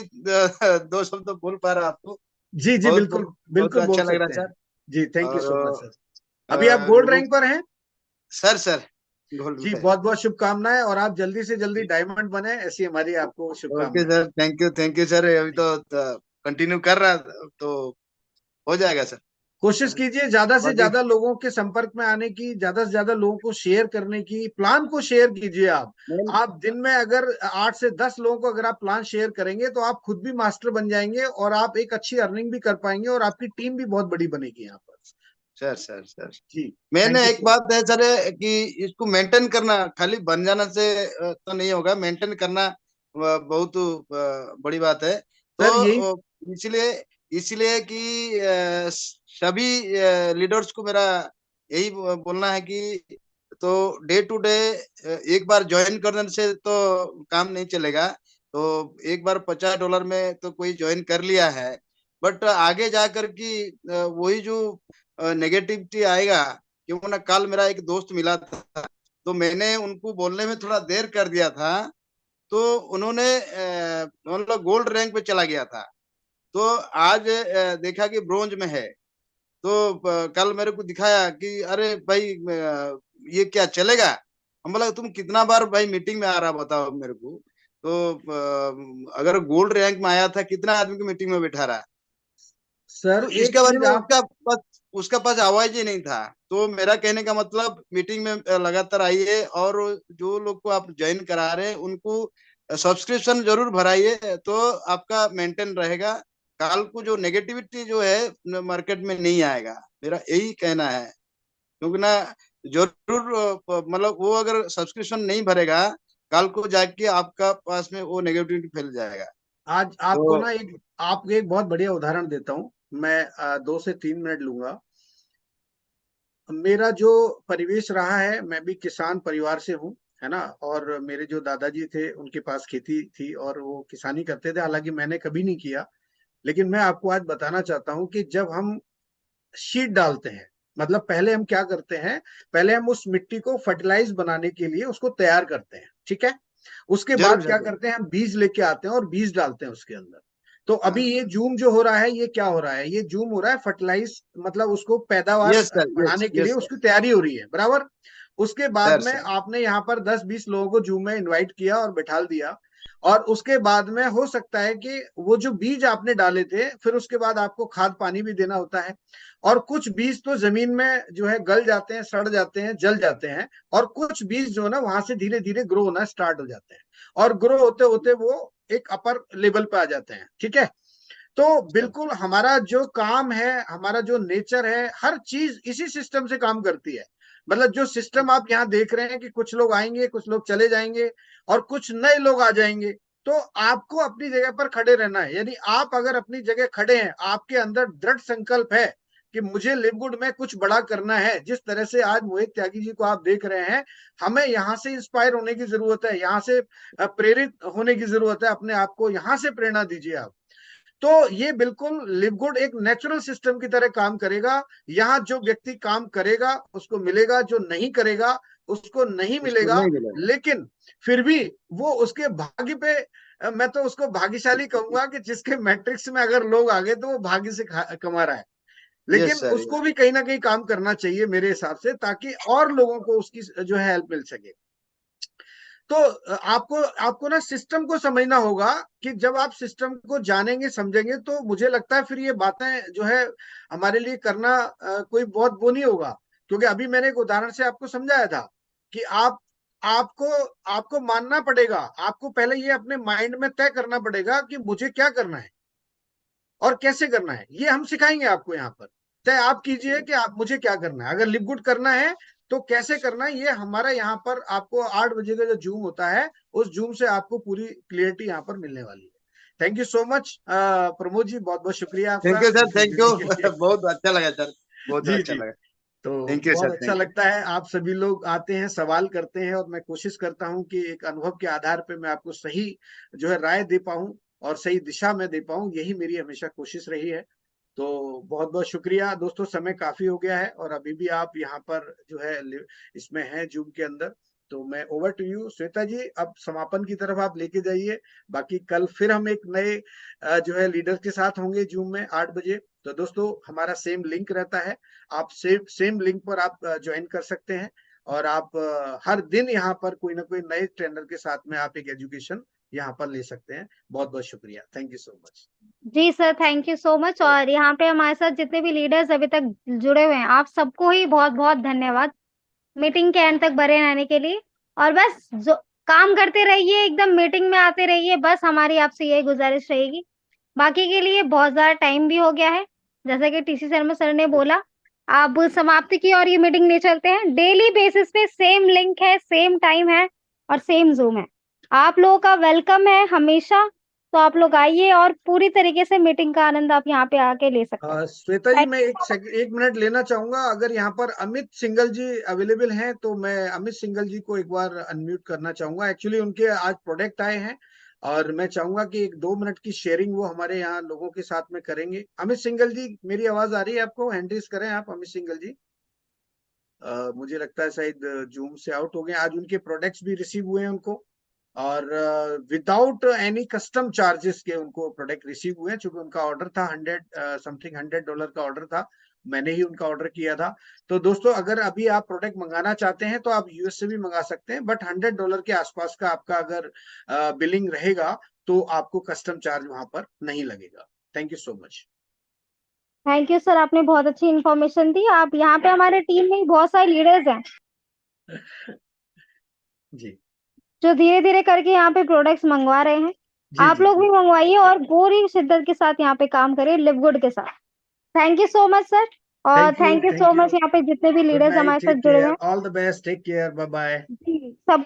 2 शब्द बोल पा रहा आपको। जी जी, बहुत बिल्कुल बहुत बहुत बिल्कुल बोल अच्छा लग रहा सकते है हैं। सर। जी थैंक यू सो मच और सर। अभी आप गोल्ड लोगों, रैंक पर हैं। सर गोल्ड जी में। बहुत बहुत शुभकामनाएं, और आप जल्दी से जल्दी डायमंड बने, ऐसी हमारी आपको ओके शुभकामनाएं। Sir, thank you sir. अभी तो कंटिन्यू कर रहा तो हो जाएगा सर। कोशिश कीजिए ज्यादा से बाकी ज्यादा लोगों के संपर्क में आने की, ज्यादा से ज्यादा लोगों को शेयर करने की। प्लान को शेयर कीजिए आप। मैं आप दिन में अगर 8 से 10 लोगों को अगर आप प्लान शेयर करेंगे तो आप खुद भी मास्टर बन जाएंगे, और आप एक अच्छी अर्निंग भी कर पाएंगे, और आपकी टीम भी बहुत बड़ी बनेगी यहाँ पर। सर जी मैंने थैंक यू एक सो बात है सर कि इसको मेंटेन करना, खाली बन जाना से तो नहीं होगा, मेंटेन करना बहुत बड़ी बात है। सर। यही तो इसलिए इसलिए कि सभी लीडर्स को मेरा यही बोलना है कि तो डे टू डे एक बार ज्वाइन करने से तो काम नहीं चलेगा। तो एक बार $50 में तो कोई ज्वाइन कर लिया है, बट आगे जाकर की वही जो नेगेटिविटी आएगा। क्यों ना, कल मेरा एक दोस्त मिला था, तो मैंने उनको बोलने में थोड़ा देर कर दिया था, तो उन्होंने मतलब गोल्ड रैंक पे चला गया था। तो आज देखा कि ब्रोंज में है। तो कल मेरे को दिखाया कि अरे भाई ये क्या चलेगा। हम बोला तुम कितना बार भाई मीटिंग में आ रहा बताओ मेरे को। तो अगर गोल्ड रैंक में आया था, कितना आदमी को मीटिंग में बैठा रहा। सर तो एक इसके बारे चीज में आप, उसका पास आवाज ही नहीं था। तो मेरा कहने का मतलब मीटिंग में लगातार आइए, और जो लोग को आप ज्वाइन करा रहे हैं उनको सब्सक्रिप्शन जरूर भराइए, तो आपका मेंटेन रहेगा। कल को जो नेगेटिविटी जो है मार्केट में नहीं आएगा, मेरा यही कहना है। क्योंकि ना जरूर मतलब वो अगर सब्सक्रिप्शन नहीं भरेगा, कल को जाके आपका पास में वो नेगेटिविटी फैल जाएगा। आज आपको तो ना आपको एक बहुत बढ़िया उदाहरण देता हूँ मैं। 2 से 3 मिनट लूंगा। मेरा जो परिवेश रहा है, मैं भी किसान परिवार से हूँ, है ना। और मेरे जो दादाजी थे उनके पास खेती थी और वो किसानी करते थे, हालांकि मैंने कभी नहीं किया। लेकिन मैं आपको आज बताना चाहता हूँ कि जब हम शीट डालते हैं, मतलब पहले हम क्या करते हैं, पहले हम उस मिट्टी को फर्टिलाइज बनाने के लिए उसको तैयार करते हैं, ठीक है। उसके जरूर बाद क्या जरूर। करते हैं, हम बीज लेके आते हैं और बीज डालते हैं उसके अंदर। तो अभी हाँ, ये जूम जो हो रहा है, ये क्या हो रहा है, ये जूम हो रहा है फर्टिलाइज, मतलब उसको पैदावार यस सर, यस बढ़ाने के लिए यस सर। उसकी तैयारी हो रही है, बराबर। उसके बाद सर में सर आपने यहाँ पर 10-20 लोगों को जूम में इनवाइट किया और बिठा दिया। और उसके बाद में हो सकता है कि वो जो बीज आपने डाले थे, फिर उसके बाद आपको खाद पानी भी देना होता है। और कुछ बीज तो जमीन में जो है गल जाते हैं, सड़ जाते हैं, जल जाते हैं। और कुछ बीज जो है ना, वहां से धीरे धीरे ग्रो होना स्टार्ट हो जाते हैं। और ग्रो होते होते वो एक अपर लेवल पे आ जाते हैं, ठीक है। तो सर। बिल्कुल हमारा जो काम है, हमारा जो नेचर है, हर चीज इसी सिस्टम से काम करती है। मतलब जो सिस्टम आप यहाँ देख रहे हैं कि कुछ लोग आएंगे, कुछ लोग चले जाएंगे और कुछ नए लोग आ जाएंगे। तो आपको अपनी जगह पर खड़े रहना है। यानी आप अगर अपनी जगह खड़े हैं, आपके अंदर दृढ़ संकल्प है कि मुझे लिवगुड में कुछ बड़ा करना है, जिस तरह से आज मोहित त्यागी जी को आप देख रहे हैं, हमें यहाँ से इंस्पायर होने की जरूरत है, यहाँ से प्रेरित होने की जरूरत है। अपने आप को यहाँ से प्रेरणा दीजिए आप। तो ये बिल्कुल लिवगुड एक नेचुरल सिस्टम की तरह काम करेगा। यहाँ जो व्यक्ति काम करेगा उसको मिलेगा, जो नहीं करेगा उसको नहीं उसको मिलेगा। नहीं मिलेगा। लेकिन फिर भी वो उसके भाग्य पे, मैं तो उसको भाग्यशाली कहूंगा कि जिसके मैट्रिक्स में अगर लोग आ गए तो वो भाग्य से कमा रहा है। लेकिन यस सर, उसको यस। भी कहीं ना कहीं काम करना चाहिए मेरे हिसाब से, ताकि और लोगों को उसकी जो है हेल्प मिल सके। तो आपको आपको ना सिस्टम को समझना होगा कि जब आप सिस्टम को जानेंगे समझेंगे, तो मुझे लगता है फिर ये बातें जो है हमारे लिए करना कोई बहुत वो नहीं होगा। क्योंकि अभी मैंने एक उदाहरण से आपको समझाया था कि आपको आपको मानना पड़ेगा। आपको पहले ये अपने माइंड में तय करना पड़ेगा कि मुझे क्या करना है और कैसे करना है। ये हम सिखाएंगे आपको यहाँ पर। तय आप कीजिए कि आप मुझे क्या करना है, अगर लिव गुड करना है तो कैसे करना है। ये हमारा यहाँ पर आपको 8 बजे का जो जूम होता है, उस जूम से आपको पूरी क्लियरिटी यहाँ पर मिलने वाली है। Thank you so much Pramod ji, बहुत बहुत शुक्रिया थैंक आपका you sir, interview thank you. देने के लिए। बहुत अच्छा लगा सर, बहुत जी अच्छा जी। लगा। तो थैंक यू बहुत सर, अच्छा थैंक यू। लगता है, आप सभी लोग आते हैं, सवाल करते हैं, और मैं कोशिश करता हूं कि एक अनुभव के आधार पे मैं आपको सही जो है राय दे पाऊं और सही दिशा में दे पाऊं। यही मेरी हमेशा कोशिश रही है। तो बहुत बहुत शुक्रिया दोस्तों, समय काफी हो गया है और अभी भी आप यहाँ पर जो है इसमें हैं जूम के अंदर। तो मैं ओवर टू यू श्वेता जी, अब समापन की तरफ आप लेके जाइए। बाकी कल फिर हम एक नए जो है लीडर के साथ होंगे जूम में 8 बजे। तो दोस्तों हमारा सेम लिंक रहता है, आप सेम लिंक पर आप ज्वाइन कर सकते हैं। और आप हर दिन यहाँ पर कोई ना कोई नए ट्रेनर के साथ में आप एक एजुकेशन यहाँ पर ले सकते हैं। बहुत बहुत शुक्रिया, थैंक यू सो मच। जी sir, thank you so much. और यहाँ पे हमारे साथ जितने भी लीडर्स अभी तक जुड़े हुए हैं, आप सबको ही बहुत बहुत धन्यवाद मीटिंग के एंड तक बने रहने के लिए। और बस जो काम करते रहिए, एकदम मीटिंग में आते रहिए, बस हमारी आपसे यही गुजारिश रहेगी। बाकी के लिए बहुत ज़्यादा टाइम भी हो गया है, जैसा कि टीसी शर्मा सर ने बोला। अब समाप्ति की और ये मीटिंग ले चलते हैं। डेली बेसिस पे सेम लिंक है, सेम टाइम है और सेम जूम है। आप लोगों का वेलकम है हमेशा। तो आप लोग आइए और पूरी तरीके से मीटिंग का आनंद आप यहाँ पे आके ले सकते हैं। श्वेता जी, थैंक मैं एक मिनट लेना चाहूंगा। अगर यहाँ पर अमित सिंगल जी अवेलेबल हैं तो मैं अमित सिंगल जी को एक बार अनम्यूट करना चाहूंगा। एक्चुअली उनके आज प्रोडक्ट आए हैं और मैं चाहूंगा कि 1-2 मिनट की शेयरिंग वो हमारे यहाँ लोगों के साथ में करेंगे। अमित सिंगल जी, मेरी आवाज आ रही है आपको? हैंड रेज करें आप अमित सिंगल जी। मुझे लगता है शायद जूम से आउट हो गए। आज उनके प्रोडक्ट्स भी रिसीव हुए हैं उनको, और विदाउट एनी कस्टम चार्जेस के उनको प्रोडक्ट रिसीव हुए हैं। चूंकि उनका ऑर्डर था 100 का ऑर्डर था, मैंने ही उनका ऑर्डर किया था। तो दोस्तों, अगर अभी आप प्रोडक्ट मंगाना चाहते हैं तो आप यूएस से भी मंगा सकते हैं, बट $100 के आसपास का आपका अगर बिलिंग रहेगा तो आपको कस्टम चार्ज वहां पर नहीं लगेगा। Thank you so much. You sir, आपने बहुत अच्छी इन्फॉर्मेशन दी। आप यहाँ पे हमारे टीम में बहुत सारे लीडर्स हैं। जी। जो धीरे धीरे करके यहाँ पे प्रोडक्ट्स मंगवा रहे हैं। जी आप जी लोग भी जी मंगवाइए और पूरी शिद्दत के साथ यहाँ पे काम करिए लिव गुड के साथ। Thank you so much sir, और थैंक यू सो मच यहाँ पे जितने भी गुड लीडर्स नाइट, हमारे साथ टेक जुड़े हुए केयर, हैं। All the best, take care, bye bye. जी सबको